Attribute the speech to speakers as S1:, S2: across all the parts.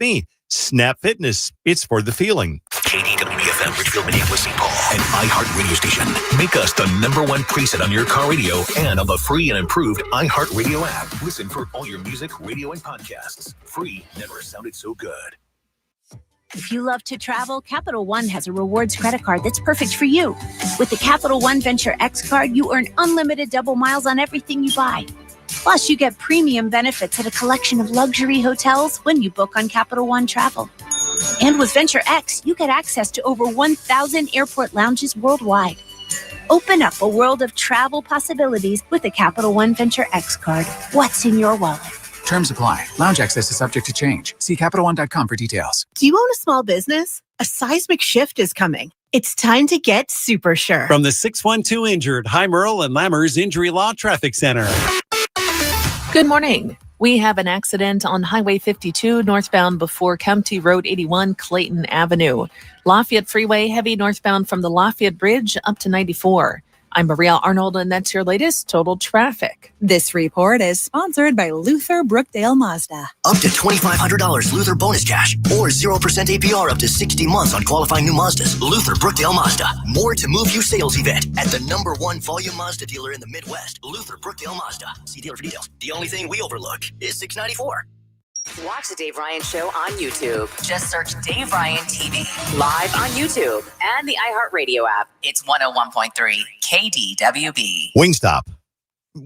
S1: me. Snap Fitness. It's for the feeling.
S2: KDWB Ridgefield, Minneapolis, St. Paul, an iHeartRadio station. Make us the #1 preset on your car radio and on the free and improved iHeartRadio app. Listen for all your music, radio, and podcasts. Free never sounded so good.
S3: If you love to travel, Capital One has a rewards credit card that's perfect for you. With the Capital One Venture X card, you earn unlimited double miles on everything you buy. Plus, you get premium benefits at a collection of luxury hotels when you book on Capital One Travel. And with Venture X, you get access to over 1,000 airport lounges worldwide. Open up a world of travel possibilities with the Capital One Venture X card. What's in your wallet?
S4: Terms apply. Lounge access is subject to change. See CapitalOne.com for details.
S5: Do you own a small business? A seismic shift is coming. It's time to get super sure.
S6: From the 612 Injured, High Merle and Lammers Injury Law Traffic Center.
S7: Good morning. We have an accident on Highway 52 northbound before County Road 81, Clayton Avenue. Lafayette Freeway heavy northbound from the Lafayette Bridge up to 94. I'm Maria Arnold, and that's your latest total traffic.
S8: This report is sponsored by Luther Brookdale Mazda.
S2: Up to $2,500 Luther bonus cash or 0% APR up to 60 months on qualifying new Mazdas. Luther Brookdale Mazda. More to move you sales event at the #1 volume Mazda dealer in the Midwest. Luther Brookdale Mazda. See dealer for details. The only thing we overlook is $694.
S9: Watch the Dave Ryan Show on YouTube. Just search Dave Ryan TV. Live on YouTube and the iHeartRadio app. It's 101.3 KDWB.
S1: Wingstop.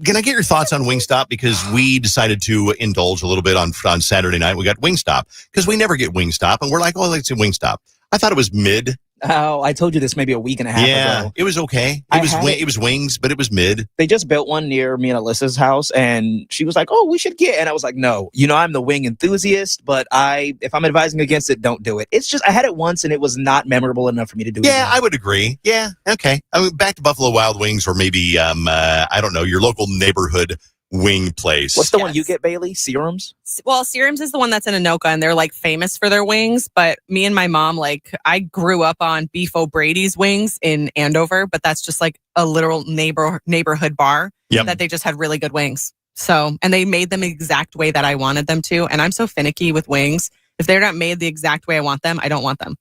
S1: Can I get your thoughts on Wingstop? Because we decided to indulge a little bit on Saturday night. We got Wingstop because we never get Wingstop. And we're like, oh, let's do Wingstop. I thought it was mid.
S10: Oh, I told you this maybe a week and a half ago.
S1: Yeah, it was okay. It was wings, but it was mid.
S10: They just built one near me and Alyssa's house, and she was like, oh, we should get. And I was like, no. I'm the wing enthusiast, but if I'm advising against it, don't do it. It's just, I had it once, and it was not memorable enough for me to do it.
S1: Yeah, I would agree. Yeah, okay. I mean, back to Buffalo Wild Wings or maybe, I don't know, your local neighborhood wing place.
S10: What's the one you get, Bailey? Serums?
S11: Well, Serums is the one that's in Anoka, and they're famous for their wings. But me and my mom, I grew up on Beef O'Brady's wings in Andover, but that's just a literal neighborhood bar that they just had really good wings. So, and they made them the exact way that I wanted them to. And I'm so finicky with wings. If they're not made the exact way I want them, I don't want them.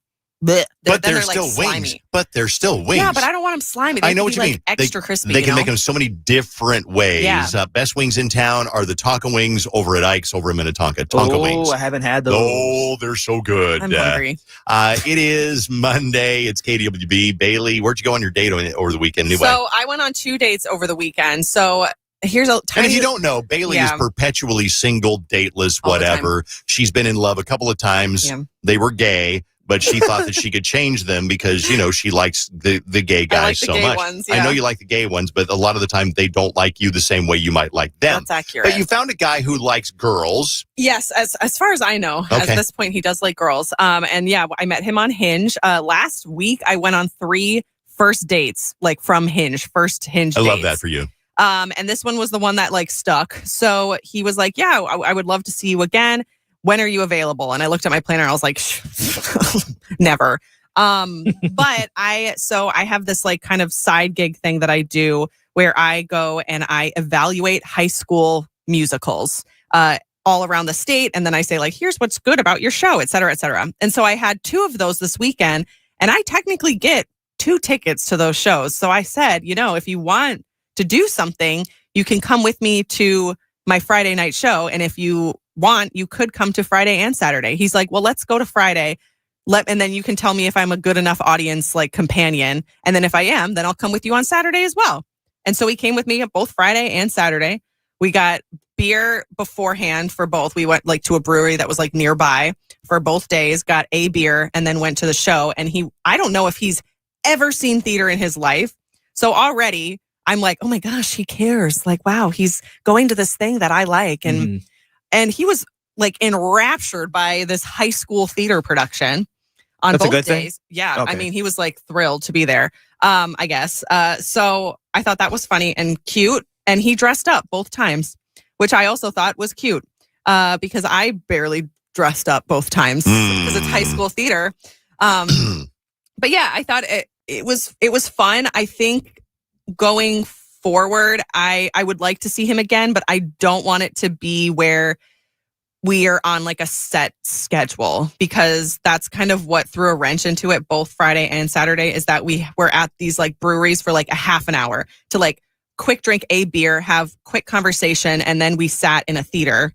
S1: But they're still wings. But they're still wings.
S11: Yeah, but I don't want them slimy.
S1: I know what you mean.
S11: Extra crispy.
S1: They can make them so many different ways. Yeah. Best wings in town are the Tonka wings over at Ike's over in Minnetonka. Tonka wings.
S10: Oh, I haven't had those.
S1: Oh, they're so good.
S11: I'm hungry.
S1: It is Monday. It's KDWB. Bailey, where'd you go on your date over the weekend? Anyway?
S11: So I went on 2 dates over the weekend. So here's a tiny...
S1: And if you don't know, Bailey is perpetually single, dateless, whatever. She's been in love a couple of times. Yeah. They were gay. But she thought that she could change them because, she likes the gay guys so much.
S11: Ones,
S1: I know you like the gay ones, but a lot of the time they don't like you the same way you might like them.
S11: That's accurate.
S1: But you found a guy who likes girls.
S11: Yes, as far as I know. Okay. At this point, he does like girls. And yeah, I met him on Hinge. Last week, I went on 3 first dates, from Hinge, first Hinge dates.
S1: I love that for you.
S11: And this one was the one that stuck. So he was like, yeah, I would love to see you again. When are you available? And I looked at my planner. I was like, never. But I have this kind of side gig thing that I do where I go and I evaluate high school musicals all around the state. And then I say here's what's good about your show, et cetera, et cetera. And so I had 2 of those this weekend, and I technically get 2 tickets to those shows. So I said, if you want to do something, you can come with me to my Friday night show. And if you want, you could come to Friday and Saturday. He's like, well, let's go to Friday. And then you can tell me if I'm a good enough audience, companion. And then if I am, then I'll come with you on Saturday as well. And so he came with me both Friday and Saturday. We got beer beforehand for both. We went to a brewery that was nearby for both days, got a beer, and then went to the show. And I don't know if he's ever seen theater in his life. So already I'm like, oh my gosh, he cares. Wow, he's going to this thing that I like. And And he was enraptured by this high school theater production on both days. Thing? Yeah. Okay. I mean, he was thrilled to be there, I guess. So I thought that was funny and cute. And he dressed up both times, which I also thought was cute because I barely dressed up both times because it's high school theater. But yeah, I thought it was fun. I think going forward, I would like to see him again, but I don't want it to be where we are on like a set schedule, because that's kind of what threw a wrench into it both Friday and Saturday, is that we were at these like breweries for like a half an hour to like quick drink a beer, have quick conversation, and then we sat in a theater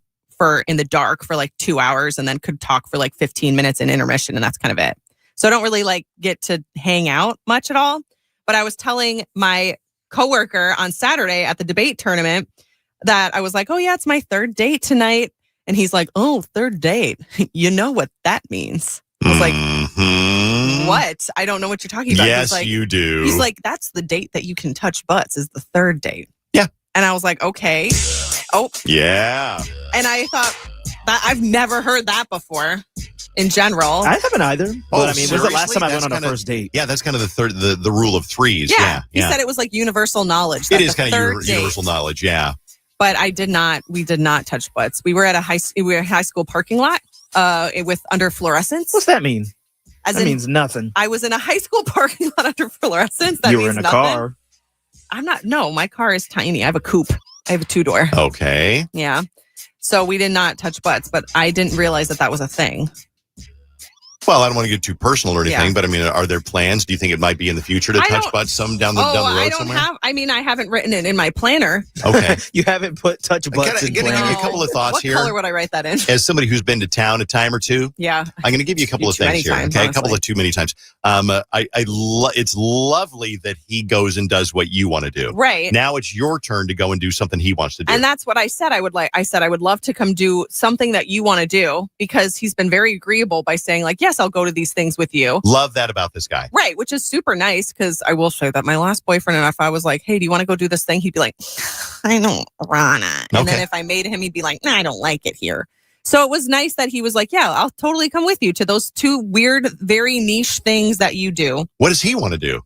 S11: in the dark for like 2 hours, and then could talk for like 15 minutes in intermission, and that's kind of it. So I don't really like get to hang out much at all. But I was telling my coworker on Saturday at the debate tournament that I was like, oh yeah, it's my third date tonight. And he's like, oh, third date. You know what that means. I was like, what? I don't know what you're talking about.
S1: Yes,
S11: like,
S1: you do.
S11: He's like, that's the date that you can touch butts, is the third date.
S1: Yeah.
S11: And I was like, okay. Oh.
S1: Yeah.
S11: And I thought, that I've never heard that before in general.
S10: I haven't either. But I mean, when's the last time I went on a first date?
S1: Yeah, that's kind of the rule of threes. Yeah.
S11: He said it was like universal knowledge.
S1: It is kind of universal knowledge, yeah.
S11: But we did not touch butts. We were at a high school parking lot with under fluorescents.
S10: What's that mean? That means nothing.
S11: I was in a high school parking lot under fluorescents. That
S10: you
S11: means
S10: were in a
S11: nothing.
S10: car.
S11: I'm not. No, my car is tiny. I have a coupe. I have a 2-door.
S1: Okay.
S11: Yeah. So we did not touch butts, but I didn't realize that was a thing.
S1: Well, I don't want to get too personal or anything, but I mean, are there plans? Do you think it might be in the future to touch butts down the road
S11: I don't
S1: somewhere?
S11: I haven't written it in my planner.
S1: Okay.
S10: You haven't put touch butts in
S1: planner. I'm going to give you a couple of thoughts here.
S11: What color would I write that in?
S1: As somebody who's been to town a time or two,
S11: yeah,
S1: I'm going to give you a couple of things here.
S11: Times,
S1: okay,
S11: honestly.
S1: a couple of too many times. It's lovely that he goes and does what you want to do.
S11: Right.
S1: Now it's your turn to go and do something he wants to do.
S11: And that's what I said. I said I would love to come do something that you want to do, because he's been very agreeable by saying like, yes, I'll go to these things with you.
S1: Love that about this guy.
S11: Right, which is super nice, because I will say that my last boyfriend, and if I was like, hey, do you want to go do this thing? He'd be like, I don't wanna. And then if I made him, he'd be like, nah, I don't like it here. So it was nice that he was like, yeah, I'll totally come with you to those two weird, very niche things that you do.
S1: What does he want to do?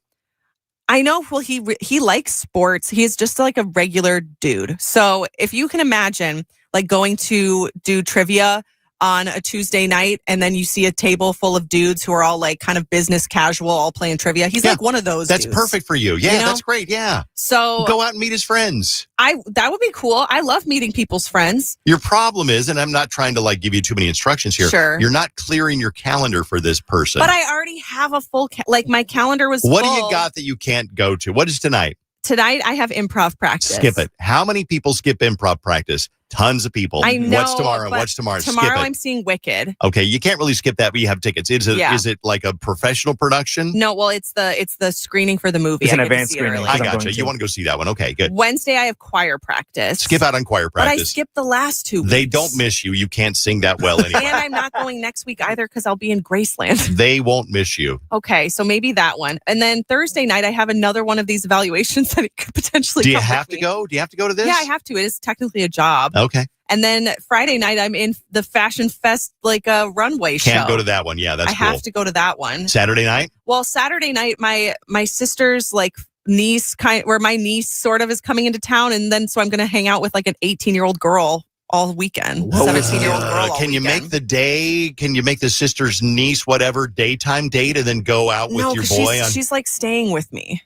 S11: I know. Well, he likes sports. He's just like a regular dude. So if you can imagine like going to do trivia on a Tuesday night, and then you see a table full of dudes who are all like kind of business casual, all playing trivia. He's like one of those
S1: That's
S11: dudes.
S1: perfect for you. Yeah, that's great. Yeah.
S11: So
S1: go out and meet his friends.
S11: That would be cool. I love meeting people's friends.
S1: Your problem is, and I'm not trying to like give you too many instructions here.
S11: Sure.
S1: You're not clearing your calendar for this person.
S11: But I already have a full, my calendar was
S1: What
S11: full.
S1: do you got that you can't go to? What is tonight?
S11: Tonight I have improv practice.
S1: Skip it. How many people skip improv practice? Tons of people.
S11: I know.
S1: What's tomorrow? What's tomorrow?
S11: Tomorrow
S1: skip it.
S11: I'm seeing Wicked.
S1: Okay, you can't really skip that, but you have tickets. Is it like a professional production?
S11: No, well, it's the screening for the movie.
S10: It's an advanced screening.
S1: I gotcha. You want to go see that one? Okay, good.
S11: Wednesday I have choir practice.
S1: Skip out on choir practice.
S11: But I skipped the last 2 weeks.
S1: They don't miss you. You can't sing that well anyway.
S11: And I'm not going next week either, because I'll be in Graceland.
S1: They won't miss you.
S11: Okay, so maybe that one. And then Thursday night I have another one of these evaluations that it could potentially.
S1: Do you have to go? Do you have to go to this?
S11: Yeah, I have to. It is technically a job.
S1: Okay.
S11: And then Friday night, I'm in the Fashion Fest, like a runway show.
S1: Can't go to that one. Yeah, that's cool.
S11: I have to go to that one.
S1: Saturday night?
S11: Well, Saturday night, my sister's like niece, where my niece sort of is coming into town. And then so I'm going to hang out with like an 18-year-old girl all weekend. 17-year-old girl all
S1: Can you
S11: weekend.
S1: make the day, can you make the sister's niece, whatever, daytime date and then go out with your boy?
S11: She's like staying with me.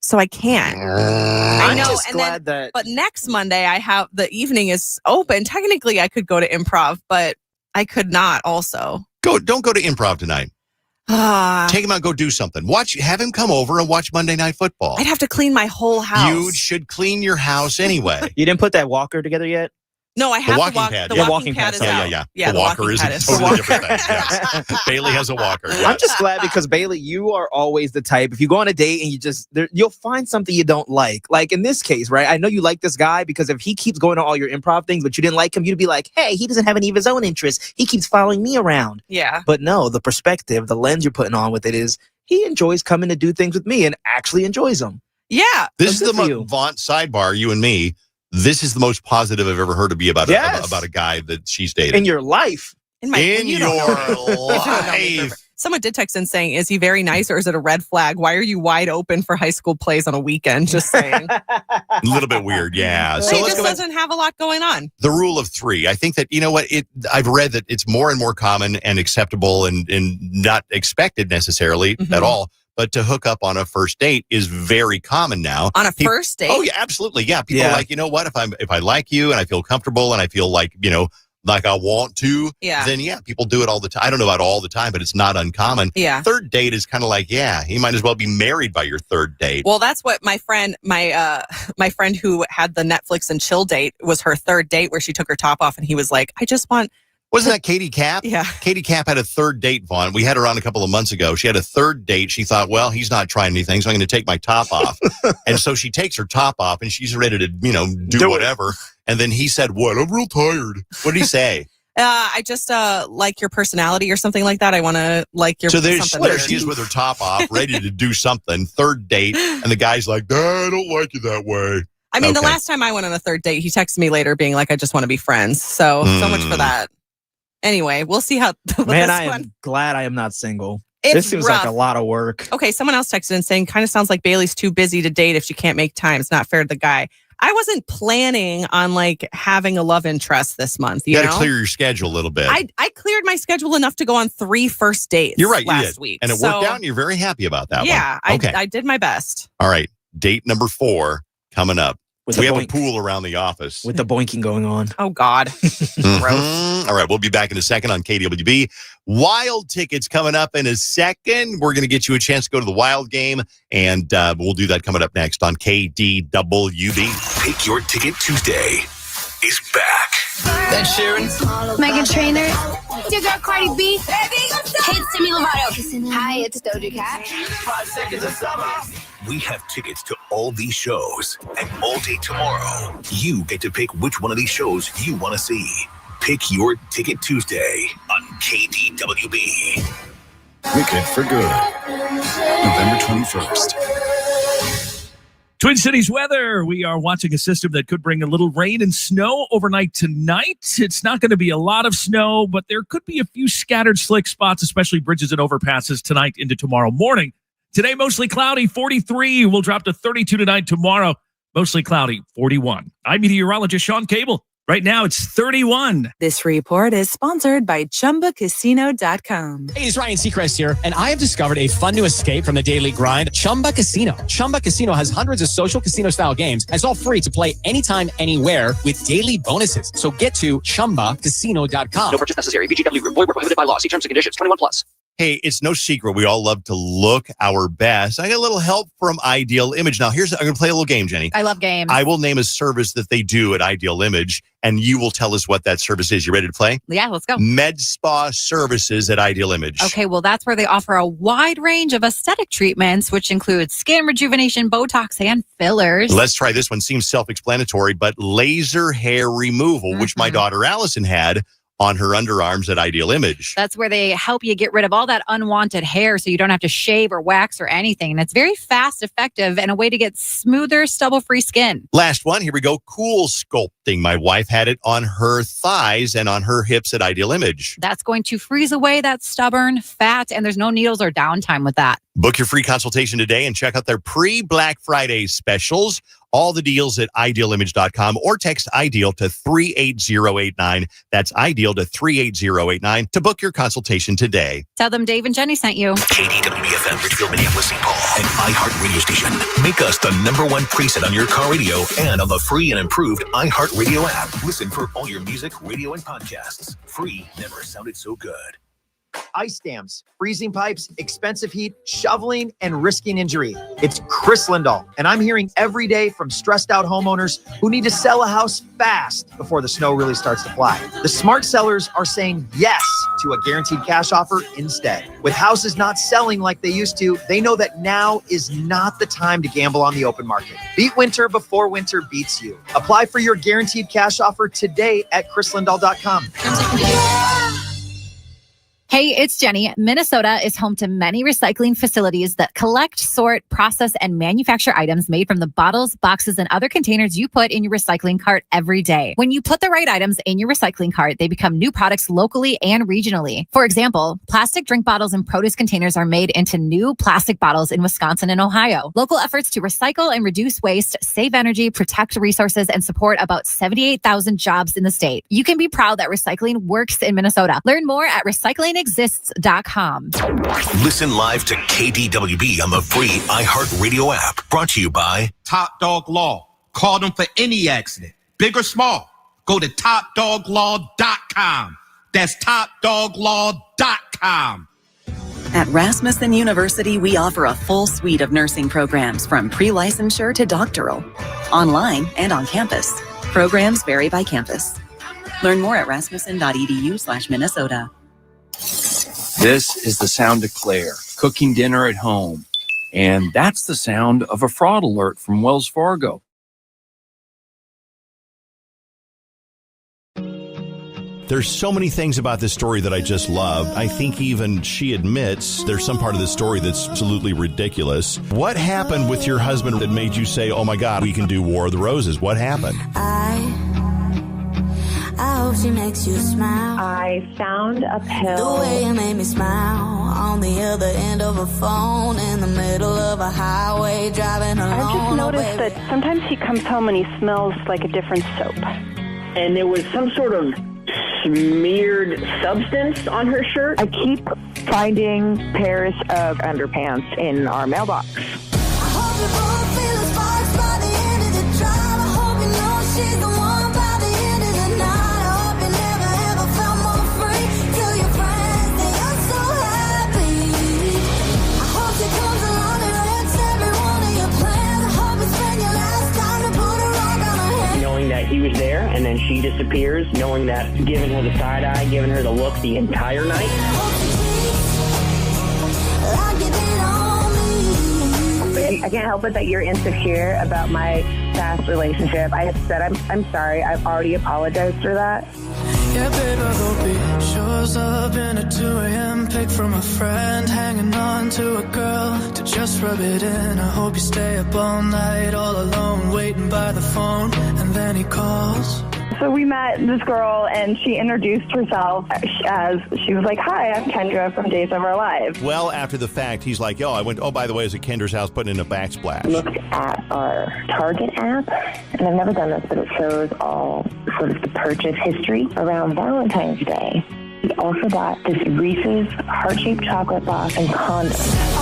S11: So I can't.
S10: I'm just glad that.
S11: But next Monday, I have the evening is open. Technically, I could go to improv, but I could not also.
S1: Don't go to improv tonight. Take him out, go do something. Have him come over and watch Monday Night Football.
S11: I'd have to clean my whole house.
S1: You should clean your house anyway.
S10: You didn't put that walker together yet?
S11: No, I have
S1: the walking pad.
S11: The walking pad is out.
S1: Yeah. The walker is a totally different thing. Yes. Bailey has a walker. Yes.
S10: I'm just glad because Bailey, you are always the type. If you go on a date and you'll find something you don't like. Like in this case, right? I know you like this guy because if he keeps going to all your improv things, but you didn't like him, you'd be like, hey, he doesn't have any of his own interests. He keeps following me around.
S11: Yeah.
S10: But no, the perspective, the lens you're putting on with it is he enjoys coming to do things with me and actually enjoys them.
S11: Yeah.
S1: This is the Vaughn sidebar, you and me. This is the most positive I've ever heard of you about a guy that she's dating.
S10: In your life.
S11: In your life. Someone did text in saying, is he very nice or is it a red flag? Why are you wide open for high school plays on a weekend? Just saying.
S1: A little bit weird, yeah.
S11: So he just doesn't have a lot going on.
S1: The rule of three. I think that, you know what, I've read that it's more and more common and acceptable and not expected necessarily at all. But to hook up on a first date is very common now.
S11: On a first date?
S1: Oh, yeah, absolutely. Yeah. People are like, you know what? If I like you and I feel comfortable and I feel like, like I want to, then people do it all the time. I don't know about all the time, but it's not uncommon.
S11: Yeah.
S1: Third date is kind of like, you might as well be married by your third date.
S11: Well, that's what my friend who had the Netflix and chill date was her third date where she took her top off and he was like, I just want...
S1: Wasn't that Katie Cap?
S11: Yeah.
S1: Katie Cap had a third date, Vaughn. We had her on a couple of months ago. She had a third date. She thought, well, he's not trying anything, so I'm going to take my top off. And so she takes her top off, and she's ready to, do whatever. And then he said, what? I'm real tired. What did he say?
S11: I just like your personality or something like that. I want to like your...
S1: So there she is with her top off, ready to do something. Third date. And the guy's like, I don't like you that way.
S11: I mean, the last time I went on a third date, he texted me later being like, I just want to be friends. So much for that. Anyway, we'll see how...
S10: Man, I am glad I am not single.
S11: It's
S10: this seems
S11: rough.
S10: like a lot of work.
S11: Okay, someone else texted in saying, kind of sounds like Bailey's too busy to date if she can't make time. It's not fair to the guy. I wasn't planning on having a love interest this month. You
S1: got to clear your schedule a little bit.
S11: I cleared my schedule enough to go on 3 first dates.
S1: You're right,
S11: last week.
S1: And it worked out and you're very happy about that one.
S11: Yeah, I did my best.
S1: All right, date number 4 coming up. We have
S10: boink.
S1: a pool around the office.
S10: With the boinking going on.
S11: Oh, God.
S1: Mm-hmm. All right, we'll be back in a second on KDWB. Wild tickets coming up in a second. We're going to get you a chance to go to the Wild game, and we'll do that coming up next on KDWB.
S12: Pick Your Ticket Tuesday is back.
S13: That's Sharon.
S14: Meghan Trainor. It's your girl Cardi B. Hey, it's Demi Lovato. Hi, it's Doja Cat.
S12: 5 seconds of summer. We have tickets to all these shows, and all day tomorrow, you get to pick which one of these shows you want to see. Pick Your Ticket Tuesday on KDWB.
S15: Wicked for Good, November 21st.
S16: Twin Cities weather. We are watching a system that could bring a little rain and snow overnight tonight. It's not going to be a lot of snow, but there could be a few scattered slick spots, especially bridges and overpasses tonight into tomorrow morning. Today, mostly cloudy, 43. We'll drop to 32 tonight. Tomorrow, mostly cloudy, 41. I'm meteorologist Sean Cable. Right now, it's 31.
S8: This report is sponsored by ChumbaCasino.com.
S17: Hey, it's Ryan Seacrest here, and I have discovered a fun new escape from the daily grind, Chumba Casino. Chumba Casino has hundreds of social casino-style games, and it's all free to play anytime, anywhere with daily bonuses. So get to ChumbaCasino.com.
S18: No purchase necessary. VGW Group. Void where prohibited by law. See terms and conditions. 21+.
S1: Hey, it's no secret. We all love to look our best. I got a little help from Ideal Image. Now, I'm going to play a little game, Jenny.
S19: I love games.
S1: I will name a service that they do at Ideal Image, and you will tell us what that service is. You ready to play?
S19: Yeah, let's go.
S1: Med Spa Services at Ideal Image.
S19: Okay, well, that's where they offer a wide range of aesthetic treatments, which includes skin rejuvenation, Botox, and fillers.
S1: Let's try this one. Seems self-explanatory, but laser hair removal, which my daughter Allison had on her underarms at Ideal Image.
S19: That's where they help you get rid of all that unwanted hair so you don't have to shave or wax or anything. And it's very fast, effective, and a way to get smoother, stubble-free skin.
S1: Last one, here we go. Cool Sculpting. My wife had it on her thighs and on her hips at Ideal Image.
S19: That's going to freeze away that stubborn fat, and there's no needles or downtime with that.
S1: Book your free consultation today and check out their pre-Black Friday specials. All the deals at idealimage.com or text IDEAL to 38089. That's IDEAL to 38089 to book your consultation today.
S19: Tell them Dave and Jenny sent you.
S12: KDWB-FM, Richfield, Minneapolis, St. Paul, an iHeartRadio station. Make us the #1 preset on your car radio and on the free and improved iHeartRadio app. Listen for all your music, radio, and podcasts. Free never sounded so good.
S20: Ice dams, freezing pipes, expensive heat, shoveling, and risking injury. It's Chris Lindahl, and I'm hearing every day from stressed out homeowners who need to sell a house fast before the snow really starts to fly. The smart sellers are saying yes to a guaranteed cash offer instead. With houses not selling like they used to, they know that now is not the time to gamble on the open market. Beat winter before winter beats you. Apply for your guaranteed cash offer today at chrislindahl.com.
S3: Hey, it's Jenny. Minnesota is home to many recycling facilities that collect, sort, process, and manufacture items made from the bottles, boxes, and other containers you put in your recycling cart every day. When you put the right items in your recycling cart, they become new products locally and regionally. For example, plastic drink bottles and produce containers are made into new plastic bottles in Wisconsin and Ohio. Local efforts to recycle and reduce waste, save energy, protect resources, and support about 78,000 jobs in the state. You can be proud that recycling works in Minnesota. Learn more at recyclingexists.com.
S12: Listen live to KDWB on the free iHeartRadio app. Brought to you by
S21: Top Dog Law. Call them for any accident, big or small.
S13: Go to topdoglaw.com. That's topdoglaw.com.
S21: At Rasmussen University, we offer a full suite of nursing programs from pre-licensure to doctoral, online and on campus. Programs vary by campus. Learn more at rasmussen.edu/Minnesota.
S22: This is the sound of Claire cooking dinner at home. And that's the sound of a fraud alert from Wells Fargo.
S1: There's so many things about this story that I just love. I think even she admits there's some part of the story that's absolutely ridiculous. What happened with your husband that made you say, oh my God, we can do War of the Roses? What happened?
S23: I hope she makes you smile. I found a pill. The way you made me smile on the other end of a phone in the middle of a highway driving alone.
S24: I've just noticed that sometimes he comes home and he smells like a different soap.
S25: And there was some sort of smeared substance on her shirt.
S24: I keep finding pairs of underpants in our mailbox.
S25: That he was there and then she disappears, knowing that, giving her the side eye, giving her the look the entire night.
S24: I can't help it that you're insecure about my past relationship. I said I'm sorry. I've already apologized for that.
S23: Yeah, babe, I hope he shows up in a 2 a.m. pic from a friend, hanging on to a girl to just rub it in. I hope you stay up all night, all alone, waiting by the phone, and then he calls.
S24: So we met this girl, and she introduced herself as, she was like, hi, I'm Kendra from Days of Our Lives.
S1: Well, after the fact, he's like, by the way, I was at Kendra's house putting in a backsplash.
S24: Looked at our Target app, and I've never done this, but it shows all sort of the purchase history around Valentine's Day. We also bought this Reese's heart-shaped chocolate box and condoms.
S23: I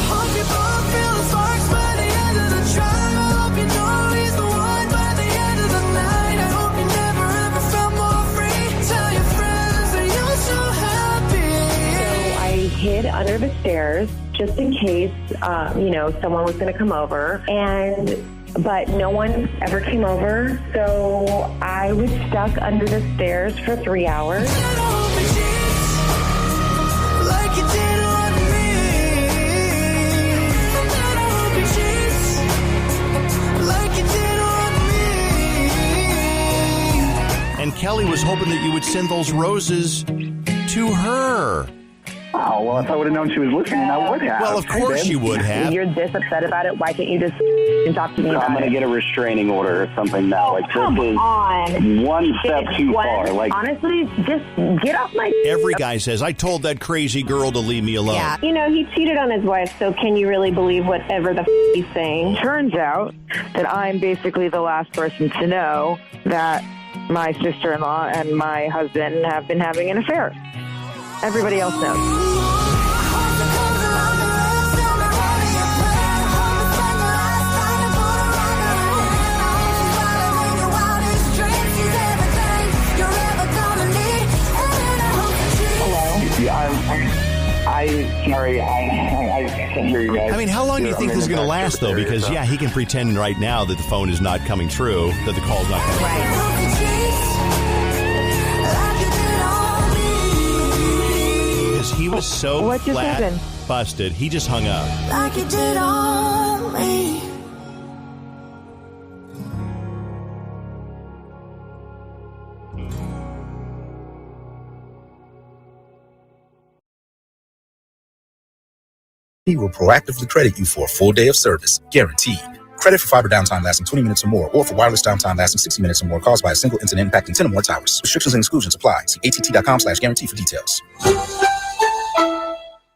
S23: hope you both feel the sparks by the end of the drive. I hope you know he's the one by the end of the night. I hope you never ever felt more free. Tell your friends that you're so happy.
S24: So I hid under the stairs just in case, someone was going to come over, but no one ever came over. So I was stuck under the stairs for 3 hours.
S23: Like you did on me. Like you did on me.
S1: And Kelly was hoping that you would send those roses to her.
S24: Oh, well, if I would have known she was listening, I would have.
S1: Well, of course you would have.
S24: You're this upset about it. Why can't you just talk to me about it?
S26: I'm going to get a restraining order or something now. This is one step too far.
S24: Honestly, just get off my...
S1: Every guy says, I told that crazy girl to leave me alone.
S24: Yeah. He cheated on his wife, so can you really believe whatever the he's saying? Turns out that I'm basically the last person to know that my sister-in-law and my husband have been having an affair. Everybody else knows.
S26: Sorry, I can't hear you guys.
S1: I mean, how long do you think this is going to last, though? Because, he can pretend right now that the phone is not coming through, that the call's not coming through. Because he was so flat busted, he just hung up.
S23: Like you did on me.
S27: He will proactively credit you for a full day of service, guaranteed. Credit for fiber downtime lasting 20 minutes or more, or for wireless downtime lasting 60 minutes or more caused by a single incident impacting 10 or more towers. Restrictions and exclusions apply. See att.com/guarantee for details.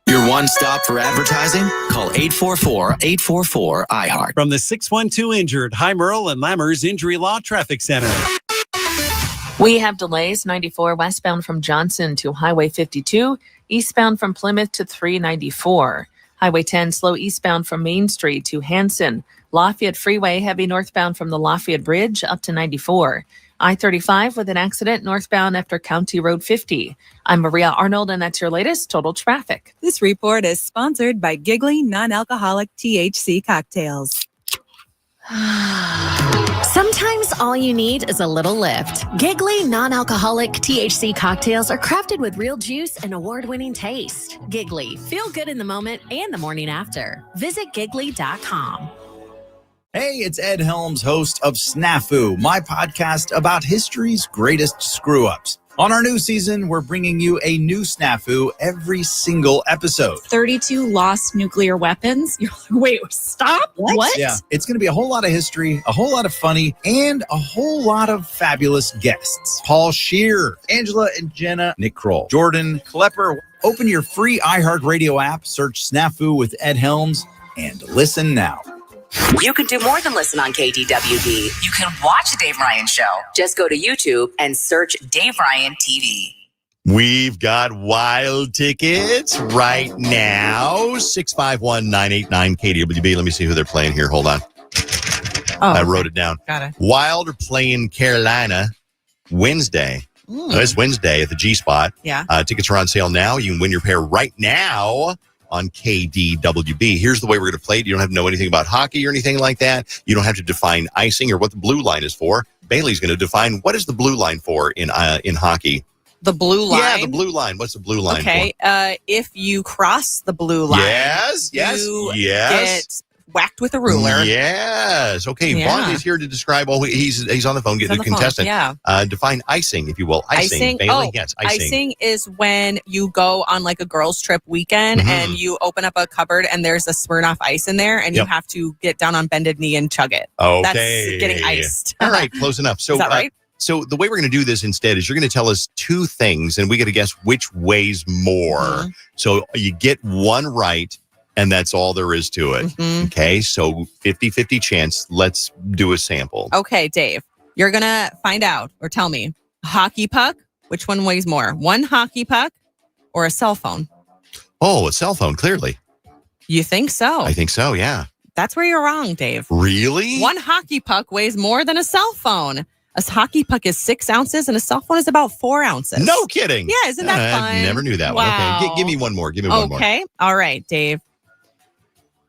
S2: Your one stop for advertising? Call 844-844-iHeart.
S6: From the 612 Injured, High Merle and Lammers Injury Law Traffic Center.
S7: We have delays 94 westbound from Johnson to Highway 52, eastbound from Plymouth to 394. Highway 10 slow eastbound from Main Street to Hanson. Lafayette Freeway heavy northbound from the Lafayette Bridge up to 94. I-35 with an accident northbound after County Road 50. I'm Maria Arnold, and that's your latest total traffic.
S8: This report is sponsored by Giggly Non-Alcoholic THC Cocktails.
S4: Sometimes all you need is a little lift. Giggly non-alcoholic THC cocktails are crafted with real juice and award-winning taste. Giggly, feel good in the moment and the morning after. Visit giggly.com.
S5: Hey, it's Ed Helms, host of Snafu, my podcast about history's greatest screw-ups. On our new season, we're bringing you a new snafu every single episode.
S9: 32 lost nuclear weapons. You're like, wait, stop? What?
S5: Yeah, it's going to be a whole lot of history, a whole lot of funny, and a whole lot of fabulous guests. Paul Scheer, Angela and Jenna, Nick Kroll, Jordan Klepper. Open your free iHeartRadio app, search Snafu with Ed Helms, and listen now.
S10: You can do more than listen on KDWB. You can watch The Dave Ryan Show. Just go to YouTube and search Dave Ryan TV.
S1: We've got wild tickets right now. 651-989 KDWB. Let me see who they're playing here. Hold on. I wrote it down.
S19: Got it.
S1: Wild are playing Carolina Wednesday. It's Wednesday at the G Spot.
S19: Yeah.
S1: Tickets are on sale now. You can win your pair right now on KDWB. Here's the way we're going to play it. You don't have to know anything about hockey or anything like that. You don't have to define icing or what the blue line is for. Bailey's going to define what is the blue line for in hockey.
S11: The blue line?
S1: Yeah, the blue line. What's the blue line
S11: for? If you cross the blue line, you get whacked with a ruler.
S1: Yes. Okay.
S11: Yeah.
S1: Vaughn is here to describe. He's on the phone getting a contestant.
S11: Yeah.
S1: Define icing, if you will. Icing. Bailey, yes, icing.
S11: Icing is when you go on like a girls' trip weekend and you open up a cupboard and there's a Smirnoff ice in there and you have to get down on bended knee and chug it.
S1: Okay.
S11: That's getting iced.
S1: All right. Close enough. So,
S11: is that right?
S1: So the way we're going to do this instead is you're going to tell us two things and we got to guess which weighs more. So you get one right. And that's all there is to it. Okay, so 50-50 chance. Let's do a sample.
S11: Okay, Dave, you're going to find out or tell me, hockey puck, which one weighs more? One hockey puck or a cell phone?
S1: Oh, a cell phone, clearly.
S11: You think so?
S1: I think so, yeah.
S11: That's where you're wrong, Dave.
S1: Really?
S11: One hockey puck weighs more than a cell phone. A hockey puck is 6 ounces and a cell phone is about 4 ounces.
S1: No kidding.
S11: Yeah, isn't that fun?
S1: I never knew that one. Okay, give me one more. Give me one more.
S11: Okay, all right, Dave.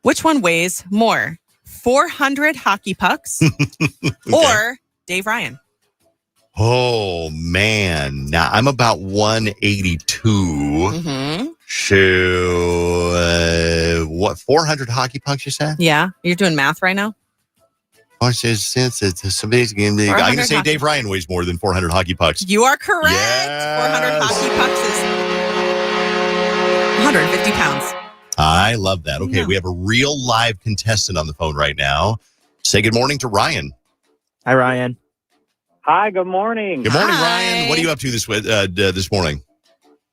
S11: Which one weighs more, 400 hockey pucks or Dave Ryan?
S1: Oh, man. Now, I'm about 182. So, what, 400 hockey pucks, you said?
S11: Yeah. You're doing math right now?
S1: Somebody's going to say Dave Ryan weighs more than 400 hockey pucks.
S11: You are correct. Yes. 400 hockey pucks is 150 pounds.
S1: I love that. Okay, we have a real live contestant on the phone right now. Say good morning to Ryan.
S14: Hi, Ryan.
S15: Hi, good morning.
S1: Good morning, Ryan. What are you up to this morning?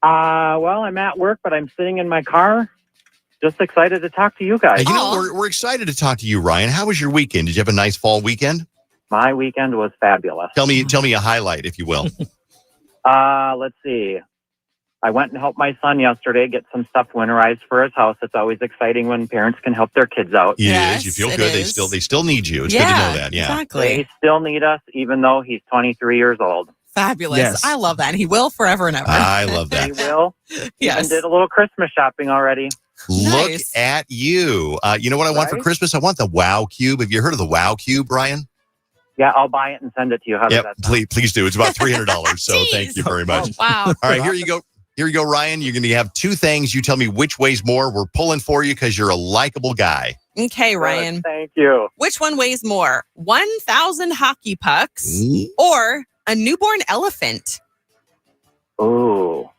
S15: Well, I'm at work, but I'm sitting in my car. Just excited to talk to you guys.
S1: You know, we're excited to talk to you, Ryan. How was your weekend? Did you have a nice fall weekend?
S15: My weekend was fabulous.
S1: Tell me a highlight, if you will.
S15: Let's see. I went and helped my son yesterday get some stuff winterized for his house. It's always exciting when parents can help their kids out.
S1: Yes, you feel good. They still need you. It's good to know that. Yeah,
S15: exactly. They still need us, even though he's 23 years old.
S11: Fabulous. Yes. I love that. And he will forever and ever.
S1: I love that.
S15: He will.
S11: Yes.
S15: Even did a little Christmas shopping already.
S1: Look at you. You know what I want for Christmas? I want the Wow Cube. Have you heard of the Wow Cube, Ryan?
S15: Yeah, I'll buy it and send it to you. How does that sound?
S1: Please do. It's about $300. So thank you very much.
S11: Oh, wow.
S1: All right, here you go. Here you go, Ryan. You're going to have two things. You tell me which weighs more. We're pulling for you because you're a likable guy.
S11: Okay, Ryan.
S15: Thank you.
S11: Which one weighs more? 1,000 hockey pucks or a newborn elephant?
S15: Ooh.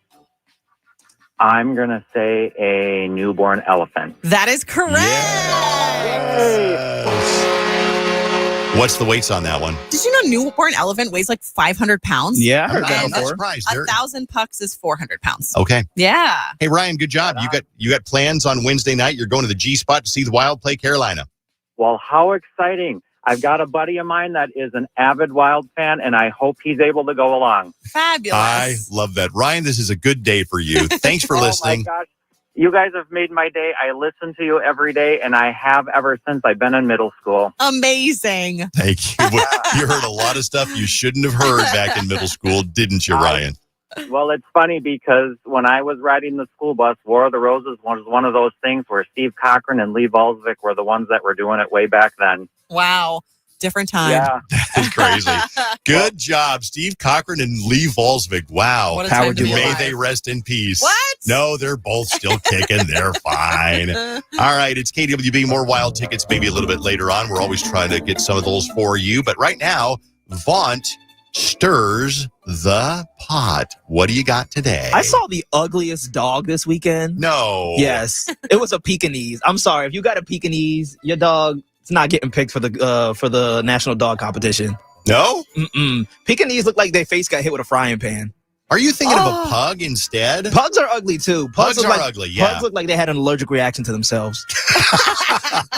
S15: I'm going to say a newborn elephant.
S11: That is correct.
S1: Yes. What's the weights on that one?
S11: Did you know newborn elephant weighs like 500 pounds?
S1: Yeah, I heard that before. Surprised.
S11: 1,000 pucks is 400 pounds.
S1: Okay.
S11: Yeah.
S1: Hey, Ryan, good job. You got plans on Wednesday night. You're going to the G Spot to see the Wild play Carolina.
S15: Well, how exciting. I've got a buddy of mine that is an avid Wild fan, and I hope he's able to go along.
S11: Fabulous.
S1: I love that. Ryan, this is a good day for you. Thanks for listening.
S15: Oh, my gosh. You guys have made my day. I listen to you every day, and I have ever since I've been in middle school.
S11: Amazing.
S1: Thank you. You heard a lot of stuff you shouldn't have heard back in middle school, didn't you, Ryan?
S15: Well, it's funny because when I was riding the school bus, War of the Roses was one of those things where Steve Cochran and Lee Volsvik were the ones that were doing it way back then.
S11: Wow. Different time.
S15: Yeah.
S1: That's crazy. Good job, Steve Cochran and Lee Volsvik. Wow.
S11: What a time to be
S1: May
S11: alive.
S1: they rest in peace.
S11: What?
S1: No, they're both still kicking. They're fine. All right, it's KDWB. More wild tickets maybe a little bit later on. We're always trying to get some of those for you. But right now, Vaunt stirs the pot. What do you got today?
S3: I saw the ugliest dog this weekend.
S1: No.
S3: Yes. It was a Pekingese. I'm sorry. If you got a Pekingese, your dog is not getting picked for the national dog competition.
S1: No?
S3: Mm-mm. Pekingese look like their face got hit with a frying pan.
S1: Are you thinking of a pug instead?
S3: Pugs are ugly too.
S1: Pugs
S3: look
S1: are
S3: like,
S1: ugly, yeah.
S3: Pugs look like they had an allergic reaction to themselves.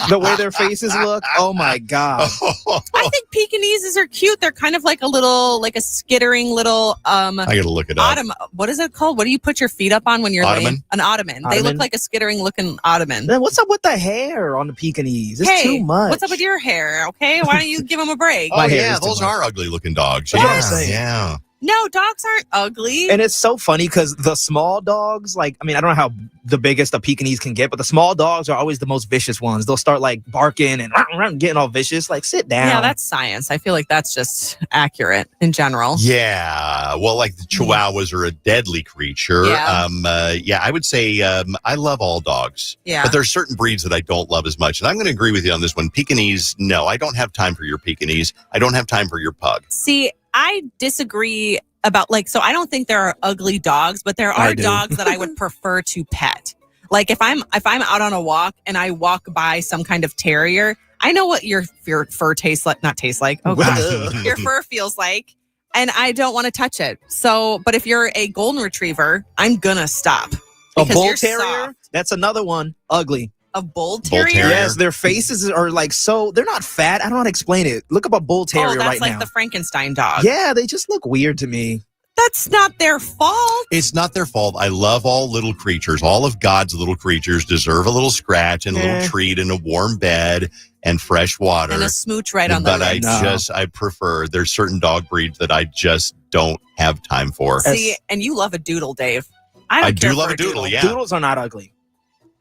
S3: The way their faces look, oh my God.
S11: I think Pekingeses are cute. They're kind of like a skittering little
S1: I gotta look it up.
S11: ottoman. What is it called? What do you put your feet up on when you're
S1: Ottoman?
S11: laying? An ottoman. They look like a skittering looking ottoman.
S3: Then what's up with the hair on the Pekingese? It's too much.
S11: What's up with your hair? Okay, why don't you give them a break?
S1: Oh, yeah, those are ugly looking dogs.
S3: That's what I'm
S1: Yeah,
S3: saying.
S1: yeah.
S11: No, dogs aren't ugly.
S3: And it's so funny because the small dogs, I don't know how the biggest a Pekingese can get, but the small dogs are always the most vicious ones. They'll start barking and getting all vicious. Sit down.
S11: Yeah, that's science. I feel like that's just accurate in general.
S1: Yeah. Well, the Chihuahuas are a deadly creature.
S11: Yeah.
S1: I would say I love all dogs.
S11: Yeah.
S1: But there's certain breeds that I don't love as much. And I'm going to agree with you on this one. Pekingese, no, I don't have time for your Pekingese. I don't have time for your pug.
S11: See, I disagree about so I don't think there are ugly dogs, but there are dogs that I would prefer to pet. If I'm out on a walk and I walk by some kind of terrier, I know what your fur tastes like, not tastes like. Oh God. Your fur feels like, and I don't want to touch it. So, but if you're a golden retriever, I'm gonna stop.
S3: A bull
S11: you're
S3: terrier?
S11: soft.
S3: That's another one. Ugly.
S11: A bull terrier?
S3: Yes, their faces are they're not fat. I don't know how to explain it. Look up a bull terrier
S11: that's
S3: right now.
S11: the Frankenstein dog.
S3: Yeah, they just look weird to me.
S11: That's not their fault.
S1: It's not their fault. I love all little creatures. All of God's little creatures deserve a little scratch and a little treat and a warm bed and fresh water.
S11: And a smooch right on the lips.
S1: But I prefer, there's certain dog breeds that I just don't have time for.
S11: See, and you love a doodle, Dave.
S1: I do love a doodle, yeah.
S3: Doodles are not ugly.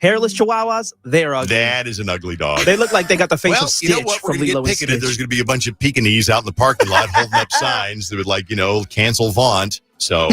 S3: Hairless Chihuahuas, they're ugly.
S1: That is an ugly dog.
S3: They look like they got the face of Stitch.
S1: You know what? We're going to get picketed. There's going to be a bunch of Pekingese out in the parking lot holding up signs that would cancel Vaunt. So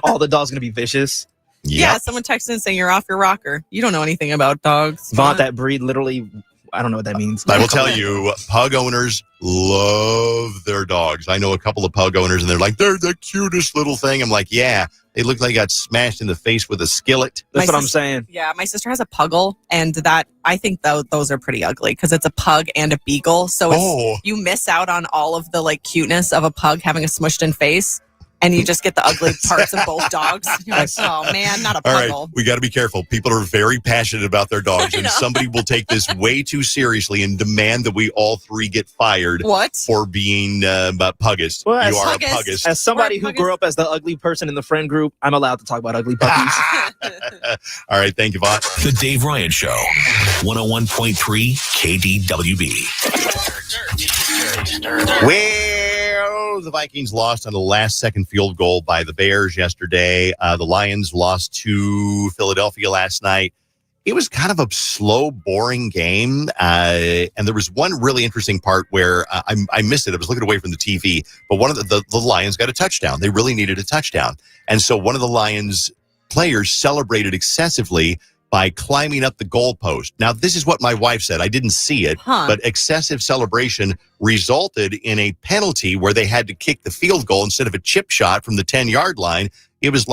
S3: all the dogs going to be vicious.
S1: Yep.
S11: Yeah, someone texted and saying you're off your rocker. You don't know anything about dogs.
S3: Vaunt, that breed, literally, I don't know what that means.
S1: I will tell you, pug owners love their dogs. I know a couple of pug owners, and they're the cutest little thing. I'm like, yeah, they look like they got smashed in the face with a skillet.
S3: That's what I'm saying.
S11: Yeah, my sister has a puggle, and I think those are pretty ugly because it's a pug and a beagle. So you miss out on all of the cuteness of a pug having a smushed in face. And you just get the ugly parts of both dogs. You're like, oh, man, not a puggle.
S1: All right, we got to be careful. People are very passionate about their dogs, and somebody will take this way too seriously and demand that we all three get fired for being puggists.
S3: Well,
S1: you are a puggist.
S3: As somebody who grew up as the ugly person in the friend group, I'm allowed to talk about ugly puppies.
S1: All right, thank you, Vaughn.
S2: The Dave Ryan Show, 101.3 KDWB.
S1: Well, the Vikings lost on a last-second field goal by the Bears yesterday. The Lions lost to Philadelphia last night. It was kind of a slow, boring game, and there was one really interesting part where I missed it. I was looking away from the TV, but one of the Lions got a touchdown. They really needed a touchdown, and so one of the Lions players celebrated excessively by climbing up the goalpost. Now, this is what my wife said. I didn't see it, but excessive celebration resulted in a penalty where they had to kick the field goal instead of a chip shot from the 10-yard line. It was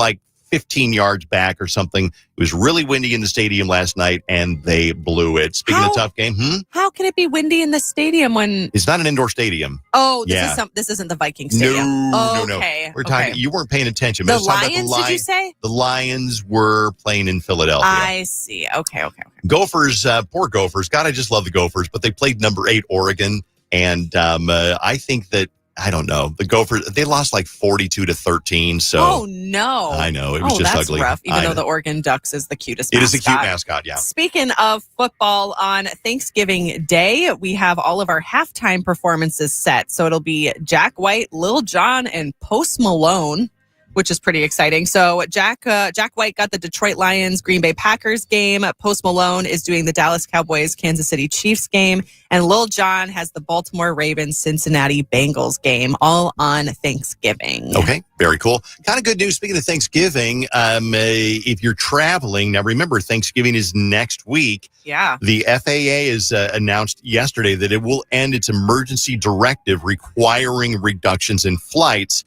S1: 15 yards back or something. It was really windy in the stadium last night, and they blew it. Speaking of tough game,
S11: how can it be windy in the stadium when
S1: it's not an indoor stadium?
S11: Oh, this isn't the Vikings stadium.
S1: No.
S11: Okay,
S1: We're talking. You weren't paying attention.
S11: The Lions, did you say?
S1: The Lions were playing in Philadelphia.
S11: I see. Okay.
S1: Gophers, poor Gophers. God, I just love the Gophers, but they played number 8 Oregon, and I think that I don't know. The Gophers, they lost like 42-13. So
S11: oh no,
S1: I know it was just
S11: that's
S1: ugly.
S11: rough. Even though the Oregon Ducks is the cutest.
S1: It is a cute mascot. Yeah.
S11: Speaking of football, on Thanksgiving Day, we have all of our halftime performances set. So it'll be Jack White, Lil Jon, and Post Malone, which is pretty exciting. So Jack White got the Detroit Lions Green Bay Packers game. Post Malone is doing the Dallas Cowboys Kansas City Chiefs game. And Lil Jon has the Baltimore Ravens Cincinnati Bengals game, all on Thanksgiving.
S1: Okay, very cool. Kind of good news. Speaking of Thanksgiving, if you're traveling, now remember Thanksgiving is next week.
S11: Yeah.
S1: The FAA has announced yesterday that it will end its emergency directive requiring reductions in flights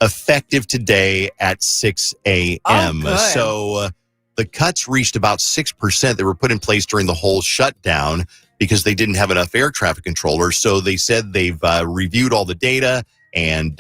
S1: effective today at 6 a.m.
S11: Oh,
S1: so the cuts reached about 6% that were put in place during the whole shutdown because they didn't have enough air traffic controllers. So they said they've reviewed all the data and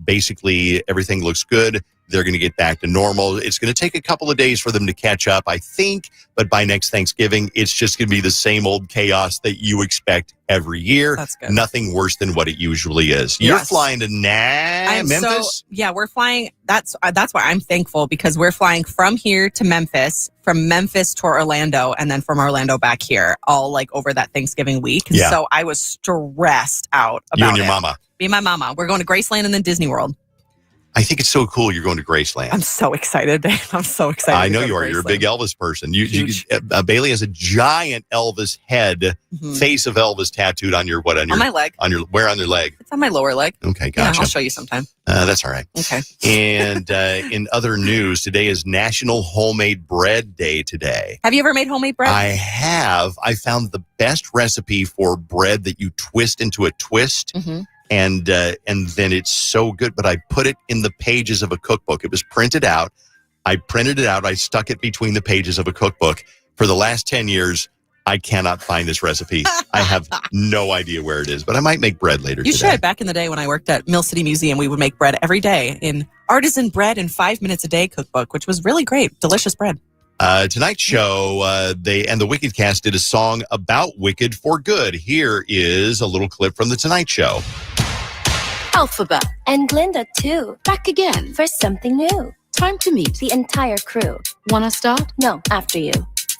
S1: basically everything looks good. They're going to get back to normal. It's going to take a couple of days for them to catch up, I think. But by next Thanksgiving, it's just going to be the same old chaos that you expect every year.
S11: That's good.
S1: Nothing worse than what it usually is. You're flying to Memphis?
S11: We're flying. That's why I'm thankful, because we're flying from here to Memphis, from Memphis to Orlando, and then from Orlando back here, all like over that Thanksgiving week. And so I was stressed out about
S1: you and your mama.
S11: Me and my mama. We're going to Graceland and then Disney World.
S1: I think it's so cool you're going to Graceland.
S11: I'm so excited, Dave. I'm so excited.
S1: I know you are. You're a big Elvis person. Bailey has a giant Elvis head, face of Elvis tattooed on your what? On
S11: my leg.
S1: Where on your leg?
S11: It's on my lower leg.
S1: Okay, gotcha.
S11: Yeah, I'll show you sometime.
S1: That's all right.
S11: Okay.
S1: And in other news, today is National Homemade Bread Day today.
S11: Have you ever made homemade bread?
S1: I have. I found the best recipe for bread that you twist into a twist.
S11: Mm-hmm.
S1: And then it's so good. But I put it in the pages of a cookbook. It was printed out. I printed it out. I stuck it between the pages of a cookbook. For the last 10 years, I cannot find this recipe. I have no idea where it is, but I might make bread later today.
S11: You should. Back in the day when I worked at Mill City Museum, we would make bread every day in Artisan Bread in 5 minutes a day cookbook, which was really great. Delicious bread.
S1: Tonight's show, the Wicked cast did a song about Wicked for Good. Here is a little clip from the Tonight Show.
S12: Alphabet. And Glinda, too. Back again for something new. Time to meet the entire crew. Wanna start? No, after you.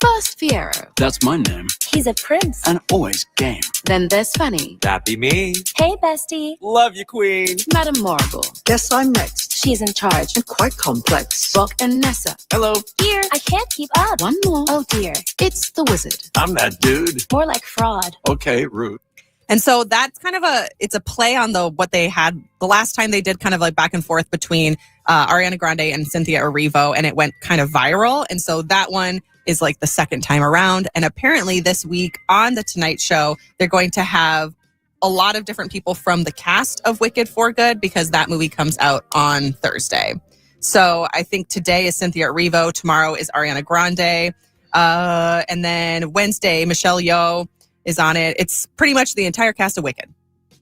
S12: First, Fiero.
S22: That's my name.
S12: He's a prince.
S22: And always game.
S12: Then there's Fanny.
S22: That be me.
S12: Hey, bestie.
S22: Love you, queen.
S12: Madame Marble.
S13: Guess I'm next.
S12: She's in charge.
S13: And quite complex.
S12: Brooke and Nessa.
S22: Hello.
S12: Here. I can't keep up. One more. Oh, dear. It's the wizard.
S22: I'm that dude.
S12: More like fraud.
S22: Okay, rude.
S11: And so that's kind of it's a play on what they had the last time they did kind of like back and forth between Ariana Grande and Cynthia Erivo, and it went kind of viral. And so that one is like the second time around. And apparently this week on The Tonight Show, they're going to have a lot of different people from the cast of Wicked for Good, because that movie comes out on Thursday. So I think today is Cynthia Erivo, tomorrow is Ariana Grande, and then Wednesday, Michelle Yeoh is on it. It's pretty much the entire cast of Wicked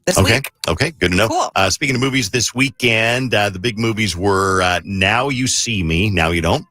S11: this week.
S1: Okay, good to know.
S11: Cool.
S1: Speaking of movies this weekend, the big movies were Now You See Me, Now You Don't.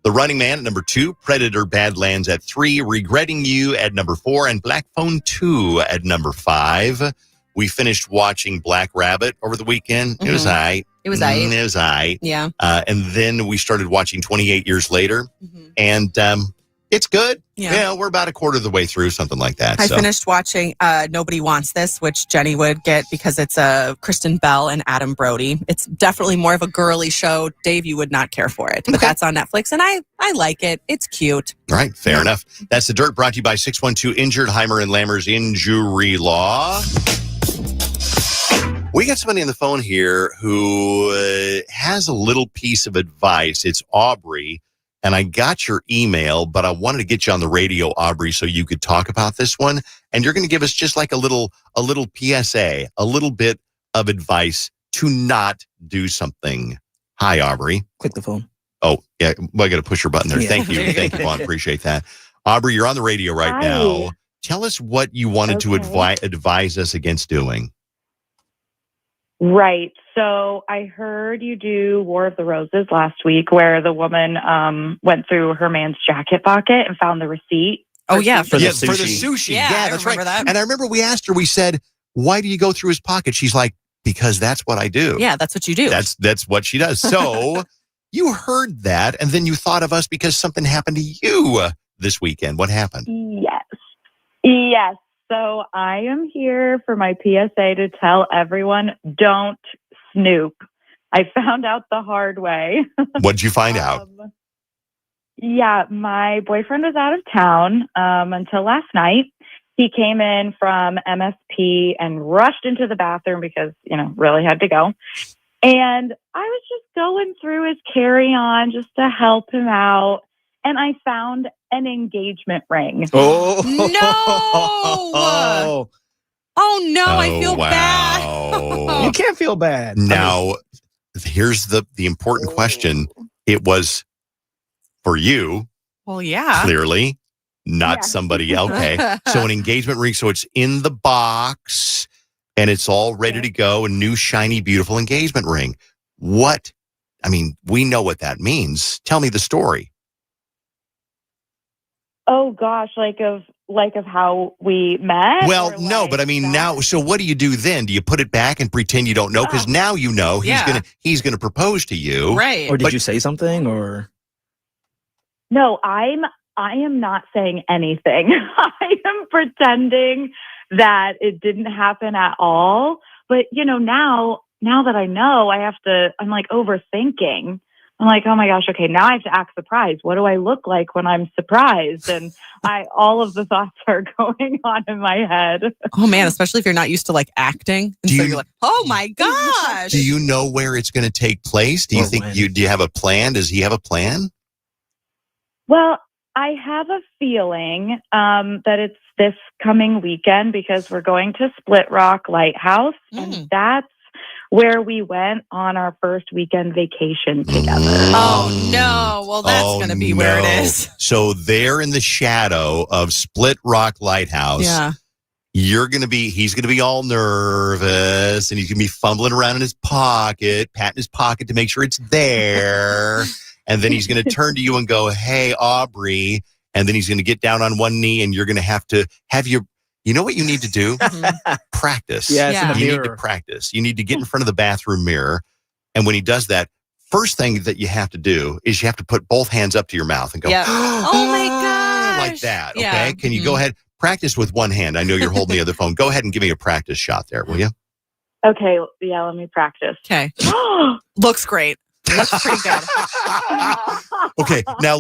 S1: The Running Man at number 2, Predator Badlands at 3, Regretting You at number 4, and Black Phone 2 at number 5. We finished watching Black Rabbit over the weekend.
S11: Mm-hmm.
S1: It was all right.
S11: It was all right.
S1: It was all right.
S11: Yeah.
S1: And then we started watching 28 Years Later.
S11: Mm-hmm.
S1: And it's good.
S11: Yeah.
S1: We're about a quarter of the way through, something like that.
S11: I finished watching Nobody Wants This, which Jenny would get because it's Kristen Bell and Adam Brody. It's definitely more of a girly show. Dave, you would not care for it, but that's on Netflix, and I like it. It's cute.
S1: All right, fair enough. That's The Dirt, brought to you by 612 Injured, Heimer and Lammer's Injury Law. We got somebody on the phone here who has a little piece of advice. It's Aubrey. And I got your email, but I wanted to get you on the radio, Aubrey, so you could talk about this one. And you're going to give us just like a little PSA, a little bit of advice to not do something. Hi, Aubrey.
S3: Click the phone.
S1: Oh, yeah. Well, I got to push your button there.
S3: Yeah.
S1: Thank you. Thank you, Vaughn. Appreciate that. Aubrey, you're on the radio right now. Tell us what you wanted to advise us against doing.
S24: Right. So I heard you do War of the Roses last week, where the woman went through her man's jacket pocket and found the receipt.
S11: Oh, yeah.
S1: For the sushi.
S11: Yeah,
S1: that's right.
S11: that.
S1: And I remember we asked her, we said, why do you go through his pocket? She's like, Because that's what I do.
S11: Yeah, that's what you do.
S1: That's what she does. So you heard that, and then you thought of us because something happened to you this weekend. What happened?
S14: Yes. So I am here for my PSA to tell everyone, don't Snoop. I found out the hard way.
S1: What'd you find out?
S14: Yeah, my boyfriend was out of town until last night. He came in from MSP and rushed into the bathroom because, really had to go. And I was just going through his carry-on just to help him out. And I found an engagement ring.
S3: Oh,
S11: no! Oh, no, I feel bad.
S3: You can't feel bad.
S1: Now, here's the important question. It was for you.
S11: Well, yeah.
S1: Clearly, not somebody else. Okay. So an engagement ring. So it's in the box and it's all ready to go. A new, shiny, beautiful engagement ring. We know what that means. Tell me the story.
S14: Oh gosh, like of how we met?
S1: Well, no, but now, so what do you do then? Do you put it back and pretend you don't know? Because now you know he's gonna propose to you.
S11: Right.
S3: Or did you say something or?
S14: No, I am not saying anything. I am pretending that it didn't happen at all. But now that I know, I'm like overthinking. I'm like, oh my gosh, okay, now I have to act surprised. What do I look like when I'm surprised? And all of the thoughts are going on in my head.
S11: Oh man, especially if you're not used to like acting. And so you're like, oh my gosh.
S1: Do you know where it's going to take place? Do you think do you have a plan? Does he have a plan?
S14: Well, I have a feeling that it's this coming weekend because we're going to Split Rock Lighthouse. And that's where we went on our first weekend vacation together.
S11: Oh, no. Well, that's going to be where it is.
S1: So there in the shadow of Split Rock Lighthouse, he's going to be all nervous and he's going to be fumbling around in his pocket, patting his pocket to make sure it's there. And then he's going to turn to you and go, hey, Aubrey. And then he's going to get down on one knee and you're going to have you know what you need to do? Practice.
S3: In the
S1: you
S3: mirror.
S1: need to practice. You need to get in front of the bathroom mirror. And when he does that, first thing that you have to do is you have to put both hands up to your mouth and go,
S11: oh my gosh.
S1: Like that. Okay. Can you go ahead? Practice with one hand. I know you're holding the other phone. Go ahead and give me a practice shot there, will you?
S14: Okay. Yeah, let me practice.
S11: Okay. Looks great. Looks pretty good.
S1: Okay, now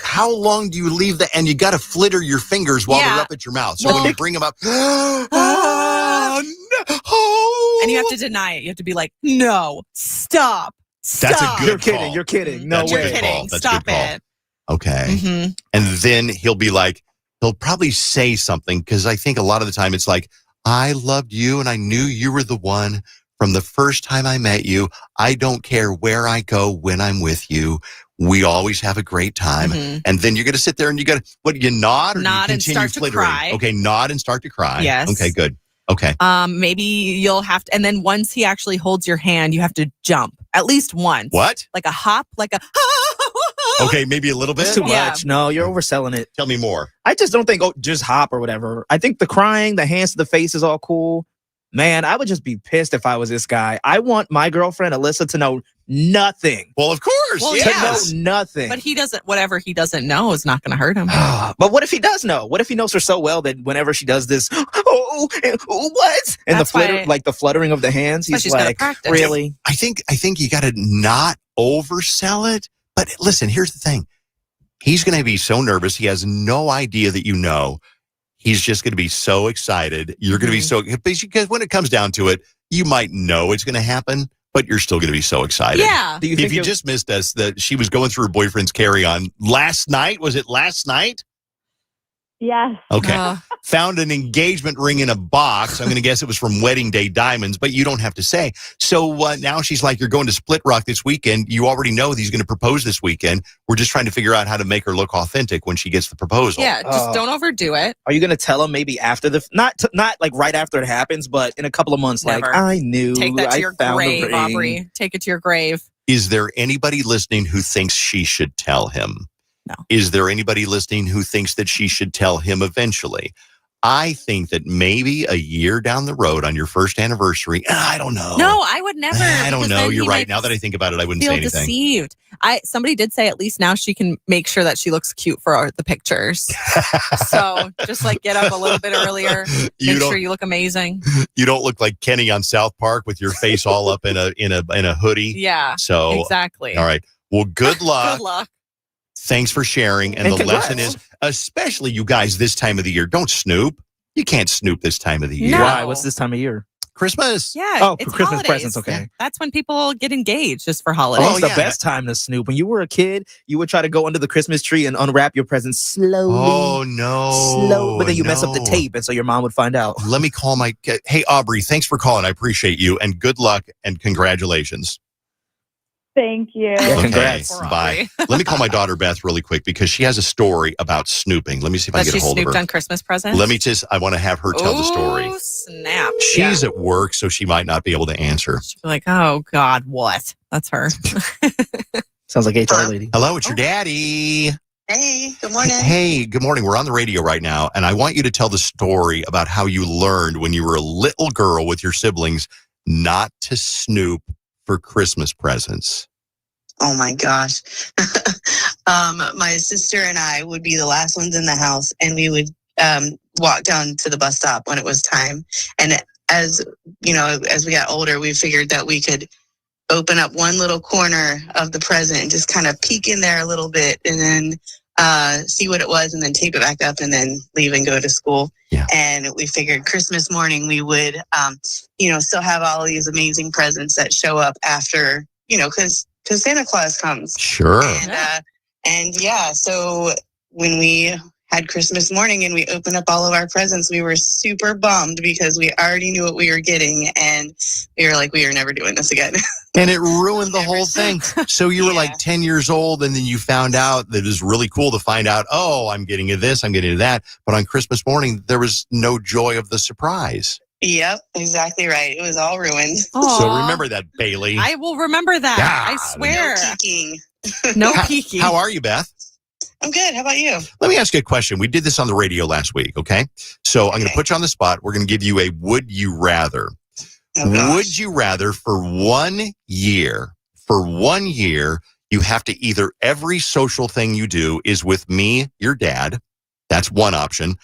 S1: how long do you leave and you got to flitter your fingers while they're up at your mouth. So when you bring them up,
S11: and you have to deny it. You have to be like, no, stop.
S1: That's a good
S3: call. You're kidding. No way.
S11: You're kidding. Stop it.
S1: Okay.
S11: Mm-hmm.
S1: And then he'll probably say something because I think a lot of the time it's like, I loved you and I knew you were the one. From the first time I met you, I don't care where I go when I'm with you. We always have a great time. Mm-hmm. And then you're going to sit there and you nod or
S11: nod
S1: do you
S11: and
S1: continue
S11: start
S1: flittering?
S11: To cry.
S1: Okay, nod and start to cry.
S11: Yes.
S1: Okay, good. Okay.
S11: Maybe you'll have to, and then once he actually holds your hand, you have to jump at least once.
S1: What?
S11: Like a hop, like a.
S1: Okay, maybe a little bit.
S3: That's too much. No, you're overselling it.
S1: Tell me more.
S3: I just don't think just hop or whatever. I think the crying, the hands to the face is all cool. Man, I would just be pissed if I was this guy. I want my girlfriend, Alyssa, to know nothing.
S1: Well, of course.
S11: Well,
S3: to know nothing.
S11: But whatever he doesn't know is not going to hurt him.
S3: But what if he does know? What if he knows her so well that whenever she does this, what? And the fluttering of the hands, he's like, really?
S1: I think you got to not oversell it. But listen, here's the thing. He's going to be so nervous. He has no idea that you know. He's just going to be so excited. You're going to be so, because when it comes down to it, you might know it's going to happen, but you're still going to be so excited.
S11: Yeah.
S1: If you just missed us, that she was going through her boyfriend's carry-on last night. Was it last night?
S14: Yes.
S1: Okay. Found an engagement ring in a box. I'm going to guess it was from Wedding Day Diamonds, but you don't have to say. So now she's like, you're going to Split Rock this weekend. You already know that he's going to propose this weekend. We're just trying to figure out how to make her look authentic when she gets the proposal.
S11: Yeah, just don't overdo it.
S3: Are you going to tell him maybe after not like right after it happens, but in a couple of months?
S11: Never.
S3: Like, I knew.
S11: Take that to your grave,
S3: ring.
S11: Aubrey. Take it to your grave.
S1: Is there anybody listening who thinks she should tell him?
S11: No.
S1: Is there anybody listening who thinks that she should tell him eventually? I think that maybe a year down the road on your first anniversary, I don't know.
S11: No, I would never.
S1: I don't know. You're right.
S11: Might
S1: Now that I think about it, I wouldn't
S11: feel
S1: say anything.
S11: deceived. Somebody did say at least now she can make sure that she looks cute for the pictures. So just like get up a little bit earlier, make sure you look amazing.
S1: You don't look like Kenny on South Park with your face all up in a hoodie.
S11: Yeah.
S1: So
S11: exactly.
S1: All right. Well, good luck.
S11: Good luck.
S1: Thanks for sharing. And the
S3: congrats.
S1: lesson is, especially you guys this time of the year, don't snoop. You can't snoop this time of the year.
S11: No.
S3: Why? What's this time of year?
S1: Christmas.
S11: Yeah.
S3: Oh,
S11: it's
S3: for Christmas
S11: holidays.
S3: presents. Okay.
S11: Yeah. That's when people get engaged, just for holidays.
S3: It's the best time to snoop. When you were a kid, you would try to go under the Christmas tree and unwrap your presents slowly.
S1: Oh, no.
S3: Slow. But then you mess up the tape, and so your mom would find out.
S1: Let me call Hey, Aubrey, thanks for calling. I appreciate you. And good luck and congratulations.
S14: Thank you.
S3: Yeah, congrats.
S1: Okay, bye. Let me call my daughter Beth really quick because she has a story about snooping. Let me see if I can get a hold of her.
S11: Snooped on Christmas presents?
S1: I want to have her tell the story.
S11: Oh, snap.
S1: She's at work, so she might not be able to answer.
S11: She'll be like, oh, God, what? That's her.
S3: Sounds like HR lady.
S1: Hello, it's your daddy.
S16: Hey, good morning.
S1: Hey, good morning. We're on the radio right now, and I want you to tell the story about how you learned when you were a little girl with your siblings not to snoop for Christmas presents.
S16: Oh my gosh. My sister and I would be the last ones in the house, and we would walk down to the bus stop when it was time. And as we got older, we figured that we could open up one little corner of the present and just kind of peek in there a little bit, and then see what it was, and then tape it back up, and then leave and go to school.
S1: Yeah.
S16: And we figured Christmas morning we would, still have all of these amazing presents that show up after, because Santa Claus comes.
S1: Sure.
S16: So when we had Christmas morning and we opened up all of our presents, we were super bummed because we already knew what we were getting, and we were like, we are never doing this again.
S1: And it ruined the whole thing. So you were like 10 years old, and then you found out that it was really cool to find out, oh, I'm getting you this, I'm getting you that. But on Christmas morning, there was no joy of the surprise.
S16: Yep, exactly right. It was all ruined.
S11: Aww.
S1: So remember that, Bailey.
S11: I will remember that.
S1: God.
S11: I swear.
S16: No peeking.
S11: No peeking.
S1: How are you, Beth?
S16: I'm good. How about you?
S1: Let me ask you a question. We did this on the radio last week, okay? So I'm going to put you on the spot. We're going to give you a would you rather. Would you rather for 1 year, you have to either every social thing you do is with me, your dad. That's one option.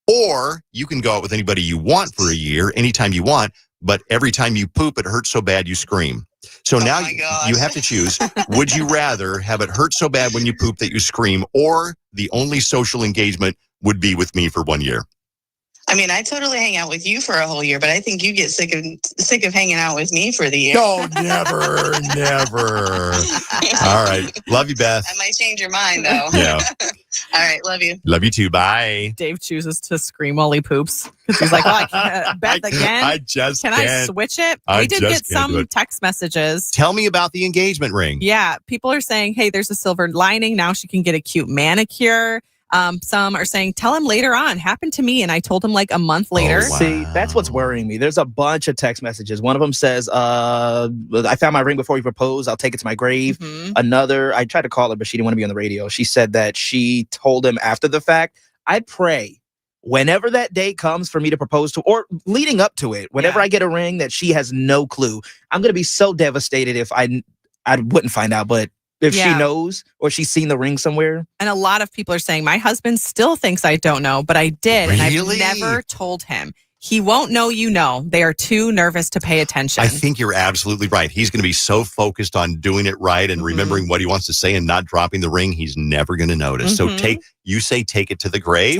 S1: Or you can go out with anybody you want for a year, anytime you want, but every time you poop, it hurts so bad you scream. So now you have to choose. Would you rather have it hurt so bad when you poop that you scream, or the only social engagement would be with me for 1 year?
S16: I mean, I totally hang out with you for a whole year, but I think you get sick of hanging out with me for the year.
S1: No, never. All right. Love you, Beth.
S16: I might change your mind, though.
S1: Yeah.
S16: All right. Love you.
S1: Love you too. Bye.
S11: Dave chooses to scream while he poops because he's like, I can't. Beth again?
S1: I just
S11: Can
S1: can't.
S11: I switch it?
S1: I
S11: We did
S1: just
S11: get
S1: can't do
S11: some
S1: it.
S11: text messages.
S1: Tell me about the engagement ring.
S11: Yeah. People are saying, hey, there's a silver lining. Now she can get a cute manicure. Some are saying, tell him later on. Happened to me. And I told him like a month later.
S1: Oh, wow.
S3: See, that's what's worrying me. There's a bunch of text messages. One of them says, I found my ring before you proposed. I'll take it to my grave.
S11: Mm-hmm.
S3: Another, I tried to call her, but she didn't want to be on the radio. She said that she told him after the fact. I pray whenever that day comes for me to propose to, or leading up to it, whenever I get a ring that she has no clue. I'm going to be so devastated if I wouldn't find out, but if she knows or she's seen the ring somewhere.
S11: And a lot of people are saying, my husband still thinks I don't know, but I did.
S1: Really?
S11: And I've never told him. He won't know you know. They are too nervous to pay attention.
S1: I think you're absolutely right. He's going to be so focused on doing it right and remembering what he wants to say and not dropping the ring, he's never going to notice. So take it to the grave?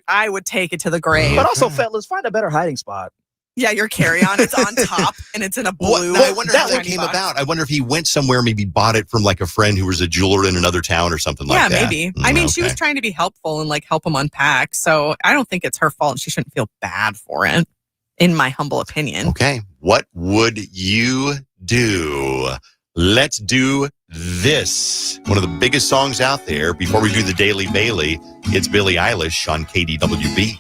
S11: I would take it to the grave.
S3: But also, fellas, find a better hiding spot.
S11: Yeah, your carry-on, it's on top and it's in a blue.
S1: I wonder how that came about. I wonder if he went somewhere, maybe bought it from like a friend who was a jeweler in another town or something like that.
S11: Yeah, maybe. I mean, she was trying to be helpful and like help him unpack. So I don't think it's her fault. She shouldn't feel bad for it, in my humble opinion.
S1: Okay. What would you do? Let's do this. One of the biggest songs out there. Before we do the Daily Bailey, it's Billie Eilish on KDWB.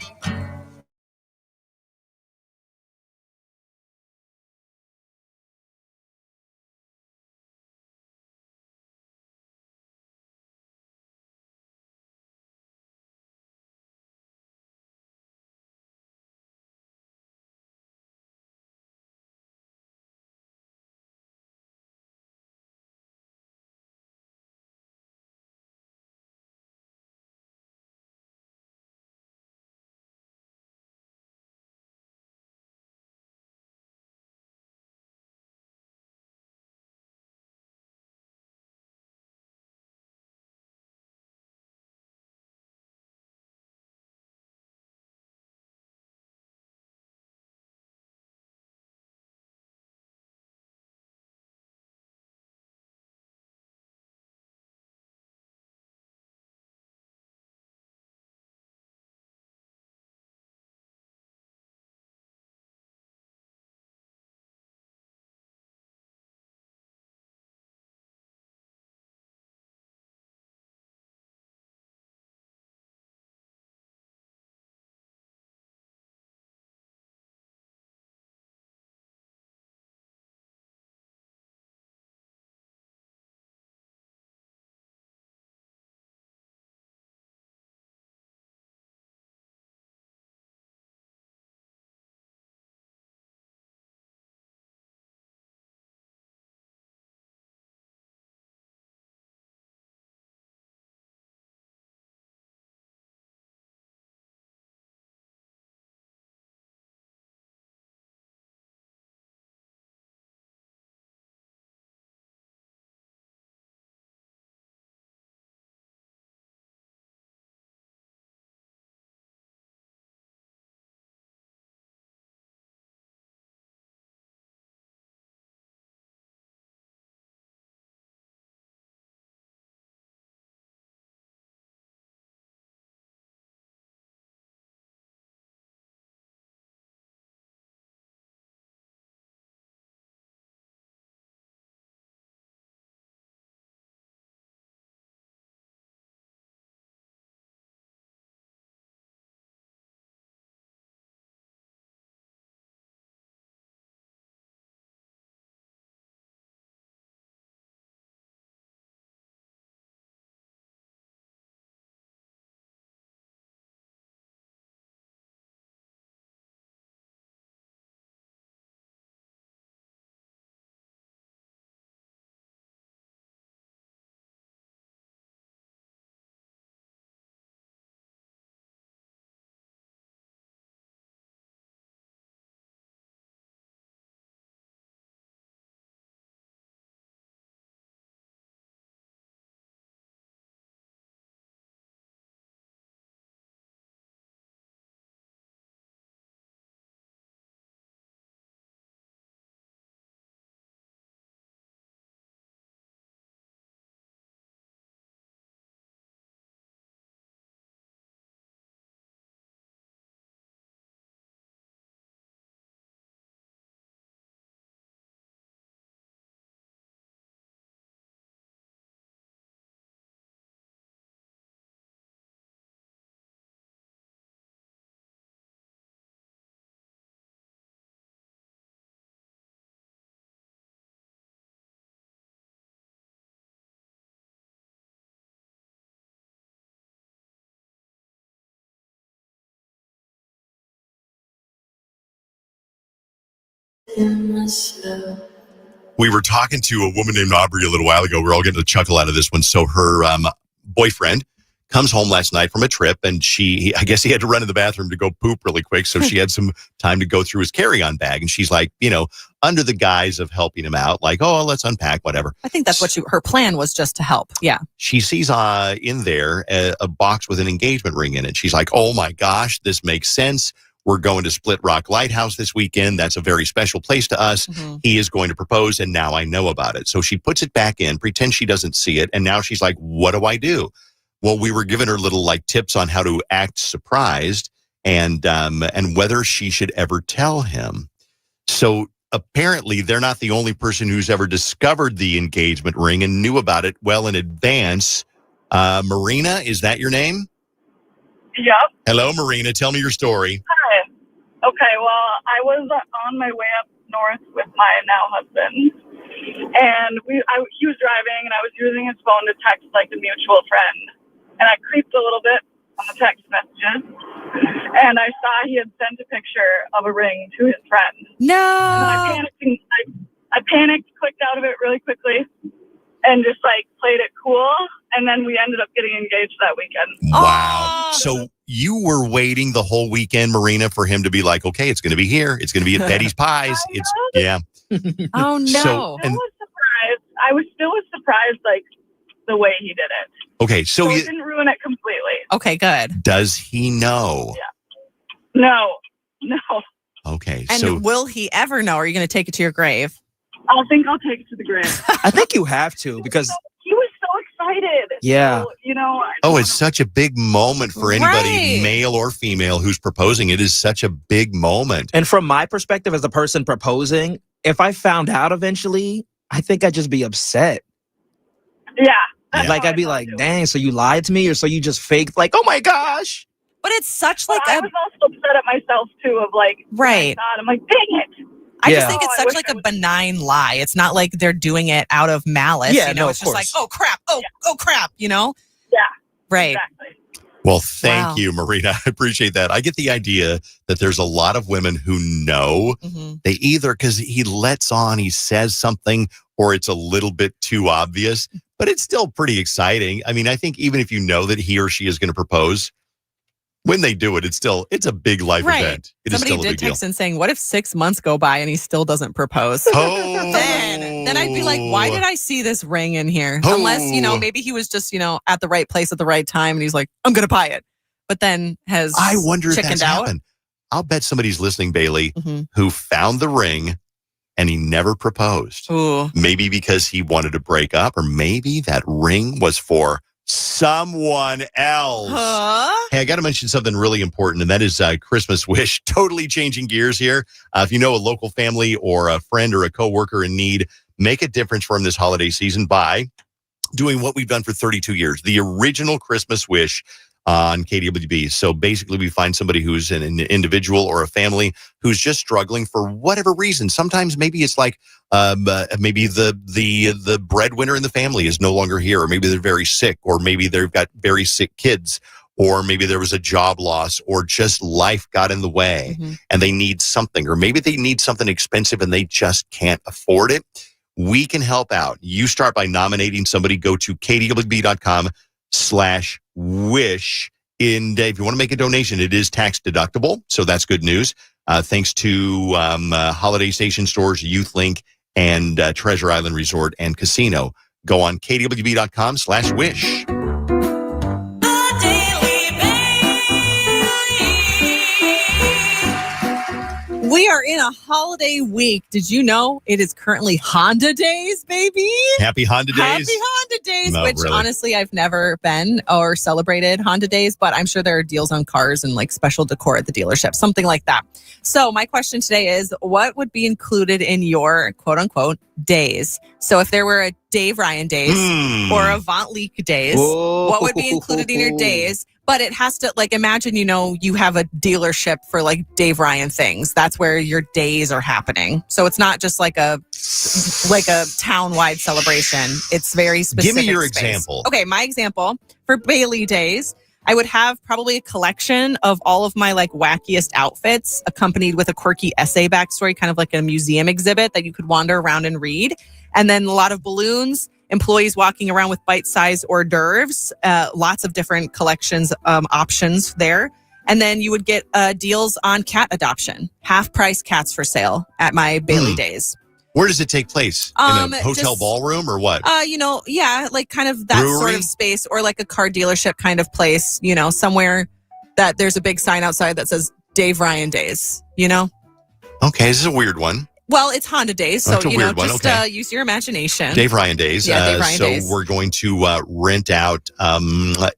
S1: We were talking to a woman named Aubrey a little while ago. We're all getting a chuckle out of this one. So her boyfriend comes home last night from a trip, and I guess he had to run to the bathroom to go poop really quick. So she had some time to go through his carry-on bag. And she's like, under the guise of helping him out, like, oh, let's unpack, whatever.
S11: I think that's what her plan was, just to help. Yeah.
S1: She sees in there a box with an engagement ring in it. She's like, oh my gosh, this makes sense. We're going to Split Rock Lighthouse this weekend. That's a very special place to us. Mm-hmm. He is going to propose, and now I know about it. So she puts it back in, pretends she doesn't see it, and now she's like, what do I do? Well, we were giving her little tips on how to act surprised and whether she should ever tell him. So apparently they're not the only person who's ever discovered the engagement ring and knew about it well in advance. Marina, is that your name?
S17: Yep.
S1: Hello, Marina. Tell me your story.
S17: Hi. Okay, well, I was on my way up north with my now husband, and he was driving, and I was using his phone to text a mutual friend, and I creeped a little bit on the text messages, and I saw he had sent a picture of a ring to his friend.
S11: No.
S17: And I panicked, clicked out of it really quickly, and just played it cool. And then we ended up getting engaged that weekend.
S1: Wow. Oh. So you were waiting the whole weekend, Marina, for him to be like, okay, it's going to be here. It's going to be at Betty's Pies. Yeah.
S11: Oh, no.
S17: So, I was surprised. I was still surprised, the way he did it.
S1: Okay. So
S17: it didn't ruin it completely.
S11: Okay, good.
S1: Does he know?
S17: Yeah. No.
S1: Okay.
S11: And will he ever know? Or are you going to take it to your grave?
S17: I'll take it to the grave.
S3: I think you have to, because
S17: he was so excited.
S3: Yeah.
S17: So,
S1: it's such a big moment for anybody, male or female, who's proposing. It is such a big moment.
S3: And from my perspective as the person proposing, if I found out eventually, I think I'd just be upset.
S17: Yeah.
S3: I'd be like, dang, so you lied to me, or so you just faked, oh my gosh.
S11: But it's such
S17: I was also upset at myself too of
S11: right.
S17: I'm like, dang it.
S11: I just think it's such a benign lie. It's not like they're doing it out of malice.
S3: Yeah,
S11: it's just oh crap. Oh crap,
S17: Yeah.
S11: Right.
S17: Exactly.
S1: Well, thank you, Marina. I appreciate that. I get the idea that there's a lot of women who know. Mm-hmm. They either, because he lets on, he says something, or it's a little bit too obvious, but it's still pretty exciting. I mean, I think even if you know that he or she is going to propose, when they do it, it's a big life event.
S11: Somebody did text in saying, what if 6 months go by and he still doesn't propose?
S1: Oh.
S11: Then I'd be like, why did I see this ring in here? Oh. Unless, maybe he was just, at the right place at the right time and he's like, I'm going to buy it. But then
S1: I wonder if that's happened. I'll bet somebody's listening, Bailey, who found the ring and he never proposed.
S11: Ooh.
S1: Maybe because he wanted to break up, or maybe that ring was for someone else.
S11: Huh?
S1: Hey, I got to mention something really important, and that is Christmas wish. Totally changing gears here. If you know a local family or a friend or a coworker in need, make a difference for them this holiday season by doing what we've done for 32 years, the original Christmas wish on KDWB. So basically, we find somebody who's an individual or a family who's just struggling for whatever reason. Sometimes maybe it's maybe the breadwinner in the family is no longer here, or maybe they're very sick, or maybe they've got very sick kids, or maybe there was a job loss, or just life got in the way and they need something, or maybe they need something expensive and they just can't afford it. We can help out. You start by nominating somebody. Go to KDWB.com/wish. If you want to make a donation, it is tax deductible, so that's good news. Thanks to Holiday Station Stores, Youth Link, and Treasure Island Resort and Casino. Go on KDWB.com/wish.
S11: We are in a holiday week. Did you know it is currently Honda Days, baby?
S1: Happy Honda Days.
S11: Happy Honda Days,
S1: No,
S11: which
S1: really.
S11: honestly I've never been or celebrated Honda Days, but I'm sure there are deals on cars and special decor at the dealership, something like that. So my question today is, what would be included in your quote unquote days? So if there were a Dave Ryan Days or a Vaunt Leak Days, what would be included in your days? But it has to, imagine, you have a dealership for Dave Ryan things. That's where your days are happening. So it's not just like a town-wide celebration. It's very specific.
S1: Give me your
S11: space.
S1: example.
S11: Okay, my example for Bailey Days I would have probably a collection of all of my like wackiest outfits accompanied with a quirky essay backstory, kind of like a museum exhibit that you could wander around and read. And then a lot of balloons, employees walking around with bite-sized hors d'oeuvres, lots of different collections options there. And then you would get deals on cat adoption, half-price cats for sale at my Bailey days.
S1: Where does it take place? In a hotel ballroom or what?
S11: Like kind of that
S1: Brewery?
S11: sort of space, or like a car dealership kind of place, somewhere that there's a big sign outside that says Dave Ryan Days,
S1: Okay, this is a weird one.
S11: Well, it's Honda Days, so,
S1: That's a weird one.
S11: just
S1: Okay.
S11: Use your imagination.
S1: Dave Ryan Days.
S11: Yeah, Dave Ryan Days.
S1: So we're going to rent out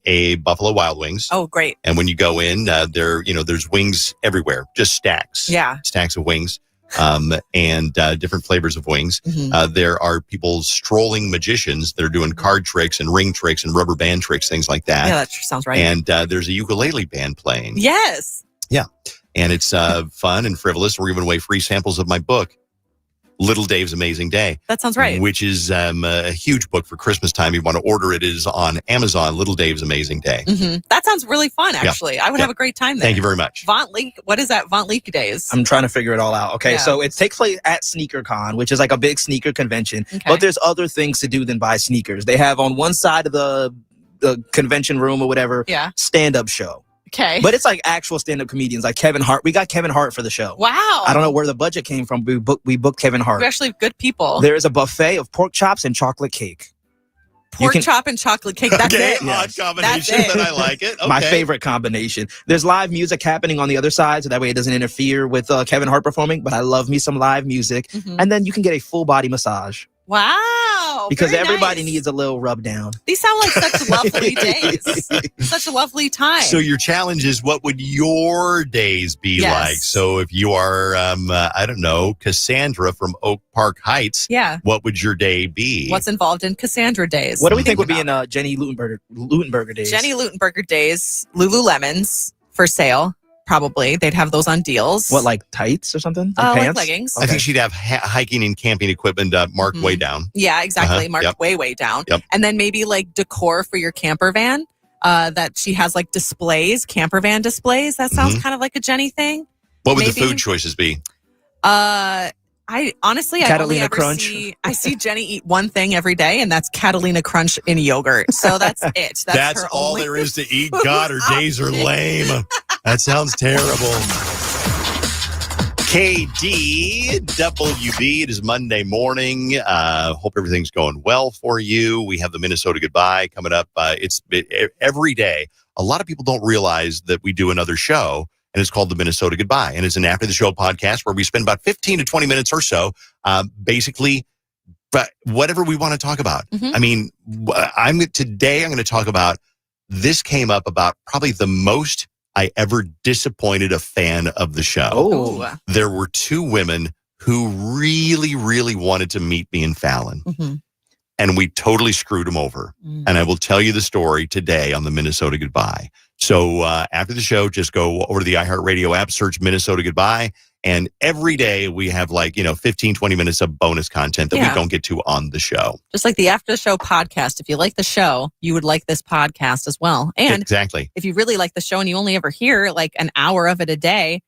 S1: a Buffalo Wild Wings.
S11: Oh, great.
S1: And when you go in, there's wings everywhere, just stacks.
S11: Yeah.
S1: Stacks of wings. And different flavors of wings. There are people strolling magicians that are doing card tricks and ring tricks and rubber band tricks, things like that.
S11: Yeah, that sounds right.
S1: And there's a ukulele band playing.
S11: Yes.
S1: Yeah. And it's fun and frivolous. We're giving away free samples of my book, Little Dave's Amazing Day.
S11: That sounds right.
S1: Which is a huge book for Christmas time. You want to order it. It is on Amazon, Little Dave's Amazing Day.
S11: That sounds really fun, actually. I would have a great time there.
S1: Thank you very much.
S11: Vaunt Leak. What is that? Vaunt Leak Days.
S3: I'm trying to figure it all out. Okay,
S11: Yeah.
S3: so it takes place at SneakerCon, which is like a big sneaker convention. But there's other things to do than buy sneakers. They have on one side of the convention room or whatever, stand-up show.
S11: Okay.
S3: But it's like actual stand-up comedians, like Kevin Hart. We got Kevin Hart for the show.
S11: Wow.
S3: I don't know where the budget came from. We booked Kevin Hart.
S11: We're actually good people.
S3: There is a buffet of pork chops and chocolate cake.
S11: Pork chop and chocolate cake. That's
S1: Okay,
S11: it.
S1: odd combination, but I like it. Okay.
S3: My favorite combination. There's live music happening on the other side, so that way it doesn't interfere with Kevin Hart performing, but I love me some live music. And then you can get a full body massage.
S11: Wow.
S3: Because
S11: very
S3: everybody
S11: nice.
S3: needs a little rub down.
S11: These sound like such lovely days. Such a lovely time.
S1: So your challenge is, what would your days be like? So if you are, I don't know, Cassandra from Oak Park Heights, what would your day be?
S11: What's involved in Cassandra Days?
S3: What do we think would be in Jenny Lutenberger Days?
S11: Jenny Lutenberger Days, Lululemons for sale. Probably. They'd have those on deals.
S3: What, like tights or something?
S11: Like
S3: Pants?
S11: leggings.
S1: I think she'd have hiking and camping equipment marked way down.
S11: Yeah, exactly. Marked way down.
S1: Yep.
S11: And then maybe like decor for your camper van. That she has like displays, camper van displays. That sounds kind of like a Jenny thing.
S1: What would the food choices be?
S11: I honestly,
S3: Catalina Crunch.
S11: I see Jenny eat one thing every day, and that's Catalina Crunch in yogurt. So that's it. That's her
S1: all
S11: only
S1: there is to eat. God, her days are lame. That sounds terrible. KDWB. It is Monday morning. Hope everything's going well for you. We have the Minnesota Goodbye coming up. It's every day. A lot of people don't realize that we do another show, and it's called the Minnesota Goodbye. And it's an after the show podcast where we spend about 15 to 20 minutes or so, basically, but whatever we want to talk about. I mean, today I'm going to talk about, this came up about probably the most I ever disappointed a fan of the show.
S11: Oh.
S1: There were two women who really, really wanted to meet me and Fallon. And we totally screwed them over. And I will tell you the story today on the Minnesota Goodbye. So after the show, just go over to the iHeartRadio app, search Minnesota Goodbye. And every day we have 15, 20 minutes of bonus content that we don't get to on the show.
S11: Just like the after the show podcast. If you like the show, you would like this podcast as well. And
S1: exactly.
S11: If you really like the show and you only ever hear like an hour of it a day,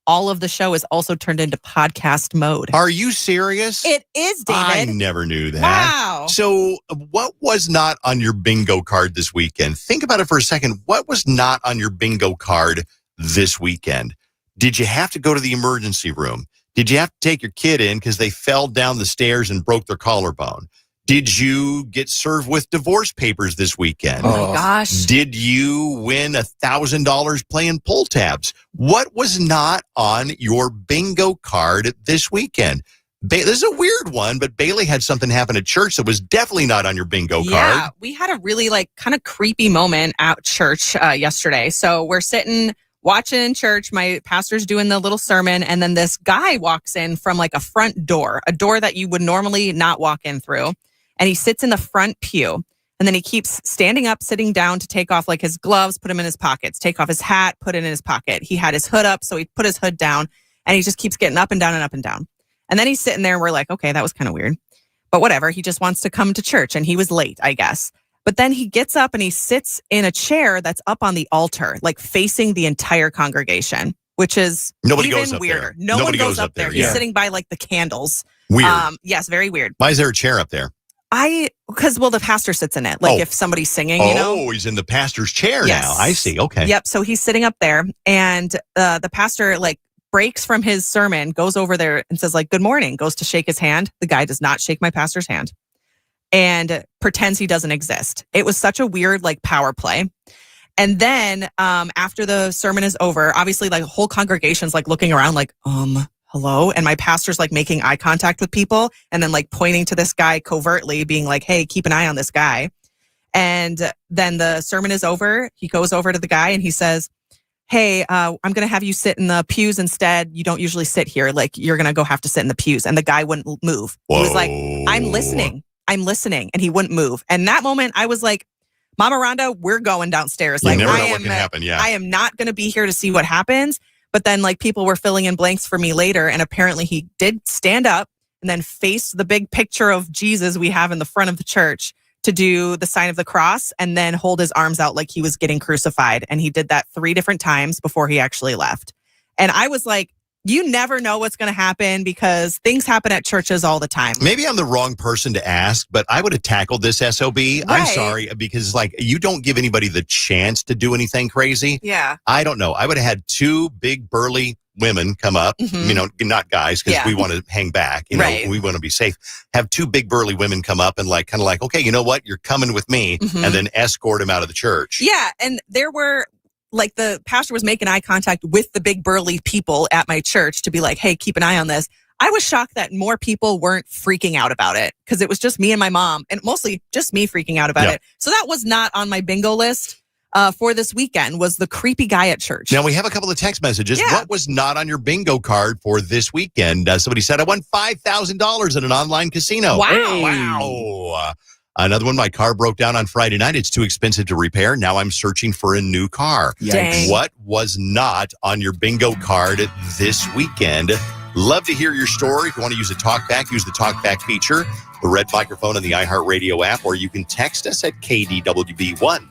S11: all of the show is also turned into podcast mode.
S1: Are you serious?
S11: It is, David.
S1: I never knew that.
S11: Wow.
S1: So what was not on your bingo card this weekend? Think about it for a second. What was not on your bingo card this weekend? Did you have to go to the emergency room? Did you have to take your kid in because they fell down the stairs and broke their collarbone? Did you get served with divorce papers this weekend?
S11: Oh my gosh.
S1: Did you win $1,000 playing pull tabs? What was not on your bingo card this weekend? This is a weird one, but Bailey had something happen at church that was definitely not on your bingo card.
S11: Yeah, we had a really kind of creepy moment at church yesterday. So we're sitting watching church. My pastor's doing the little sermon, and then this guy walks in from a front door, a door that you would normally not walk in through. And he sits in the front pew, and then he keeps standing up, sitting down to take off his gloves, put them in his pockets, take off his hat, put it in his pocket. He had his hood up, so he put his hood down, and he just keeps getting up and down and up and down. And then he's sitting there, and we're like, okay, that was kind of weird. But whatever, he just wants to come to church, and he was late, I guess. But then he gets up and he sits in a chair that's up on the altar, like facing the entire congregation, which is
S1: Nobody
S11: even
S1: goes up
S11: weirder.
S1: there.
S11: No
S1: Nobody
S11: one goes up there. He's
S1: yeah.
S11: sitting by like the candles.
S1: Weird.
S11: Yes, very weird.
S1: Why is there a chair up there?
S11: Because the pastor sits in it. Like if somebody's singing, you know.
S1: Oh, he's in the pastor's chair now. I see. Okay.
S11: Yep. So he's sitting up there, and the pastor like breaks from his sermon, goes over there and says like, "Good morning," goes to shake his hand. The guy does not shake my pastor's hand and pretends he doesn't exist. It was such a weird like power play. And then after the sermon is over, obviously like the whole congregation's like looking around like, hello? And my pastor's like making eye contact with people and then like pointing to this guy covertly being like, hey, keep an eye on this guy. And then the sermon is over. He goes over to the guy and he says, hey, I'm going to have you sit in the pews instead. You don't usually sit here. Like you're going to have to sit in the pews. And the guy wouldn't move. Whoa. He was like, I'm listening. And he wouldn't move. And that moment I was like, Mama Rhonda, we're going downstairs. Like,
S1: you never know what can happen. Yeah.
S11: I am not going to be here to see what happens. But then like people were filling in blanks for me later. And apparently he did stand up and then face the big picture of Jesus we have in the front of the church to do the sign of the cross and then hold his arms out like he was getting crucified. And he did that 3 different times before he actually left. And I was like, you never know what's going to happen because things happen at churches all the time.
S1: Maybe I'm the wrong person to ask, but I would have tackled this SOB. Right. I'm sorry, because like you don't give anybody the chance to do anything crazy.
S11: Yeah.
S1: I don't know. I would have had 2 big burly women come up, you know, not guys, because we want to hang back. You know, we want to be safe. Have 2 big burly women come up and like, kind of like, okay, you know what? You're coming with me, and then escort him out of the church.
S11: Yeah. And there were like the pastor was making eye contact with the big burly people at my church to be like, hey, keep an eye on this. I was shocked that more people weren't freaking out about it because it was just me and my mom and mostly just me freaking out about it. So that was not on my bingo list for this weekend was the creepy guy at church.
S1: Now we have a couple of text messages. What was not on your bingo card for this weekend? Somebody said, I won $5,000 at an online casino.
S11: Wow.
S1: Hey. Wow. Another one, my car broke down on Friday night. It's too expensive to repair. Now I'm searching for a new car.
S11: Dang.
S1: What was not on your bingo card this weekend? Love to hear your story. If you want to use a talkback, use the talkback feature, the red microphone in the iHeartRadio app, or you can text us at KDWB1.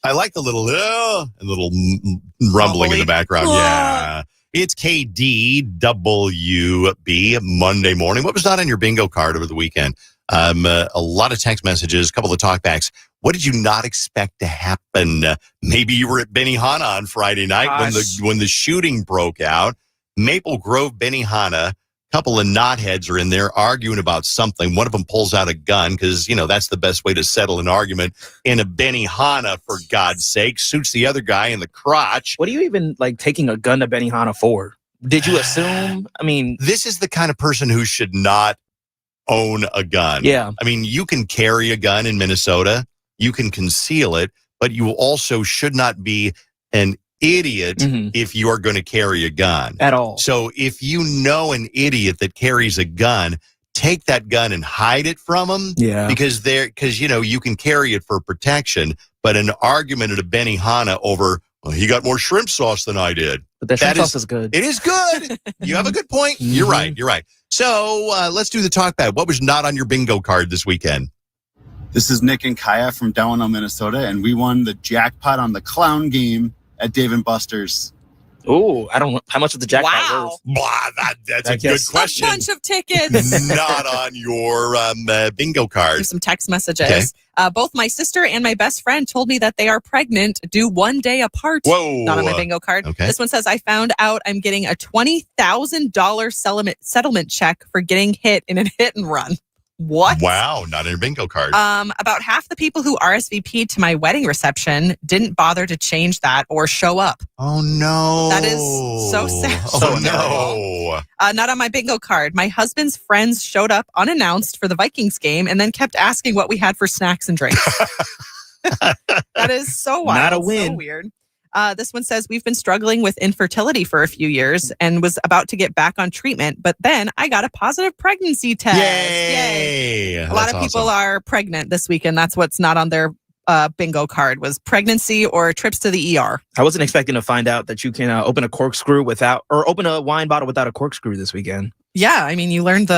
S1: I like the little rumbling in the background. Yeah. It's KDWB Monday morning. What was not on your bingo card over the weekend? A lot of text messages, a couple of talkbacks. What did you not expect to happen? Maybe you were at Benihana on Friday night when the shooting broke out. Maple Grove, Benihana. Couple of knotheads are in there arguing about something. One of them pulls out a gun because, that's the best way to settle an argument in a Benihana, for God's sake. Shoots the other guy in the crotch.
S3: What are you even taking a gun to Benihana for? Did you assume? I mean,
S1: this is the kind of person who should not own a gun.
S3: Yeah.
S1: I mean, you can carry a gun in Minnesota. You can conceal it, but you also should not be an idiot if you are going to carry a gun
S3: at all.
S1: So if you know an idiot that carries a gun, take that gun and hide it from them.
S3: Yeah.
S1: Because you can carry it for protection, but an argument at a Benihana over, well, he got more shrimp sauce than I did.
S3: But that shrimp sauce is good.
S1: It is good. You have a good point. You're right. So let's do the talk back. What was not on your bingo card this weekend?
S18: This is Nick and Kaya from Delano, Minnesota, and we won the jackpot on the clown game at Dave & Buster's.
S3: Oh, I don't know how much of the jackpot was.
S1: Blah, that's a good question.
S11: A bunch of tickets.
S1: Not on your bingo card.
S11: Here's some text messages. Okay. Both my sister and my best friend told me that they are pregnant due one day apart.
S1: Whoa.
S11: Not on my bingo card.
S1: Okay.
S11: This one says, I found out I'm getting a $20,000 settlement check for getting hit in a hit and run. What?
S1: Wow, not in your bingo card.
S11: About half the people who RSVP'd to my wedding reception didn't bother to change that or show up.
S1: Oh, no.
S11: That is so sad.
S1: Oh, no.
S11: Not on my bingo card. My husband's friends showed up unannounced for the Vikings game and then kept asking what we had for snacks and drinks. That is so wild.
S3: Not a win.
S11: So weird. This one says, we've been struggling with infertility for a few years and was about to get back on treatment, but then I got a positive pregnancy test.
S1: Yay!
S11: A lot of people are pregnant this weekend. That's what's not on their bingo card was pregnancy or trips to the ER.
S3: I wasn't expecting to find out that you can open a corkscrew open a wine bottle without a corkscrew this weekend.
S11: Yeah, I mean, you learned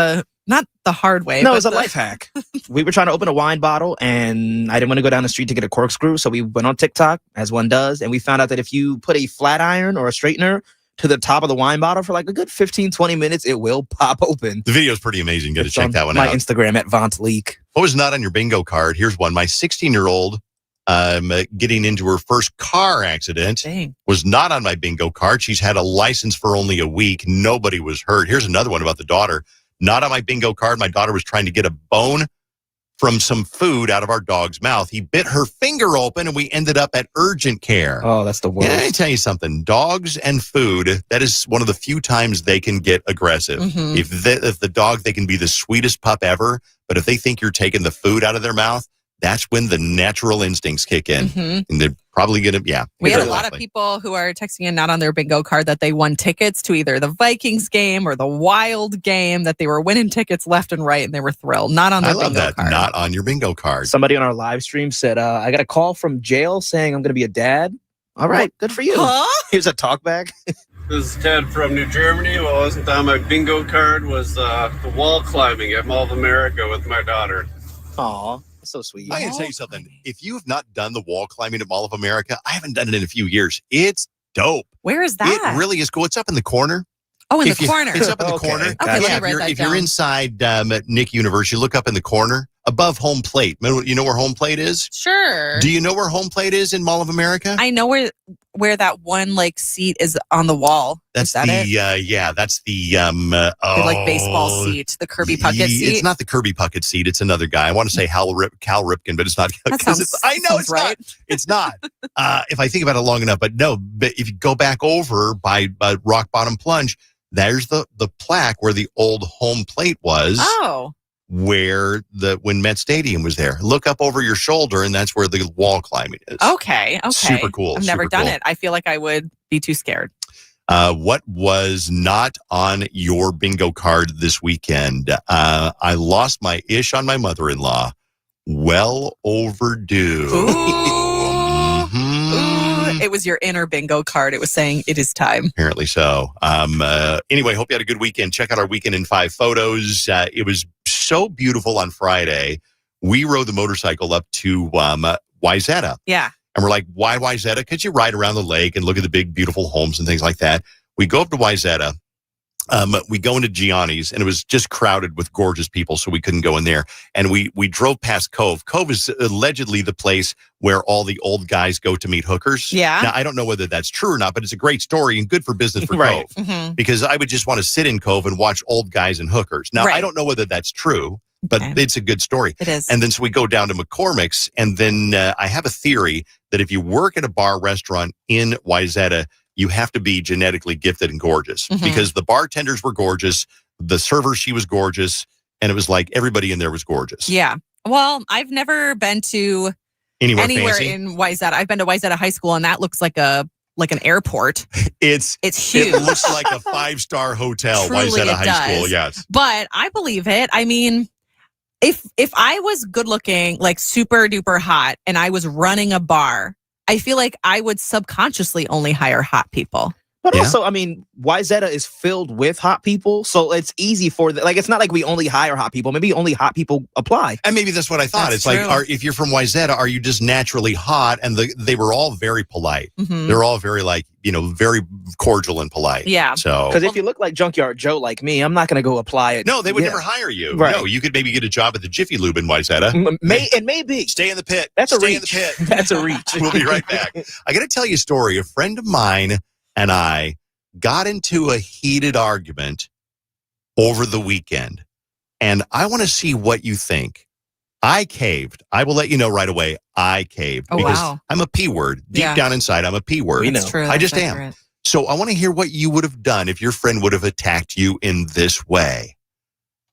S11: not the hard way.
S3: No, it's a life hack. We were trying to open a wine bottle and I didn't want to go down the street to get a corkscrew. So we went on TikTok, as one does, and we found out that if you put a flat iron or a straightener to the top of the wine bottle for like a good 15, 20 minutes, it will pop open.
S1: The video is pretty amazing. Got to check that one out.
S3: My Instagram at VauntLeak.
S1: What was not on your bingo card? Here's one. My 16-year-old getting into her first car accident was not on my bingo card. She's had a license for only a week. Nobody was hurt. Here's another one about the daughter. Not on my bingo card. My daughter was trying to get a bone from some food out of our dog's mouth. He bit her finger open and we ended up at urgent care.
S3: Oh, that's the worst.
S1: Yeah, I tell you something. Dogs and food, that is one of the few times they can get aggressive.
S11: Mm-hmm.
S1: If the dog, they can be the sweetest pup ever, but if they think you're taking the food out of their mouth, that's when the natural instincts kick in.
S11: Mm-hmm.
S1: And they're probably going to,
S11: We had a lot of people who are texting in not on their bingo card that they won tickets to either the Vikings game or the Wild game, that they were winning tickets left and right and they were thrilled. Not on their bingo card.
S1: Not on your bingo card.
S3: Somebody on our live stream said, I got a call from jail saying I'm going to be a dad. All right, good for you.
S11: Huh?
S3: Here's a talk back.
S20: This is Ted from New Germany. What wasn't on my bingo card was the wall climbing at Mall of America with my daughter.
S3: Aw. So sweet.
S1: I gotta tell you something. If you have not done the wall climbing at Mall of America, I haven't done it in a few years. It's dope.
S11: Where is that?
S1: It really is cool. It's up in the corner.
S11: Oh, in the corner.
S1: It's up in the corner.
S11: Okay,
S1: if you're inside at Nick Universe, you look up in the corner above home plate. You know where home plate is?
S11: Sure.
S1: Do you know where home plate is in Mall of America?
S11: I know where that one seat is on the wall.
S1: That's
S11: is that it?
S1: That's the
S11: the baseball seat, the Kirby Puckett seat.
S1: It's not the Kirby Puckett seat. It's another guy. I want to say Cal Ripken, but it's not.
S11: I know
S1: it's right. It's not. If I think about it long enough, but if you go back over by Rock Bottom Plunge, there's the plaque where the old home plate was.
S11: Oh.
S1: Where when Met Stadium was there. Look up over your shoulder, and that's where the wall climbing is.
S11: Okay.
S1: Super cool.
S11: I've never done it. I feel like I would be too scared.
S1: What was not on your bingo card this weekend? I lost my ish on my mother-in-law. Well overdue.
S11: It was your inner bingo card. It was saying it is time.
S1: Apparently so. Anyway, hope you had a good weekend. Check out our Weekend in 5 photos. It was so beautiful on Friday. We rode the motorcycle up to Wayzata.
S11: Yeah.
S1: And we're like, why Wayzata? Because you ride around the lake and look at the big, beautiful homes and things like that. We go up to Wayzata. We go into Gianni's, and it was just crowded with gorgeous people, so we couldn't go in there. And we drove past Cove. Cove is allegedly the place where all the old guys go to meet hookers.
S11: Yeah.
S1: Now, I don't know whether that's true or not, but it's a great story and good for business for
S3: Right.
S1: Cove. Because I would just want to sit in Cove and watch old guys and hookers. Now, I don't know whether that's true, but it's a good story.
S11: It is.
S1: And then so we go down to McCormick's, and then I have a theory that if you work at a bar restaurant in Wayzata, you have to be genetically gifted and gorgeous because the bartenders were gorgeous. The server, she was gorgeous. And it was like everybody in there was gorgeous.
S11: Yeah. Well, I've never been to anywhere
S1: fancy?
S11: in Wayzata. I've been to Wayzata High School, and that looks like an airport.
S1: It's
S11: huge.
S1: It looks like a 5-star hotel,
S11: Truly
S1: Wayzata
S11: it
S1: High
S11: does.
S1: School. Yes.
S11: But I believe it. I mean, if I was good looking, like super duper hot, and I was running a bar, I feel like I would subconsciously only hire hot people.
S3: But also, I mean, Wayzata is filled with hot people, so it's easy for it's not like we only hire hot people. Maybe only hot people apply.
S1: And maybe that's what I thought. It's like, if you're from Wayzata, are you just naturally hot? And they were all very polite. They're all very very cordial and polite.
S3: Yeah.
S1: So
S3: because if you look like Junkyard Joe like me, I'm not going to go apply it.
S1: No, they would never hire you.
S3: Right.
S1: No, you could maybe get a job at the Jiffy Lube in Wayzata.
S3: Maybe.
S1: Stay in the pit.
S3: That's a
S1: Stay
S3: reach.
S1: in the pit.
S3: That's a reach.
S1: We'll be right back. I got to tell you a story. A friend of mine and I got into a heated argument over the weekend, and I want to see what you think. I caved. I will let you know right away. I caved because I'm a P word. Deep down inside, I'm a P word.
S3: We know.
S11: That's true.
S1: I just
S11: That's
S1: am.
S11: accurate.
S1: So I want to hear what you would have done if your friend would have attacked you in this way.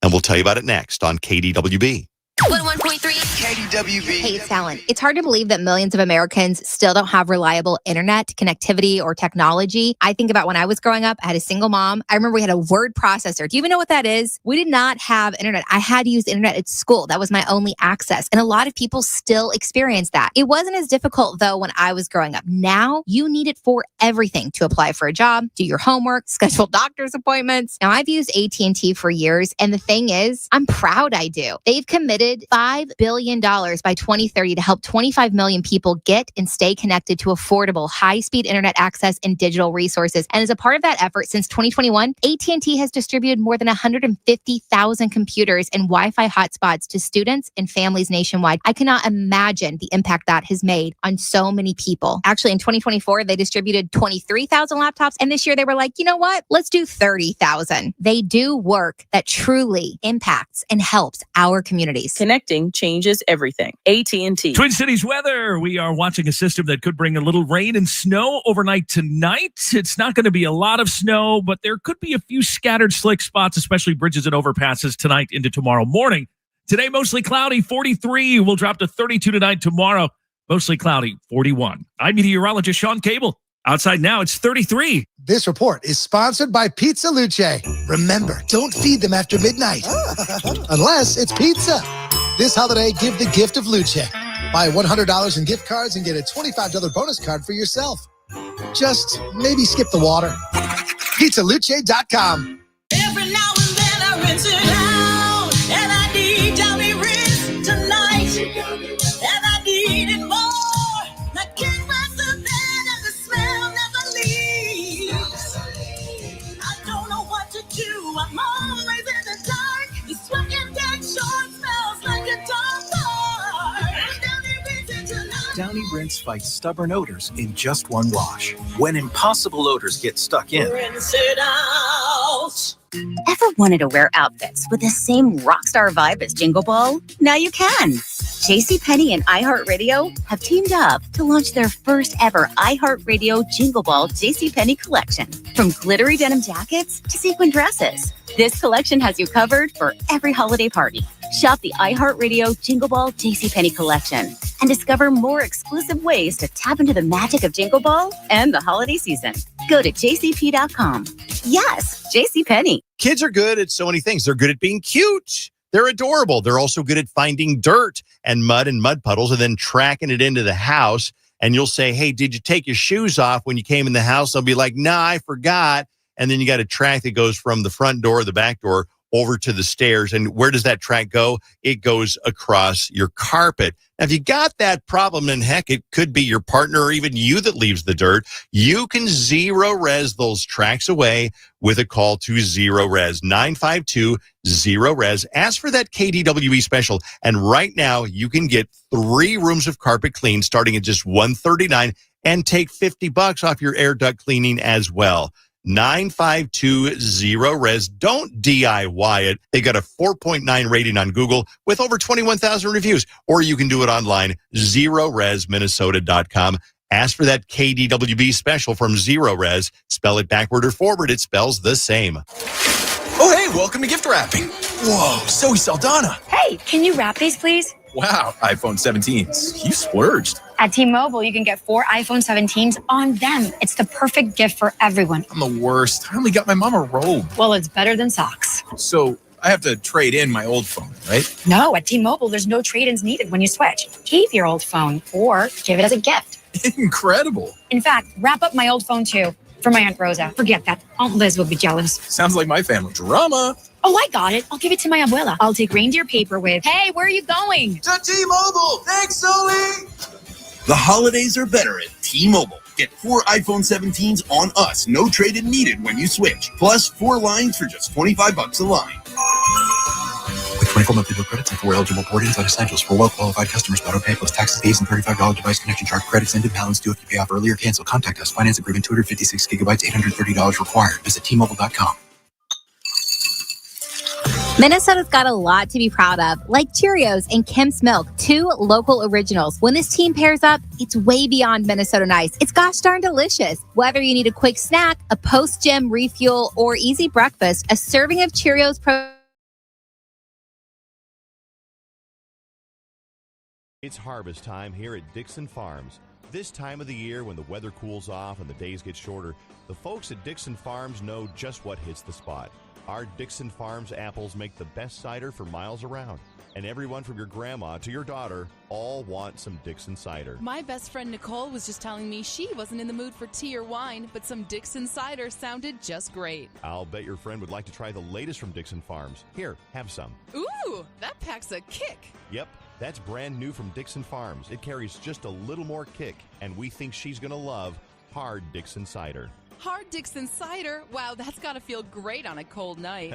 S1: And we'll tell you about it next on KDWB.
S6: 101.3 KDWB. Hey, it's Alan. It's hard to believe that millions of Americans still don't have reliable internet connectivity or technology. I think about when I was growing up, I had a single mom. I remember we had a word processor. Do you even know what that is? We did not have internet. I had to use the internet at school. That was my only access. And a lot of people still experience that. It wasn't as difficult, though, when I was growing up. Now, you need it for everything: to apply for a job, do your homework, schedule doctor's appointments. Now, I've used AT&T for years, and the thing is, I'm proud I do. They've committed $5 billion by 2030 to help 25 million people get and stay connected to affordable, high-speed internet access and digital resources. And as a part of that effort, since 2021, AT&T has distributed more than 150,000 computers and Wi-Fi hotspots to students and families nationwide. I cannot imagine the impact that has made on so many people. Actually, in 2024, they distributed 23,000 laptops, and this year they were like, you know what? Let's do 30,000. They do work that truly impacts and helps our communities.
S7: Connecting changes everything. AT&T.
S21: Twin Cities weather. We are watching a system that could bring a little rain and snow overnight tonight. It's not going to be a lot of snow, but there could be a few scattered slick spots, especially bridges and overpasses tonight into tomorrow morning. Today, mostly cloudy, 43. We'll drop to 32 tonight. Tomorrow, mostly cloudy, 41. I'm meteorologist Sean Cable. Outside now, it's 33.
S23: This report is sponsored by Pizza Luce. Remember, don't feed them after midnight. Unless it's pizza. This holiday, give the gift of Luce. Buy $100 in gift cards and get a $25 bonus card for yourself. Just maybe skip the water. PizzaLuce.com.
S25: Every now and then I rinse it out, and I need Downy rinse tonight, and I need it more. I can't rest the bed and the smell never leaves. I don't know what to do. I'm always in the dark. The sweating dead short smells like a dog bar. Downy rinse it tonight.
S26: Downy Rinse fights stubborn odors in just one wash. When impossible odors get stuck in,
S25: Rinse it out.
S27: Ever wanted to wear outfits with the same rock star vibe as Jingle Ball? Now you can. JCPenney and iHeartRadio have teamed up to launch their first ever iHeartRadio Jingle Ball JCPenney collection. From glittery denim jackets to sequin dresses, this collection has you covered for every holiday party. Shop the iHeartRadio Jingle Ball JCPenney collection and discover more exclusive ways to tap into the magic of Jingle Ball and the holiday season. Go to jcp.com. Yes, JCPenney.
S1: Kids are good at so many things. They're good at being cute. They're adorable. They're also good at finding dirt and mud puddles and then tracking it into the house. And you'll say, hey, did you take your shoes off when you came in the house? They'll be like, nah, I forgot. And then you got a track that goes from the front door, the back door, over to the stairs. And where does that track go? It goes across your carpet. Now, if you got that problem, and heck, it could be your partner or even you that leaves the dirt, you can zero res those tracks away with a call to Zero Res, 952-ZERO-RES. Ask for that KDWB special. And right now, you can get 3 rooms of carpet clean starting at just $139 and take $50 off your air duct cleaning as well. 952-ZERO-RES. Don't DIY it. They got a 4.9 rating on Google with over 21,000 reviews. Or you can do it online, zeroresminnesota.com. Ask for that KDWB special from Zero Res. Spell it backward or forward. It spells the same.
S4: Oh, hey, welcome to gift wrapping. Whoa, Zoe Saldana.
S5: Hey, can you wrap these, please?
S4: Wow, iPhone 17s. You splurged.
S5: At T-Mobile, you can get 4 iPhone 17s on them. It's the perfect gift for everyone.
S4: I'm the worst. I only got my mom a robe.
S5: Well, it's better than socks.
S4: So I have to trade in my old phone, right?
S5: No, at T-Mobile, there's no trade-ins needed when you switch. Keep your old phone or give it as a gift.
S4: Incredible.
S5: In fact, wrap up my old phone, too, for my Aunt Rosa. Forget that. Aunt Liz will be jealous.
S4: Sounds like my family drama.
S5: Oh, I got it. I'll give it to my abuela. I'll take reindeer paper with, hey, where are you going?
S4: To T-Mobile. Thanks, Zoe.
S8: The holidays are better at T-Mobile. Get 4 iPhone 17s on us. No trade-in needed when you switch. Plus 4 lines for just $25 a line.
S9: With 24 monthly bill credits and 4 eligible board-ins on essentials for well-qualified customers. Auto-pay plus taxes, fees, and $35 device connection charge. Credits ended. Balance due if you pay off early or cancel. Contact us. Finance agreement 256 gigabytes, $830 required. Visit T-Mobile.com.
S6: Minnesota's got a lot to be proud of, like Cheerios and Kim's Milk, 2 local originals. When this team pairs up, it's way beyond Minnesota nice. It's gosh darn delicious. Whether you need a quick snack, a post-gym refuel, or easy breakfast, a serving of Cheerios
S1: It's harvest time here at Dixon Farms. This time of the year when the weather cools off and the days get shorter, the folks at Dixon Farms know just what hits the spot. Our Dixon Farms apples make the best cider for miles around. And everyone from your grandma to your daughter all want some Dixon cider.
S10: My best friend Nicole was just telling me she wasn't in the mood for tea or wine, but some Dixon cider sounded just great.
S1: I'll bet your friend would like to try the latest from Dixon Farms. Here, have some.
S10: Ooh, that packs a kick.
S1: Yep, that's brand new from Dixon Farms. It carries just a little more kick, and we think she's going to love hard Dixon cider.
S10: Hard Dixon cider? Wow, that's got to feel great on a cold night.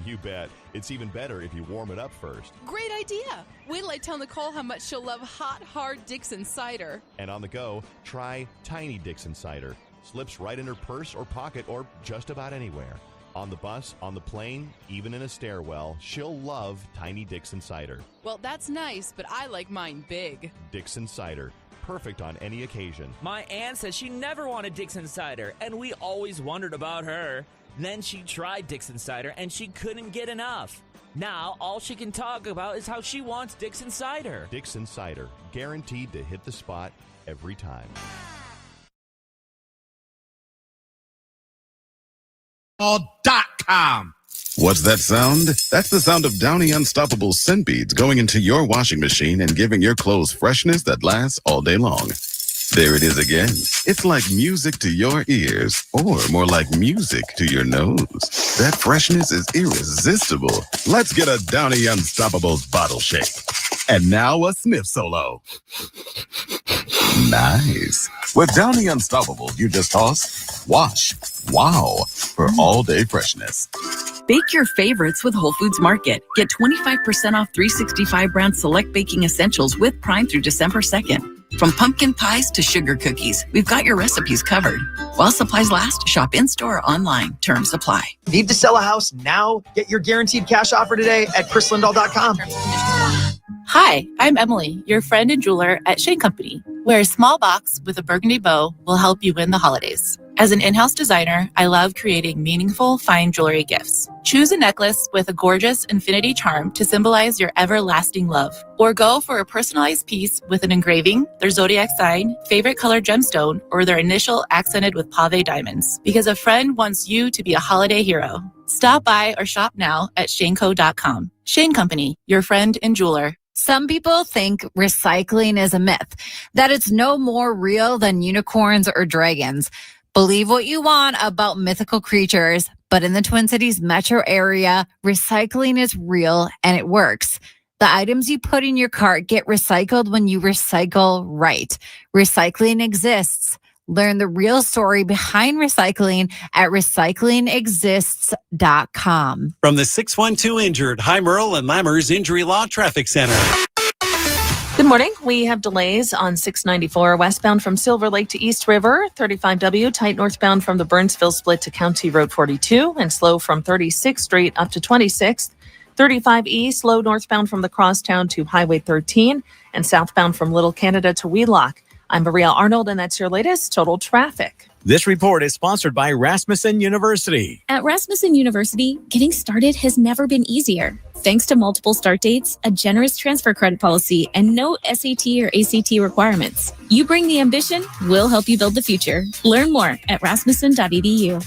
S1: You bet. It's even better if you warm it up first.
S10: Great idea. Wait till I tell Nicole how much she'll love hot, hard Dixon cider.
S1: And on the go, try tiny Dixon cider. Slips right in her purse or pocket or just about anywhere. On the bus, on the plane, even in a stairwell, she'll love tiny Dixon cider.
S10: Well, that's nice, but I like mine big.
S1: Dixon cider. Perfect on any occasion.
S15: My aunt says she never wanted Dixon cider, and we always wondered about her. Then she tried Dixon cider, and she couldn't get enough. Now, all she can talk about is how she wants Dixon cider.
S1: Dixon cider, guaranteed to hit the spot every time.
S19: .com. What's that sound? That's the sound of Downy Unstoppable scent beads going into your washing machine and giving your clothes freshness that lasts all day long. There it is again. It's like music to your ears, or more like music to your nose. That freshness is irresistible. Let's get a Downy Unstoppables bottle shake. And now a sniff solo. Nice. With Downy Unstoppables, you just toss, wash, wow, for all-day freshness.
S7: Bake your favorites with Whole Foods Market. Get 25% off 365 brand select baking essentials with Prime through December 2nd. From pumpkin pies to sugar cookies, we've got your recipes covered. While supplies last, shop in-store or online. Terms apply.
S3: Need to sell a house now? Get your guaranteed cash offer today at chrislindahl.com.
S28: Hi, I'm Emily, your friend and jeweler at Shane Company, where a small box with a burgundy bow will help you win the holidays. As an in-house designer, I love creating meaningful, fine jewelry gifts. Choose a necklace with a gorgeous infinity charm to symbolize your everlasting love. Or go for a personalized piece with an engraving, their zodiac sign, favorite color gemstone, or their initial accented with pave diamonds. Because a friend wants you to be a holiday hero. Stop by or shop now at shaneco.com. Shane Company, your friend and jeweler.
S29: Some people think recycling is a myth, that it's no more real than unicorns or dragons. Believe what you want about mythical creatures, But in the Twin Cities metro area, recycling is real and it works. The items you put in your cart get recycled when you recycle right. Recycling exists. Learn the real story behind recycling at recyclingexists.com.
S2: From the 612 Injured, High Merle and Lammers Injury Law Traffic Center.
S12: Good morning. We have delays on 694 westbound from Silver Lake to East River, 35W tight northbound from the Burnsville split to County Road 42, and slow from 36th Street up to 26th. 35E slow northbound from the Crosstown to Highway 13, and southbound from Little Canada to Wheelock. I'm Maria Arnold, and that's your latest total traffic.
S13: This report is sponsored by Rasmussen University.
S14: At Rasmussen University, getting started has never been easier. Thanks to multiple start dates, a generous transfer credit policy, and no SAT or ACT requirements. You bring the ambition, we'll help you build the future. Learn more at rasmussen.edu.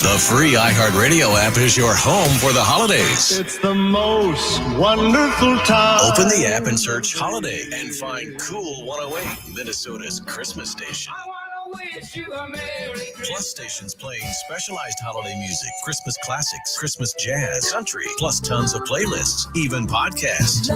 S4: The free iHeartRadio app is your home for the holidays.
S16: It's the most wonderful time.
S4: Open the app and search Holiday and find Cool 108, Minnesota's Christmas station. Plus stations playing specialized holiday music, Christmas classics, Christmas jazz, country, plus tons of playlists, even podcasts.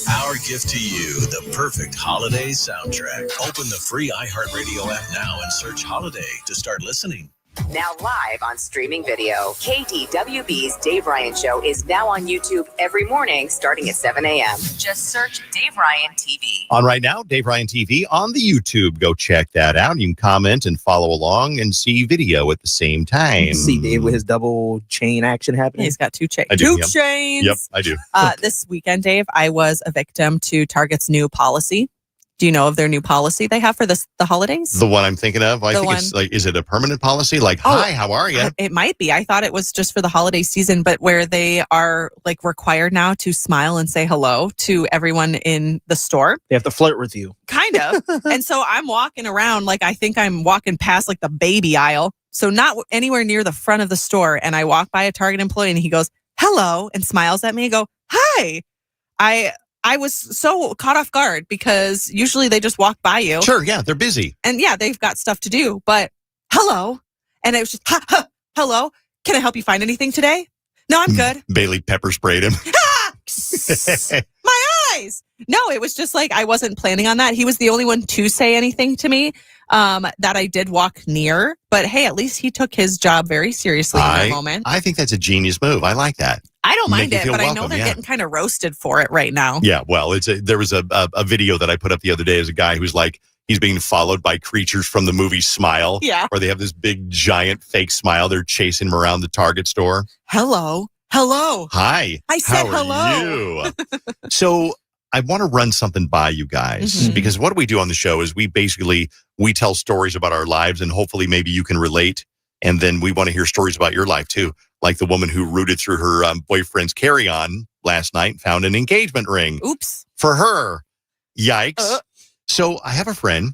S4: Our gift to you, the perfect holiday soundtrack. Open the free iHeartRadio app now and search Holiday to start listening.
S17: Now live on streaming video, KDWB's Dave Ryan Show is now on YouTube every morning starting at 7 a.m. Just search Dave Ryan TV.
S1: On right now, Dave Ryan TV on the YouTube. Go check that out. You can comment and follow along and see video at the same time.
S3: See Dave with his double chain action happening.
S11: He's got two chains.
S1: I do,
S11: Two chains.
S1: Yep, I do.
S11: This weekend, Dave, I was a victim to Target's new policy. Do you know of their new policy they have for the holidays?
S1: The one I'm thinking of, I think it's like, is it a permanent policy? Like, hi, how are you?
S11: It might be. I thought it was just for the holiday season, but where they are like required now to smile and say hello to everyone in the store.
S3: They have to flirt with you.
S11: Kind of. And so I'm walking around like I think I'm walking past like the baby aisle. So not anywhere near the front of the store. And I walk by a Target employee and he goes, hello, and smiles at me and go, hi. I was so caught off guard because usually they just walk by you.
S1: Sure, yeah, they're busy.
S11: And yeah, they've got stuff to do, but hello. And it was just, hello, can I help you find anything today? No, I'm good.
S1: Bailey pepper sprayed him.
S11: My eyes. No, it was just like I wasn't planning on that. He was the only one to say anything to me that I did walk near. But hey, at least he took his job very seriously in that moment.
S1: I think that's a genius move. I like that.
S11: I don't mind it, but
S1: welcome,
S11: I know they're getting kind of roasted for it right now.
S1: Yeah, well, there was a video that I put up the other day as a guy who's like, he's being followed by creatures from the movie Smile.
S11: Yeah.
S1: Where they have this big, giant, fake smile. They're chasing him around the Target store.
S11: Hello.
S1: Hi.
S11: I said
S1: How are
S11: hello.
S1: you? So I want to run something by you guys because what we do on the show is we tell stories about our lives and hopefully maybe you can relate. And then we want to hear stories about your life too. Like the woman who rooted through her boyfriend's carry-on last night and found an engagement ring.
S11: Oops.
S1: For her. Yikes. So I have a friend.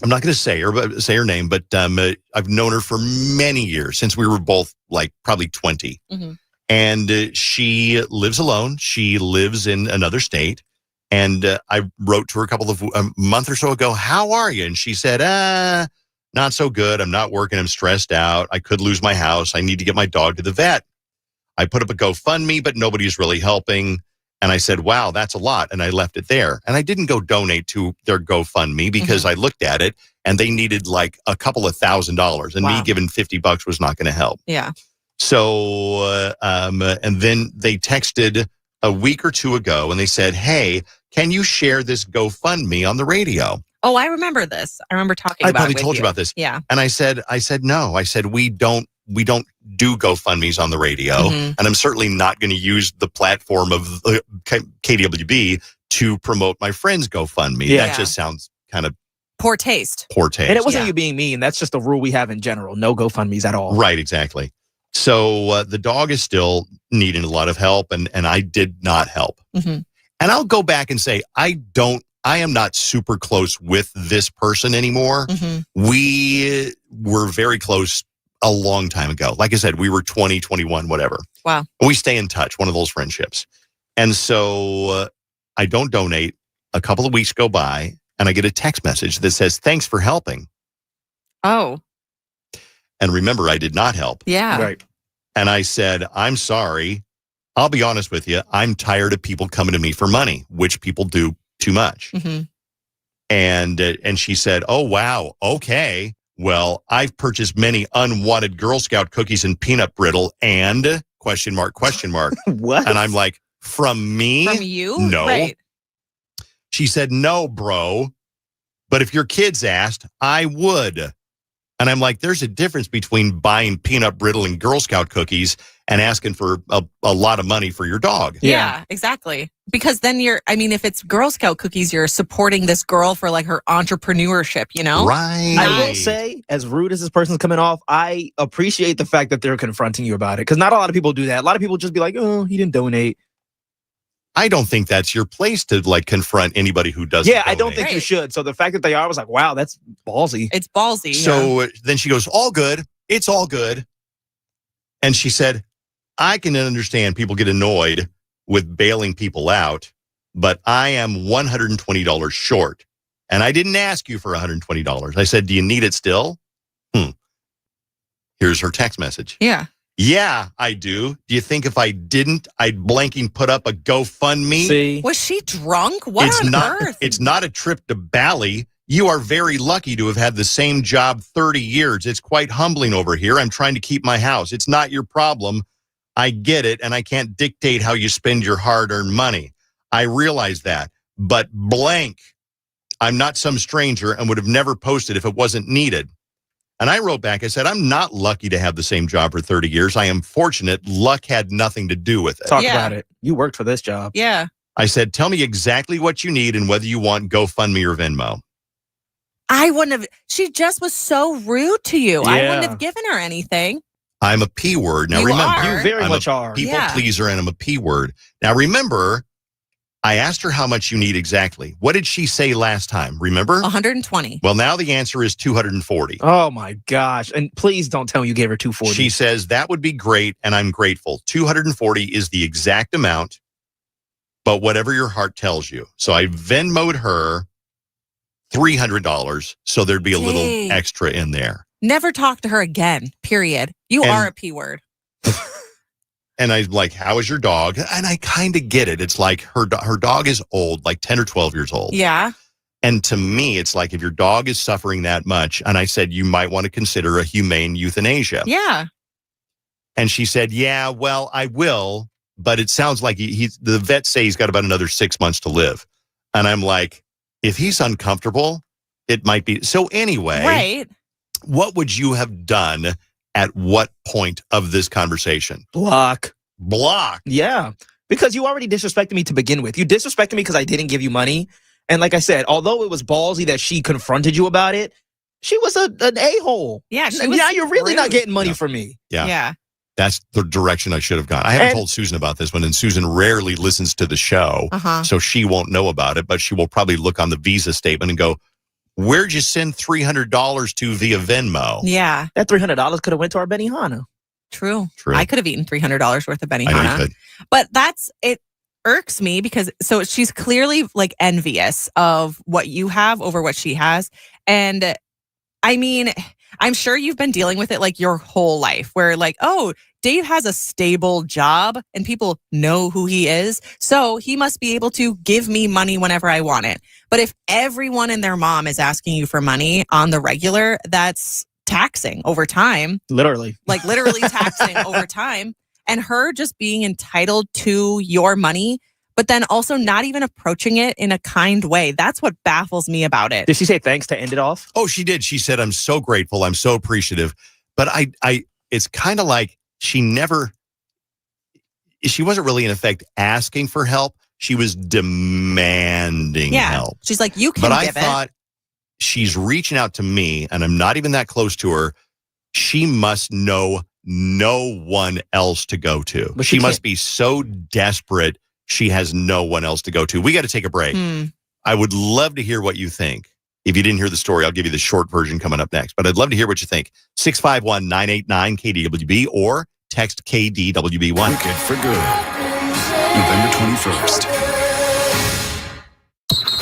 S1: I'm not going to say her name, but I've known her for many years, since we were both like probably 20.
S11: Mm-hmm.
S1: And she lives alone. She lives in another state. And I wrote to her a month or so ago, how are you? And she said, not so good. I'm not working. I'm stressed out. I could lose my house. I need to get my dog to the vet. I put up a GoFundMe, but nobody's really helping. And I said, wow, that's a lot. And I left it there. And I didn't go donate to their GoFundMe because I looked at it and they needed like a couple of $1,000s. And me giving $50 was not going to help.
S11: Yeah.
S1: So, and then they texted a week or two ago and they said, hey, can you share this GoFundMe on the radio?
S11: Oh, I remember this. I remember talking about it.
S1: I probably told you about this.
S11: Yeah.
S1: And I said, no. I said, we don't do GoFundMes on the radio. And I'm certainly not going to use the platform of KDWB to promote my friend's GoFundMe.
S3: Yeah.
S1: That just sounds kind of
S11: poor taste.
S1: And
S3: it wasn't you being mean. That's just a rule we have in general. No GoFundMes at all.
S1: Right, exactly. So the dog is still needing a lot of help, and I did not help. And I'll go back and say, I am not super close with this person anymore. We were very close a long time ago. Like I said, we were 20, 21, whatever.
S11: Wow.
S1: We stay in touch, one of those friendships. And so I don't donate. A couple of weeks go by and I get a text message that says, thanks for helping.
S11: Oh.
S1: And remember, I did not help.
S11: Yeah.
S3: Right.
S1: And I said, I'm sorry. I'll be honest with you. I'm tired of people coming to me for money, which people do too much.
S11: Mm-hmm.
S1: And she said, oh, wow. Okay. Well, I've purchased many unwanted Girl Scout cookies and peanut brittle and question mark.
S3: What?
S1: And I'm like, from me?
S11: From you?
S1: No.
S11: Right.
S1: She said, no, bro. But if your kids asked, I would. And I'm like, there's a difference between buying peanut brittle and Girl Scout cookies and asking for a lot of money for your dog.
S11: Yeah, exactly. Because then if it's Girl Scout cookies, you're supporting this girl for like her entrepreneurship, you know?
S1: Right.
S3: I will say, as rude as this person's coming off, I appreciate the fact that they're confronting you about it. Because not a lot of people do that. A lot of people just be like, oh, he didn't donate.
S1: I don't think that's your place to like confront anybody who doesn't.
S3: Yeah, I don't think you should. So the fact that they are, I was like, wow, that's ballsy.
S11: It's ballsy.
S1: So then she goes, all good. It's all good. And she said, I can understand people get annoyed with bailing people out, but I am $120 short. And I didn't ask you for $120. I said, do you need it still? Here's her text message.
S11: Yeah.
S1: Yeah, I do. Do you think if I didn't, I'd blanking put up a GoFundMe?
S3: See?
S11: Was she drunk? What on earth?
S1: It's not a trip to Bali. You are very lucky to have had the same job 30 years. It's quite humbling over here. I'm trying to keep my house. It's not your problem. I get it, and I can't dictate how you spend your hard-earned money. I realize that. But blank, I'm not some stranger and would have never posted if it wasn't needed. And I wrote back, I said, I'm not lucky to have the same job for 30 years. I am fortunate. Luck had nothing to do with it.
S3: Talk about it. You worked for this job.
S11: Yeah.
S1: I said, tell me exactly what you need and whether you want GoFundMe or Venmo.
S11: I wouldn't have. She just was so rude to you.
S3: Yeah.
S11: I wouldn't have given her anything.
S1: I'm a P word. Now
S11: You
S1: remember,
S11: are.
S3: You very
S1: I'm
S3: much
S1: a
S3: are.
S1: people
S11: Yeah.
S1: pleaser and I'm a P word. Now remember, I asked her how much you need exactly. What did she say last time? Remember?
S11: 120.
S1: Well, now the answer is 240.
S3: Oh my gosh. And please don't tell me you gave her 240.
S1: She says, that would be great, and I'm grateful. 240 is the exact amount, but whatever your heart tells you. So I Venmo'd her $300, so there'd be a little
S11: Dang.
S1: extra in there.
S11: Never talk to her again, period. You
S1: And-
S11: are a P word.
S1: And I'm like, how is your dog? And I kind of get it. It's like her dog is old, like 10 or 12 years old.
S11: Yeah.
S1: And to me, it's like if your dog is suffering that much, and I said, you might want to consider a humane euthanasia.
S11: Yeah.
S1: And she said, yeah, well, I will, but it sounds like the vets say he's got about another 6 months to live. And I'm like, if he's uncomfortable, it might be. So anyway,
S11: Right.
S1: What would you have done at what point of this conversation?
S3: Block.
S1: Yeah.
S3: Because you already disrespected me to begin with. You disrespected me because I didn't give you money. And like I said, although it was ballsy that she confronted you about it, she was an a-hole.
S11: Yeah. She was
S3: Now you're really not
S11: rude.
S3: getting money from me.
S1: Yeah.
S11: Yeah.
S1: That's the direction I should have gone. I haven't
S3: And-
S1: told Susan about this one, and Susan rarely listens to the show,
S11: Uh-huh.
S1: so she won't know about it, but she will probably look on the Visa statement and go, where'd you send $300 to via Venmo?
S11: Yeah.
S3: That $300 could have went to our Benihana.
S11: True.
S1: True.
S11: I could have eaten $300 worth of
S1: I know you
S11: Benihana.
S1: could.
S11: But it irks me because so she's clearly like envious of what you have over what she has. And I mean, I'm sure you've been dealing with it like your whole life where like, oh, Dave has a stable job and people know who he is. So he must be able to give me money whenever I want it. But if everyone and their mom is asking you for money on the regular, that's taxing over time.
S3: Literally.
S11: Like literally taxing over time. And her just being entitled to your money, but then also not even approaching it in a kind way. That's what baffles me about it.
S3: Did she say thanks to end it off?
S1: Oh, she did. She said, I'm so grateful. I'm so appreciative. But it's kind of like she wasn't really in effect asking for help. She was demanding help.
S11: She's like, you can
S1: But I
S11: give
S1: thought she's reaching out to me, and I'm not even that close to her. She must know no one else to go to.
S3: But
S1: She
S3: she
S1: must
S3: can't-
S1: be so desperate she has no one else to go to. We got to take a break. I would love to hear what you think. If you didn't hear the story, I'll give you the short version coming up next. But I'd love to hear what you think. 651-989-KDWB or text KDWB1.
S9: Wicked for Good, November 21st.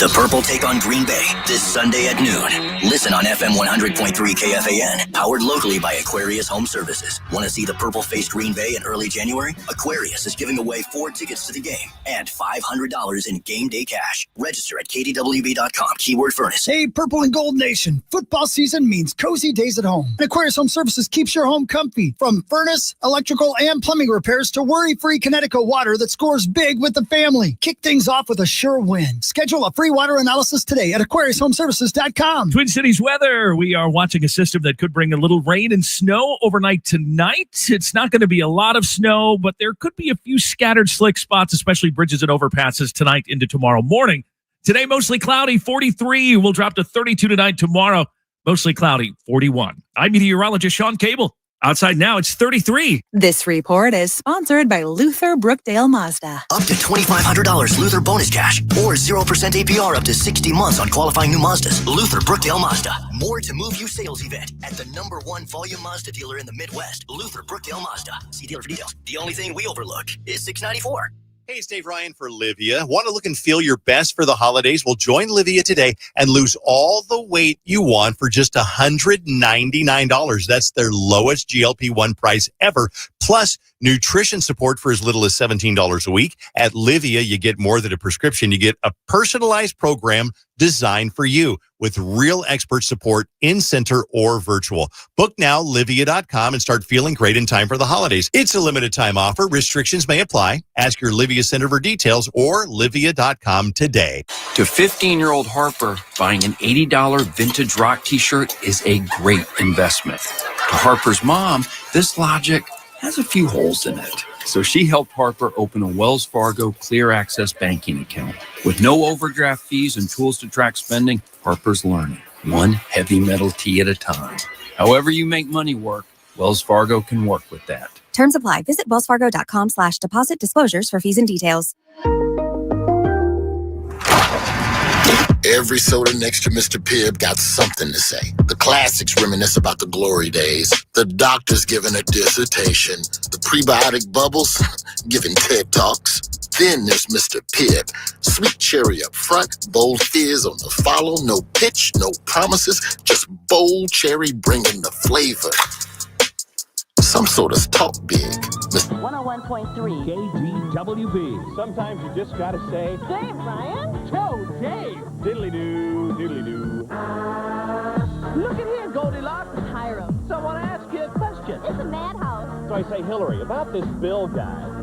S18: The Purple take on Green Bay this Sunday at noon. Listen on FM 100.3 KFAN, powered locally by Aquarius Home Services. Want to see the Purple face Green Bay in early January? Aquarius is giving away 4 tickets to the game and $500 in game day cash. Register at KDWB.com, keyword furnace.
S20: Hey, Purple and Gold Nation. Football season means cozy days at home. Aquarius Home Services keeps your home comfy. From furnace, electrical, and plumbing repairs to worry-free Connecticut water that scores big with the family. Kick things off with a sure win. Schedule a free water analysis today at AquariusHomeservices.com.
S21: Twin Cities weather. We are watching a system that could bring a little rain and snow overnight tonight. It's not going to be a lot of snow, but there could be a few scattered slick spots, especially bridges and overpasses tonight into tomorrow morning. Today, mostly cloudy, 43. We'll drop to 32 tonight. Tomorrow, mostly cloudy, 41. I'm meteorologist Sean Cable. Outside now, it's 33.
S22: This report is sponsored by Luther Brookdale Mazda.
S18: Up to $2,500 Luther bonus cash or 0% APR up to 60 months on qualifying new Mazdas. Luther Brookdale Mazda. More to move you sales event at the #1 volume Mazda dealer in the Midwest, Luther Brookdale Mazda. See dealer for details. The only thing we overlook is $694.
S1: Hey, it's Dave Ryan for Livia. Want to look and feel your best for the holidays? Well, join Livia today and lose all the weight you want for just $199. That's their lowest GLP-1 price ever. Plus, nutrition support for as little as $17 a week. At Livia, you get more than a prescription. You get a personalized program designed for you with real expert support in-center or virtual. Book now, Livia.com, and start feeling great in time for the holidays. It's a limited time offer. Restrictions may apply. Ask your Livia Center for details or Livia.com today.
S23: To 15-year-old Harper, buying an $80 vintage rock t-shirt is a great investment. To Harper's mom, this logic has a few holes in it. So she helped Harper open a Wells Fargo Clear Access banking account. With no overdraft fees and tools to track spending, Harper's learning, one heavy metal tea at a time. However you make money work, Wells Fargo can work with that.
S24: Terms apply. Visit wellsfargo.com/deposit disclosures for fees and details.
S25: Every soda next to Mr. Pibb got something to say. The classics reminisce about the glory days. The doctor's giving a dissertation. The prebiotic bubbles giving TED Talks. Then there's Mr. Pibb. Sweet cherry up front, bold fizz on the follow. No pitch, no promises, just bold cherry bringing the flavor. Some sodas talk big.
S26: 101.3 KDWB. Sometimes you just gotta say, Dave, Ryan. Joe, Dave. Diddly-doo, diddly-doo. Look at here, Goldilocks. Hiram. So I want to ask you a question.
S27: It's a madhouse.
S26: So I say, Hillary, about this Bill guy.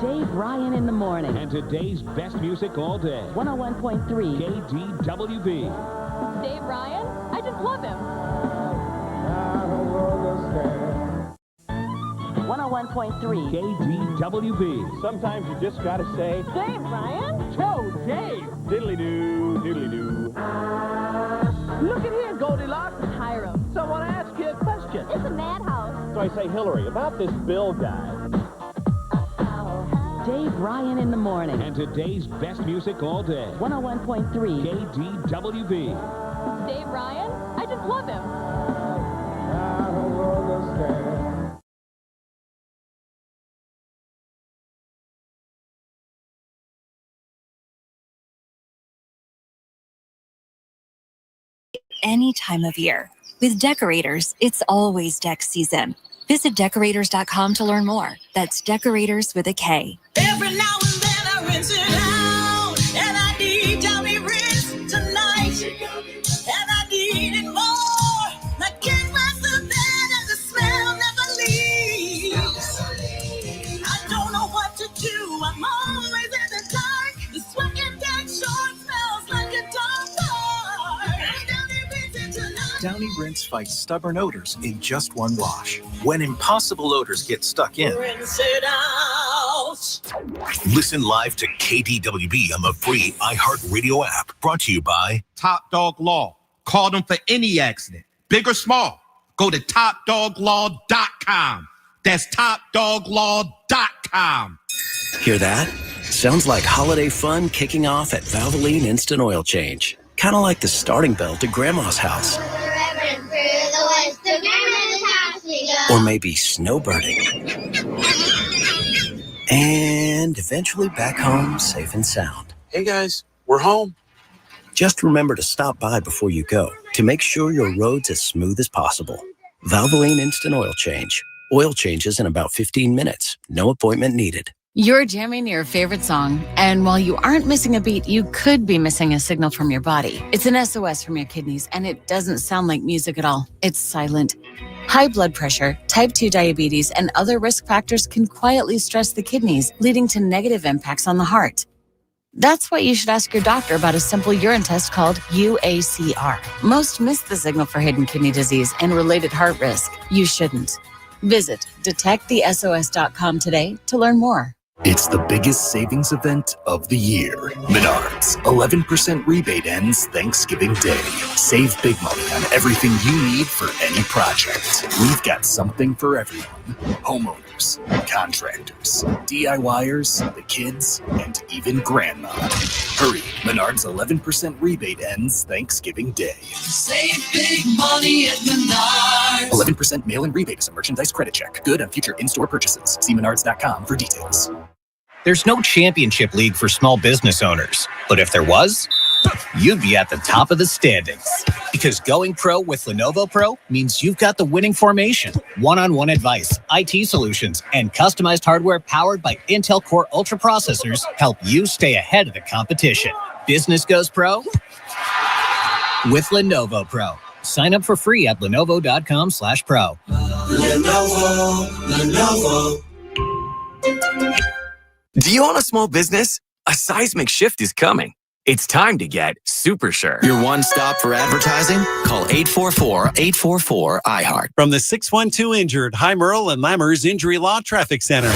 S26: Dave Ryan in the morning. And today's best music all day. 101.3 KDWB.
S27: Dave Ryan? I just love him.
S26: 101.3 KDWB. Sometimes you just gotta say,
S27: Dave Ryan.
S26: Joe, Dave. Diddly-doo, diddly-doo. Look at here, Goldilocks.
S27: Hiram.
S26: So I want to ask you a question.
S27: It's a madhouse.
S26: So I say, Hillary, about this Bill guy.
S27: Dave Ryan in the morning.
S26: And today's best music all day.
S27: 101.3
S26: KDWB.
S27: Dave Ryan? I just love him.
S12: 'Any time of year. With Decorators, it's always deck season. Visit Decorators.com to learn more. That's Decorators with a K.
S30: Every now and then I rinse it out, and I need Downy rinse tonight, and I need it more. I can't rest the bed and the smell never leaves. I don't know what to do. I'm always in the dark. The sweat and deck short smells like a dog bar.
S9: Downy Rinse fights stubborn odors in just one wash. When impossible odors get stuck in,
S30: Rinse it out.
S4: Listen live to KDWB on the free iHeartRadio app. Brought to you by
S31: Top Dog Law. Call them for any accident, big or small. Go to topdoglaw.com. That's topdoglaw.com.
S18: Hear that? Sounds like holiday fun kicking off at Valvoline Instant Oil Change. Kind of like the starting bell to Grandma's house. Or maybe snowbirding. And eventually back home safe and sound.
S2: Hey guys, we're home.
S5: Just remember to stop by before you go to make sure your road's as smooth as possible. Valvoline Instant Oil Change. Oil changes in about 15 minutes. No appointment needed.
S6: You're jamming your favorite song, and while you aren't missing a beat, you could be missing a signal from your body. It's an SOS from your kidneys, and it doesn't sound like music at all. It's silent. High blood pressure, type 2 diabetes, and other risk factors can quietly stress the kidneys, leading to negative impacts on the heart. That's why you should ask your doctor about a simple urine test called UACR. Most miss the signal for hidden kidney disease and related heart risk. You shouldn't. Visit detectthesos.com today to learn more.
S7: It's the biggest savings event of the year. Menards, 11% rebate ends Thanksgiving Day. Save big money on everything you need for any project. We've got something for everyone. Homeowners, contractors, DIYers, the kids, and even grandma. Hurry, Menards 11% rebate ends Thanksgiving Day.
S30: Save big money at Menards.
S7: 11% mail-in rebate is a merchandise credit check. Good on future in-store purchases. See menards.com for details.
S8: There's no championship league for small business owners, but if there was, you'd be at the top of the standings. Because going pro with Lenovo Pro means you've got the winning formation, one-on-one advice, IT solutions, and customized hardware powered by Intel Core Ultra processors help you stay ahead of the competition. Business goes pro with Lenovo Pro. Sign up for free at lenovo.com/pro.
S30: Lenovo.
S10: Do you own a small business? A seismic shift is coming. It's time to get super sure.
S13: Your one stop for advertising? Call 844-844-iHeart.
S15: From the 612 Injured, High Merle and Lammers Injury Law Traffic Center.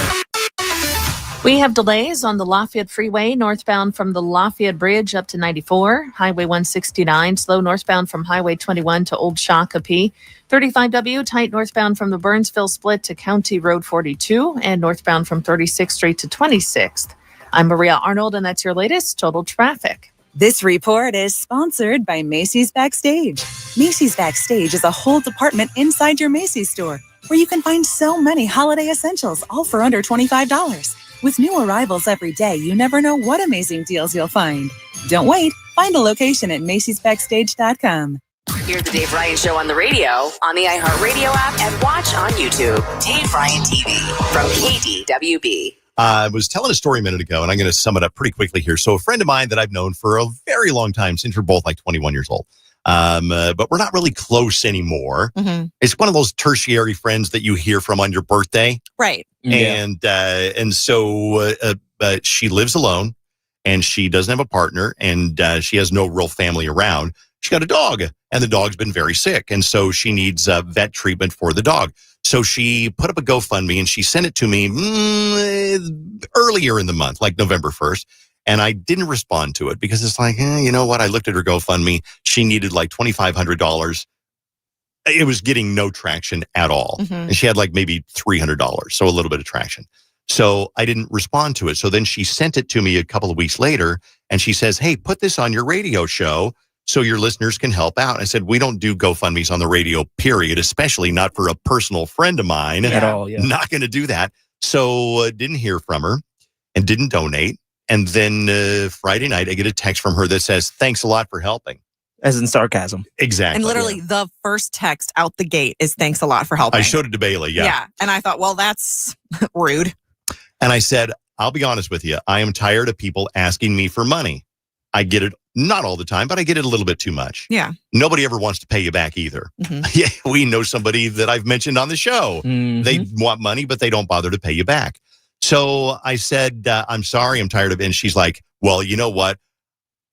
S12: We have delays on the Lafayette Freeway, northbound from the Lafayette Bridge up to 94, Highway 169, slow northbound from Highway 21 to Old Shakopee, 35W, tight northbound from the Burnsville split to County Road 42, and northbound from 36th Street to 26th. I'm Maria Arnold, and that's your latest total traffic.
S22: This report is sponsored by Macy's Backstage. Macy's Backstage is a whole department inside your Macy's store where you can find so many holiday essentials, all for under $25. With new arrivals every day, you never know what amazing deals you'll find. Don't wait. Find a location at macysbackstage.com.
S17: Hear the Dave Ryan Show on the radio, on the iHeartRadio app, and watch on YouTube. Dave Ryan TV from KDWB.
S1: I was telling a story a minute ago, and I'm going to sum it up pretty quickly here. So a friend of mine that I've known for a very long time, since we're both like 21 years old, but we're not really close anymore.
S11: Mm-hmm.
S1: It's one of those tertiary friends that you hear from on your birthday.
S11: Right.
S1: And so she lives alone, and she doesn't have a partner, and she has no real family around. She got a dog, and the dog's been very sick, and so she needs vet treatment for the dog. So she put up a GoFundMe, and she sent it to me earlier in the month, like November 1st, and I didn't respond to it because it's like, you know what? I looked at her GoFundMe. She needed like $2,500. It was getting no traction at all.
S11: Mm-hmm.
S1: And she had like maybe $300, so a little bit of traction. So I didn't respond to it. So then she sent it to me a couple of weeks later, and she says, hey, put this on your radio show so your listeners can help out. I said, we don't do GoFundMes on the radio, period, especially not for a personal friend of mine.
S3: At all, yeah.
S1: Not going to do that. So didn't hear from her and didn't donate. And then Friday night, I get a text from her that says, thanks a lot for helping.
S3: As in sarcasm.
S1: Exactly.
S11: And literally the first text out the gate is thanks a lot for helping.
S1: I showed it to Bailey, yeah.
S11: Yeah. And I thought, well, that's rude.
S1: And I said, I'll be honest with you. I am tired of people asking me for money. I get it, not all the time, but I get it a little bit too much.
S11: Yeah.
S1: Nobody ever wants to pay you back either.
S11: Mm-hmm.
S1: Yeah, we know somebody that I've mentioned on the show.
S3: Mm-hmm.
S1: They want money, but they don't bother to pay you back. So I said, I'm sorry, I'm tired of it. And she's like, well, you know what?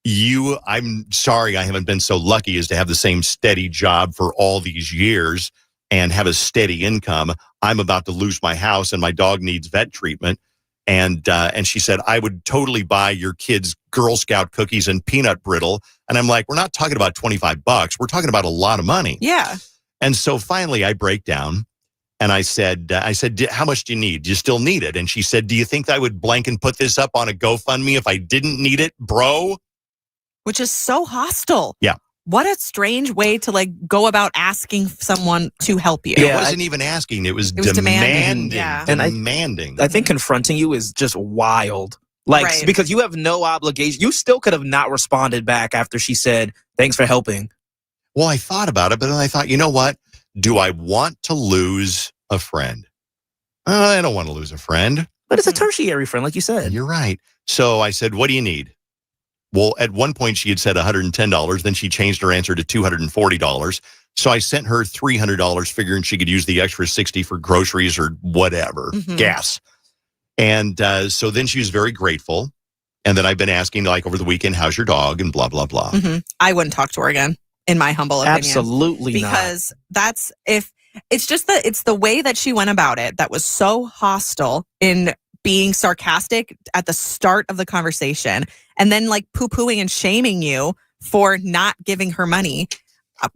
S1: I'm sorry I haven't been so lucky as to have the same steady job for all these years and have a steady income. I'm about to lose my house and my dog needs vet treatment. And she said, I would totally buy your kids Girl Scout cookies and peanut brittle. And I'm like, we're not talking about $25. We're talking about a lot of money.
S11: Yeah.
S1: And so finally I break down and I said, how much do you need? Do you still need it? And she said, do you think I would blank and put this up on a GoFundMe if I didn't need it, bro?
S11: Which is so hostile.
S1: Yeah.
S11: What a strange way to like go about asking someone to help you.
S1: It wasn't even asking. It was demanding.
S11: Yeah.
S3: And
S1: demanding.
S3: I think confronting you is just wild. Like, because you have no obligation. You still could have not responded back after she said, thanks for helping.
S1: Well, I thought about it, but then I thought, you know what? Do I want to lose a friend? I don't want to lose a friend.
S3: But it's a tertiary friend, like you said.
S1: You're right. So I said, what do you need? Well, at one point she had said $110. Then she changed her answer to $240. So I sent her $300, figuring she could use the extra $60 for groceries or whatever, gas. And so then she was very grateful. And then I've been asking, like, over the weekend, how's your dog? And blah, blah, blah.
S11: I wouldn't talk to her again, in my humble opinion.
S3: Absolutely not.
S11: Because it's the way that she went about it that was so hostile in being sarcastic at the start of the conversation and then like poo-pooing and shaming you for not giving her money.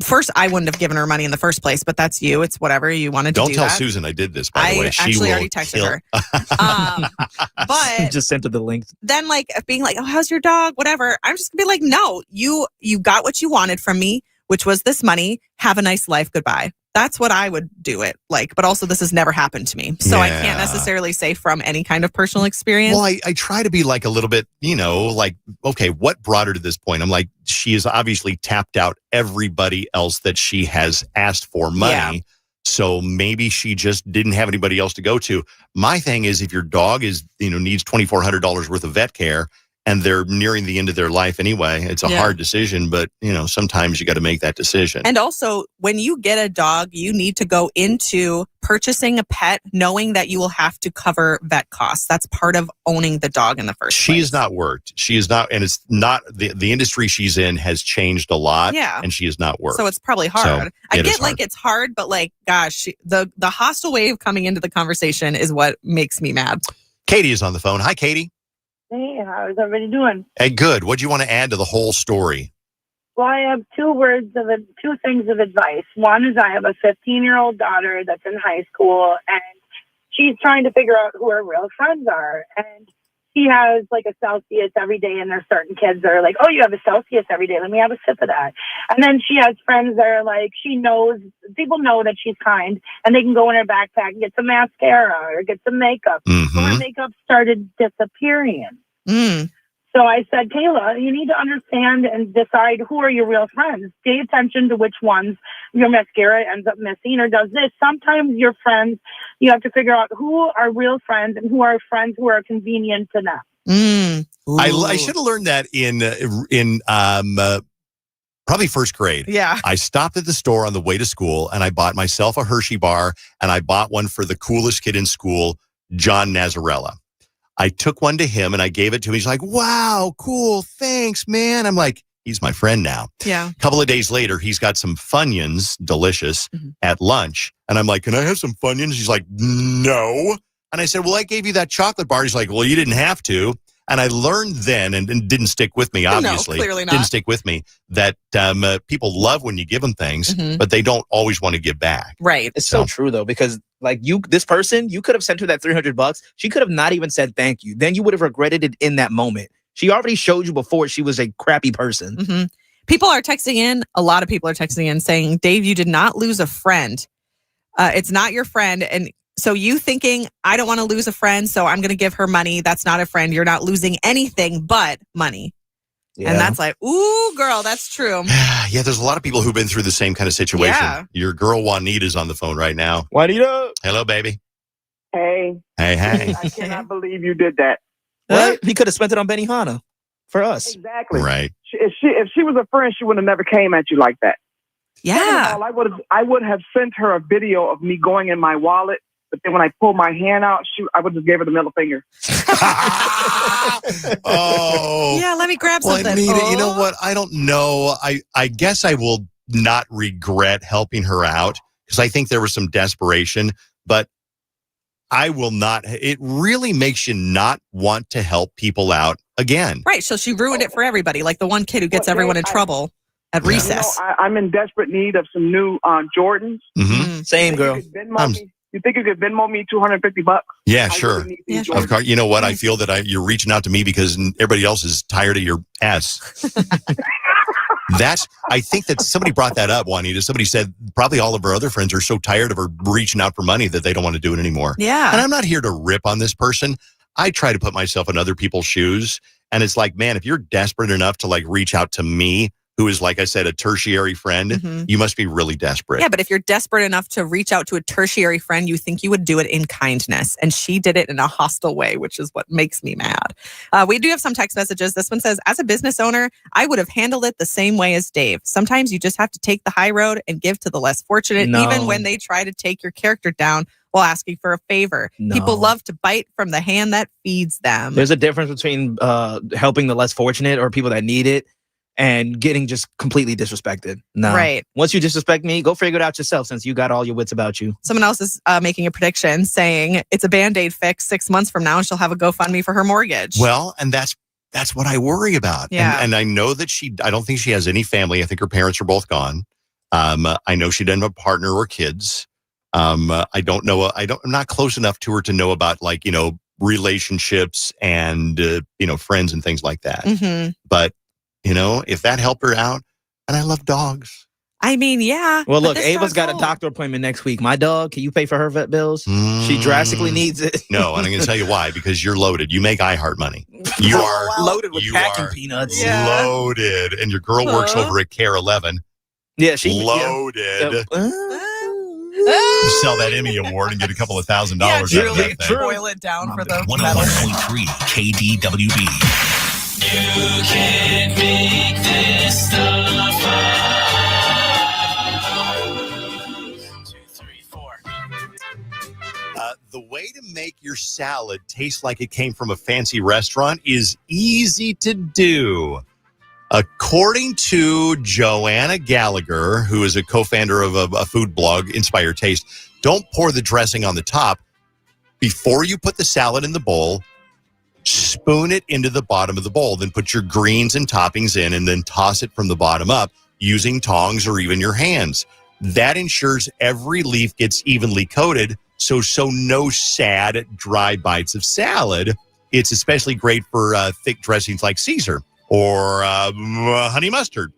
S11: First, I wouldn't have given her money in the first place, but that's you. It's whatever you wanted to do.
S1: Don't tell Susan I did this, by the way.
S11: I actually already texted her. But
S3: just sent her the link.
S11: Then like being like, oh, how's your dog? Whatever. I'm just gonna be like, no, you got what you wanted from me, which was this money. Have a nice life. Goodbye. That's what I would do it like. But also this has never happened to me. So I can't necessarily say from any kind of personal experience.
S1: Well, I try to be like a little bit, like, okay, what brought her to this point? I'm like, she has obviously tapped out everybody else that she has asked for money. Yeah. So maybe she just didn't have anybody else to go to. My thing is, if your dog is, needs $2,400 worth of vet care, and they're nearing the end of their life anyway, it's a hard decision, but, sometimes you got to make that decision.
S11: And also, when you get a dog, you need to go into purchasing a pet knowing that you will have to cover vet costs. That's part of owning the dog in the first place.
S1: She has not worked. She is not, and it's not, the industry she's in has changed a lot, and she has not worked.
S11: So it's probably hard.
S1: So
S11: I get like it's hard, but like, gosh, the hostile way of coming into the conversation is what makes me mad.
S1: Katie is on the phone. Hi, Katie.
S2: Hey, how's everybody doing?
S1: Hey, good. What do you want to add to the whole story?
S2: Well, I have two things of advice. One is I have a 15-year-old daughter that's in high school, and she's trying to figure out who her real friends are. And she has like a Celsius every day, and there's certain kids that are like, oh, you have a Celsius every day. Let me have a sip of that. And then she has friends that are like, people know that she's kind, and they can go in her backpack and get some mascara or get some makeup. So her makeup started disappearing. So I said, Kayla, you need to understand and decide who are your real friends. Pay attention to which ones your mascara ends up missing or does this. Sometimes your friends, you have to figure out who are real friends and who are friends who are convenient to them.
S1: I should have learned that in probably first grade.
S11: Yeah.
S1: I stopped at the store on the way to school and I bought myself a Hershey bar and I bought one for the coolest kid in school, John Nazarella. I took one to him and I gave it to him. He's like, wow, cool. Thanks, man. I'm like, he's my friend now.
S11: Yeah.
S1: A couple of days later, he's got some Funyuns, delicious, at lunch. And I'm like, can I have some Funyuns? He's like, no. And I said, well, I gave you that chocolate bar. He's like, well, you didn't have to. And I learned then, and didn't stick with me, obviously.
S11: No, clearly not.
S1: Didn't stick with me, that people love when you give them things, but they don't always want to give back.
S11: Right.
S3: It's so true, though, because like this person, you could have sent her that $300. She could have not even said thank you. Then you would have regretted it in that moment. She already showed you before she was a crappy person.
S11: People are texting in. A lot of people are texting in saying, Dave, you did not lose a friend. It's not your friend. And so you thinking, I don't want to lose a friend, so I'm going to give her money. That's not a friend. You're not losing anything but money. Yeah. And that's like, ooh, girl, that's true.
S1: Yeah, there's a lot of people who've been through the same kind of situation.
S11: Yeah.
S1: Your girl Juanita's on the phone right now.
S3: Juanita.
S1: Hello, baby.
S14: Hey.
S1: Hey.
S14: I cannot believe you did that.
S3: What? He could have spent it on Benihana for us.
S14: Exactly.
S1: Right.
S14: If she was a friend, she would have never came at you like that.
S11: Yeah.
S14: All, I would have sent her a video of me going in my wallet. But then when I pulled my hand out, I would just give her the middle finger.
S1: Oh.
S11: Yeah, let me grab something.
S1: Anita, you know what? I don't know. I guess I will not regret helping her out because I think there was some desperation, but I will not. It really makes you not want to help people out again.
S11: Right. So she ruined it for everybody, like the one kid who gets everyone in trouble at recess.
S14: I'm in desperate need of some new Jordans.
S3: Same, girl.
S14: You think you could Venmo me $250?
S1: Yeah, sure. Of course. You know what? I feel that you're reaching out to me because everybody else is tired of your ass. I think that somebody brought that up, Juanita. Somebody said probably all of her other friends are so tired of her reaching out for money that they don't want to do it anymore.
S11: Yeah.
S1: And I'm not here to rip on this person. I try to put myself in other people's shoes. And it's like, man, if you're desperate enough to like reach out to me, who is, like I said, a tertiary friend, you must be really desperate.
S11: Yeah, but if you're desperate enough to reach out to a tertiary friend, you think you would do it in kindness. And she did it in a hostile way, which is what makes me mad. We do have some text messages. This one says, as a business owner, I would have handled it the same way as Dave. Sometimes you just have to take the high road and give to the less fortunate, even when they try to take your character down while asking for a favor. People love to bite from the hand that feeds them.
S3: There's a difference between helping the less fortunate or people that need it and getting just completely disrespected. No.
S11: Right.
S3: Once you disrespect me, go figure it out yourself since you got all your wits about you.
S11: Someone else is making a prediction saying it's a Band-Aid fix 6 months from now and she'll have a GoFundMe for her mortgage.
S1: Well, and that's what I worry about.
S11: Yeah.
S1: And I know that I don't think she has any family. I think her parents are both gone. I know she doesn't have a partner or kids. I don't know. I'm not close enough to her to know about like, relationships and, friends and things like that. But, if that helped her out, and I love dogs.
S11: I mean, yeah.
S3: Well, look, Ava's got a doctor appointment next week. My dog, can you pay for her vet bills? She drastically needs it.
S1: No, and I'm going to tell you why. Because you're loaded. You make iHeart money. You are
S3: loaded with packing peanuts.
S1: Loaded. And your girl works over at Care 11.
S3: Yeah, she
S1: loaded. You sell that Emmy Award and get a couple of $1,000 out of that thing.
S11: Boil it down for the
S7: 101.3 KDWB.
S30: You can make this stuff up.
S1: The way to make your salad taste like it came from a fancy restaurant is easy to do. According to Joanna Gallagher, who is a co-founder of a food blog, Inspire Taste, don't pour the dressing on the top. Before you put the salad in the bowl, spoon it into the bottom of the bowl. Then put your greens and toppings in and then toss it from the bottom up using tongs or even your hands. That ensures every leaf gets evenly coated, so no sad, dry bites of salad. It's especially great for thick dressings like Caesar or honey mustard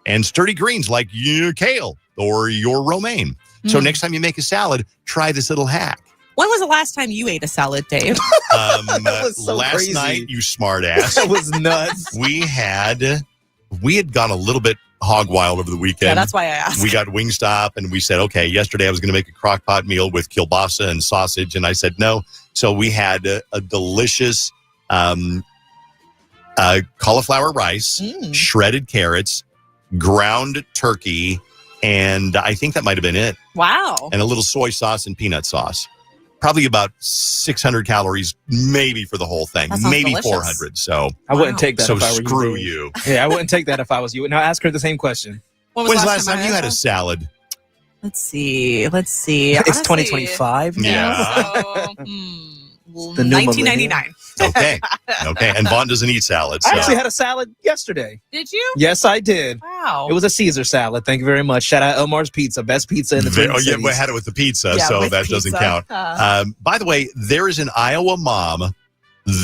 S1: and sturdy greens like your kale or your romaine. So next time you make a salad, try this little hack.
S11: When was the last time you ate a salad, Dave?
S3: That was so
S1: last
S3: crazy.
S1: night, you smart ass.
S3: That was nuts.
S1: We had gone a little bit hog wild over the weekend.
S11: Yeah, that's why I asked.
S1: We got Wingstop and we said, okay, yesterday I was going to make a crock pot meal with kielbasa and sausage. And I said, no. So we had a delicious cauliflower rice, shredded carrots, ground turkey, and I think that might have been it.
S11: Wow.
S1: And a little soy sauce and peanut sauce. Probably about 600 calories, maybe for the whole thing. Maybe
S11: delicious.
S1: 400. So
S3: I wouldn't take that
S1: so
S3: if I were
S1: screw
S3: you.
S1: you.
S3: Yeah, I wouldn't take that if I was you. Now ask her the same question.
S11: When
S1: When's the last time you had a salad?
S11: Let's see.
S3: It's
S11: Honestly,
S3: 2025.
S1: Yeah.
S11: So,
S3: The new
S11: 1999.
S1: Okay. And Vaughn doesn't eat salad. So.
S3: I actually had a salad yesterday.
S11: Did you?
S3: Yes, I did.
S11: Wow.
S3: It was a Caesar salad. Thank you very much. Shout out Elmar's Pizza. Best pizza in the Twin
S1: Yeah,
S3: Cities.
S1: we had it with the pizza,
S11: Yeah,
S1: so
S11: with
S1: that doesn't
S11: pizza.
S1: count. By the way, there is an Iowa mom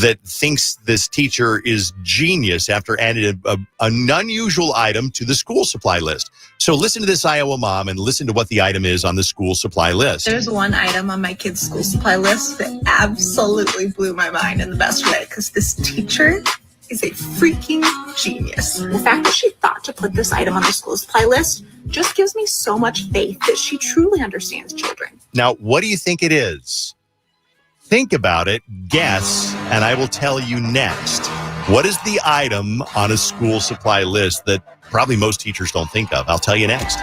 S1: that thinks this teacher is genius after adding an unusual item to the school supply list. So listen to this Iowa mom and listen to what the item is on the school supply list.
S16: There's one item on my kids' school supply list that absolutely blew my mind in the best way because this teacher is a freaking genius. The fact that she thought to put this item on the school supply list just gives me so much faith that she truly understands children.
S1: Now, what do you think it is? Think about it, guess, and I will tell you next. What is the item on a school supply list that probably most teachers don't think of? I'll tell you next.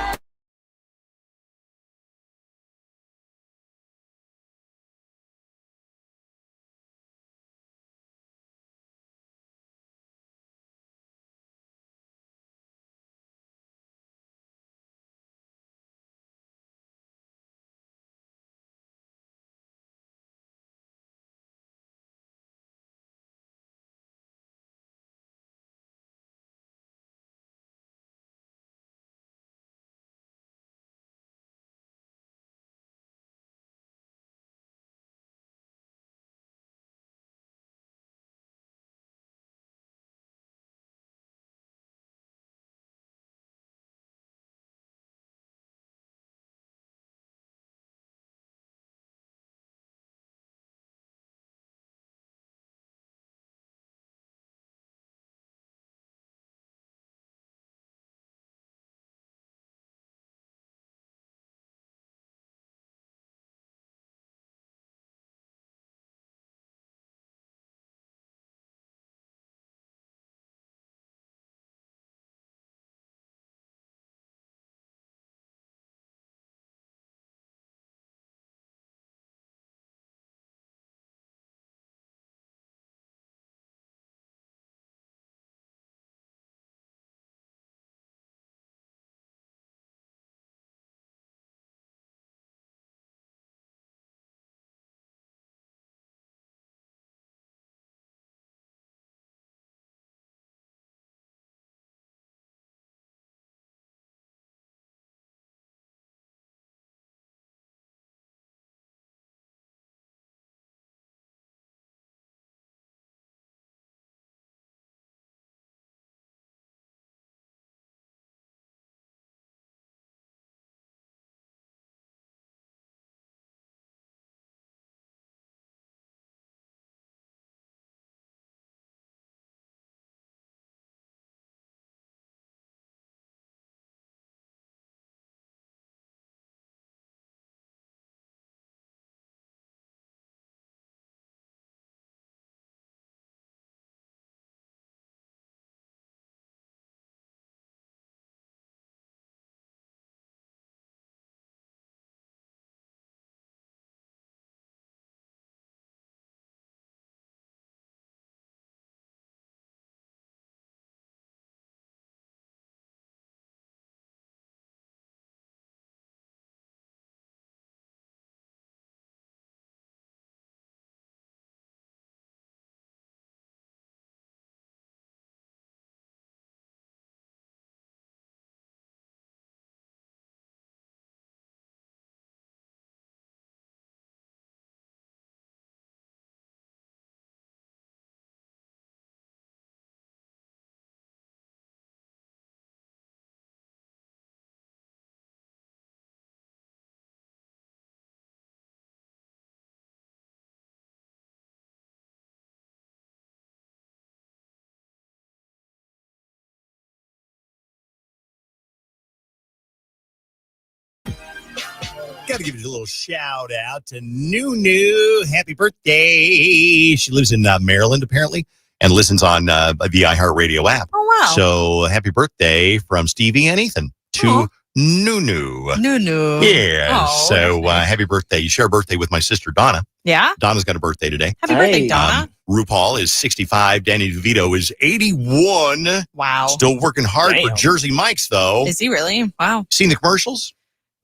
S1: Got to give you a little shout out to Nunu. Happy birthday. She lives in Maryland, apparently, and listens on the iHeartRadio app.
S11: Oh, wow.
S1: So happy birthday from Stevie and Ethan to Nunu.
S11: Nunu.
S1: Yeah.
S11: Oh,
S1: So happy birthday. You share a birthday with my sister, Donna.
S11: Yeah?
S1: Donna's got a birthday today.
S11: Happy birthday, Donna.
S1: RuPaul is 65. Danny DeVito is 81.
S11: Wow.
S1: Still working hard for Jersey Mike's, though.
S11: Is he really? Wow.
S1: Seen the commercials?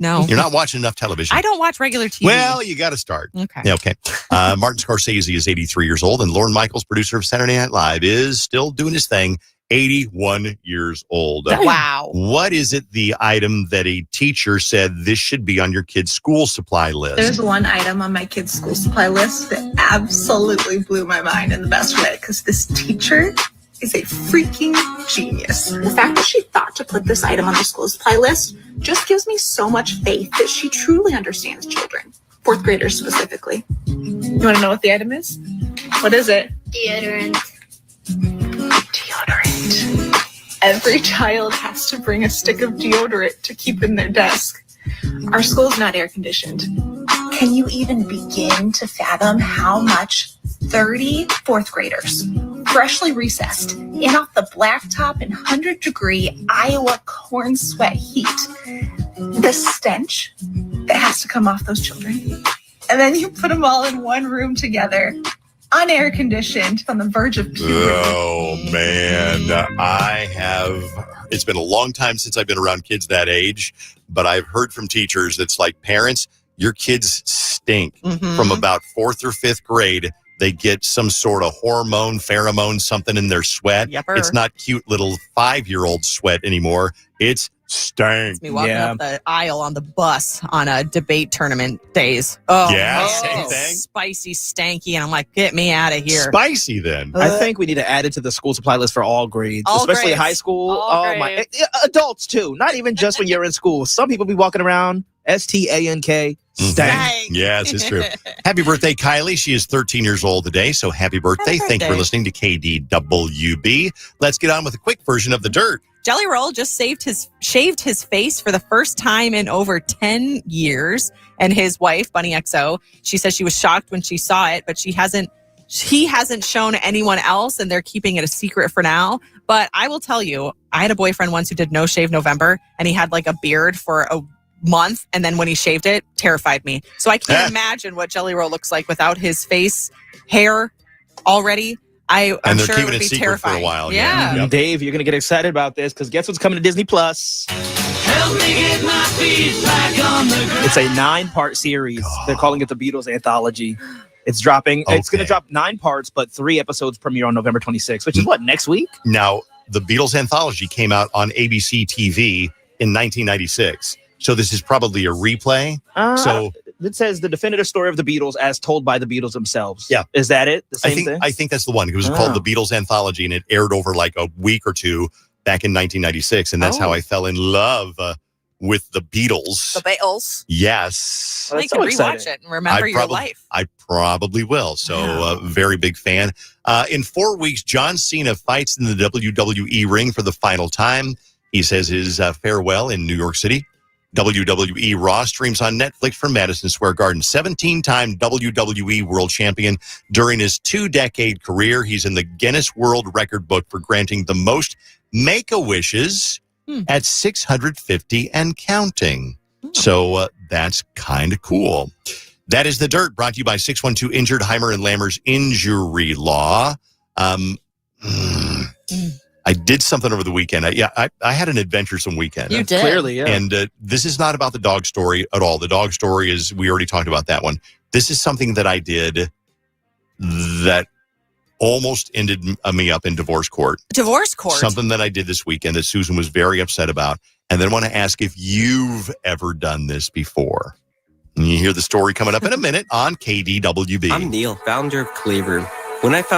S11: No.
S1: You're not watching enough television.
S11: I don't watch regular TV.
S1: Well, you got to start.
S11: Okay.
S1: Yeah, okay. Martin Scorsese is 83 years old, and Lorne Michaels, producer of Saturday Night Live, is still doing his thing, 81 years old.
S11: Wow.
S1: What is it, the item that a teacher said this should be on your kid's school supply list?
S16: There's one item on my kid's school supply list that absolutely blew my mind in the best way, because this teacher is a freaking genius. The fact that she thought to put this item on the school supply list just gives me so much faith that she truly understands children, fourth graders specifically. You want to know what the item is? What is it? Deodorant. Every child has to bring a stick of deodorant to keep in their desk. Our school's not air conditioned. Can you even begin to fathom how much 30 fourth graders, freshly recessed, in off the blacktop in 100-degree Iowa corn sweat heat, the stench that has to come off those children? And then you put them all in one room together, unair conditioned, on the verge of puberty.
S1: Oh, man. It's been a long time since I've been around kids that age, but I've heard from teachers that's like, parents, your kids stink. From about 4th or 5th grade, they get some sort of hormone, pheromone, something in their sweat.
S11: Yepper.
S1: It's not cute little 5-year-old sweat anymore. It's stank.
S11: It's me walking up the aisle on the bus on a debate tournament days. Oh,
S1: yeah,
S11: man,
S1: same
S11: it's
S1: thing.
S11: Spicy, stanky, and I'm like, get me out of here.
S1: Spicy, then.
S3: I think we need to add it to the school supply list for all grades,
S11: All
S3: especially
S11: grades.
S3: high school.
S11: All
S3: My
S11: grades.
S3: adults too, not even just when you're in school. Some people be walking around STANK. Stank.
S1: Yes, it's true. Happy birthday, Kylie. She is 13 years old today, so happy birthday. Thank you for listening to KDWB. Let's get on with a quick version of the dirt.
S11: Jelly Roll just shaved his face for the first time in over 10 years. And his wife, Bunny XO, she says she was shocked when she saw it, but he hasn't shown anyone else, and they're keeping it a secret for now. But I will tell you, I had a boyfriend once who did No Shave November, and he had like a beard for a month, and then when he shaved it, terrified me. So I can't imagine what Jelly Roll looks like without his face, hair already. I'm
S1: And they're
S11: sure
S1: keeping
S11: it would
S1: it
S11: be
S1: secret
S11: terrifying.
S1: for a while.
S11: Yeah.
S1: Yep.
S3: Dave, you're gonna get excited about this because guess what's coming to Disney Plus?
S30: Help me get my feet back on the ground.
S3: It's a 9-part series. They're calling it the Beatles Anthology. It's dropping. It's going to drop 9 parts, but 3 episodes premiere on November 26th, which is what, next week?
S1: Now, the Beatles Anthology came out on ABC TV in 1996. So this is probably a replay. So
S3: it says the definitive story of the Beatles as told by the Beatles themselves.
S1: Yeah.
S3: Is that it? The same thing?
S1: I think that's the one. It was called the Beatles Anthology, and it aired over like a week or two back in 1996. And that's how I fell in love with the Beatles.
S11: The Beatles.
S1: Yes.
S11: So you can rewatch it and remember your life.
S1: I probably will. So very big fan. In 4 weeks, John Cena fights in the WWE ring for the final time. He says his farewell in New York City. WWE Raw streams on Netflix from Madison Square Garden. 17-time WWE World Champion. During his 2-decade career, he's in the Guinness World Record book for granting the most Make-A-Wishes at 650 and counting. So that's kind of cool. That is The Dirt, brought to you by 612 Injured, Heimer and Lammer's Injury Law. I did something over the weekend. I had an adventuresome weekend.
S11: You did.
S3: Clearly, yeah.
S1: And this is not about the dog story at all. The dog story is, we already talked about that one. This is something that I did that almost ended me up in divorce court.
S11: Divorce court?
S1: Something that I did this weekend that Susan was very upset about. And then I want to ask if you've ever done this before. And you hear the story coming up in a minute on KDWB.
S9: I'm Neil, founder of Cleaver. When I found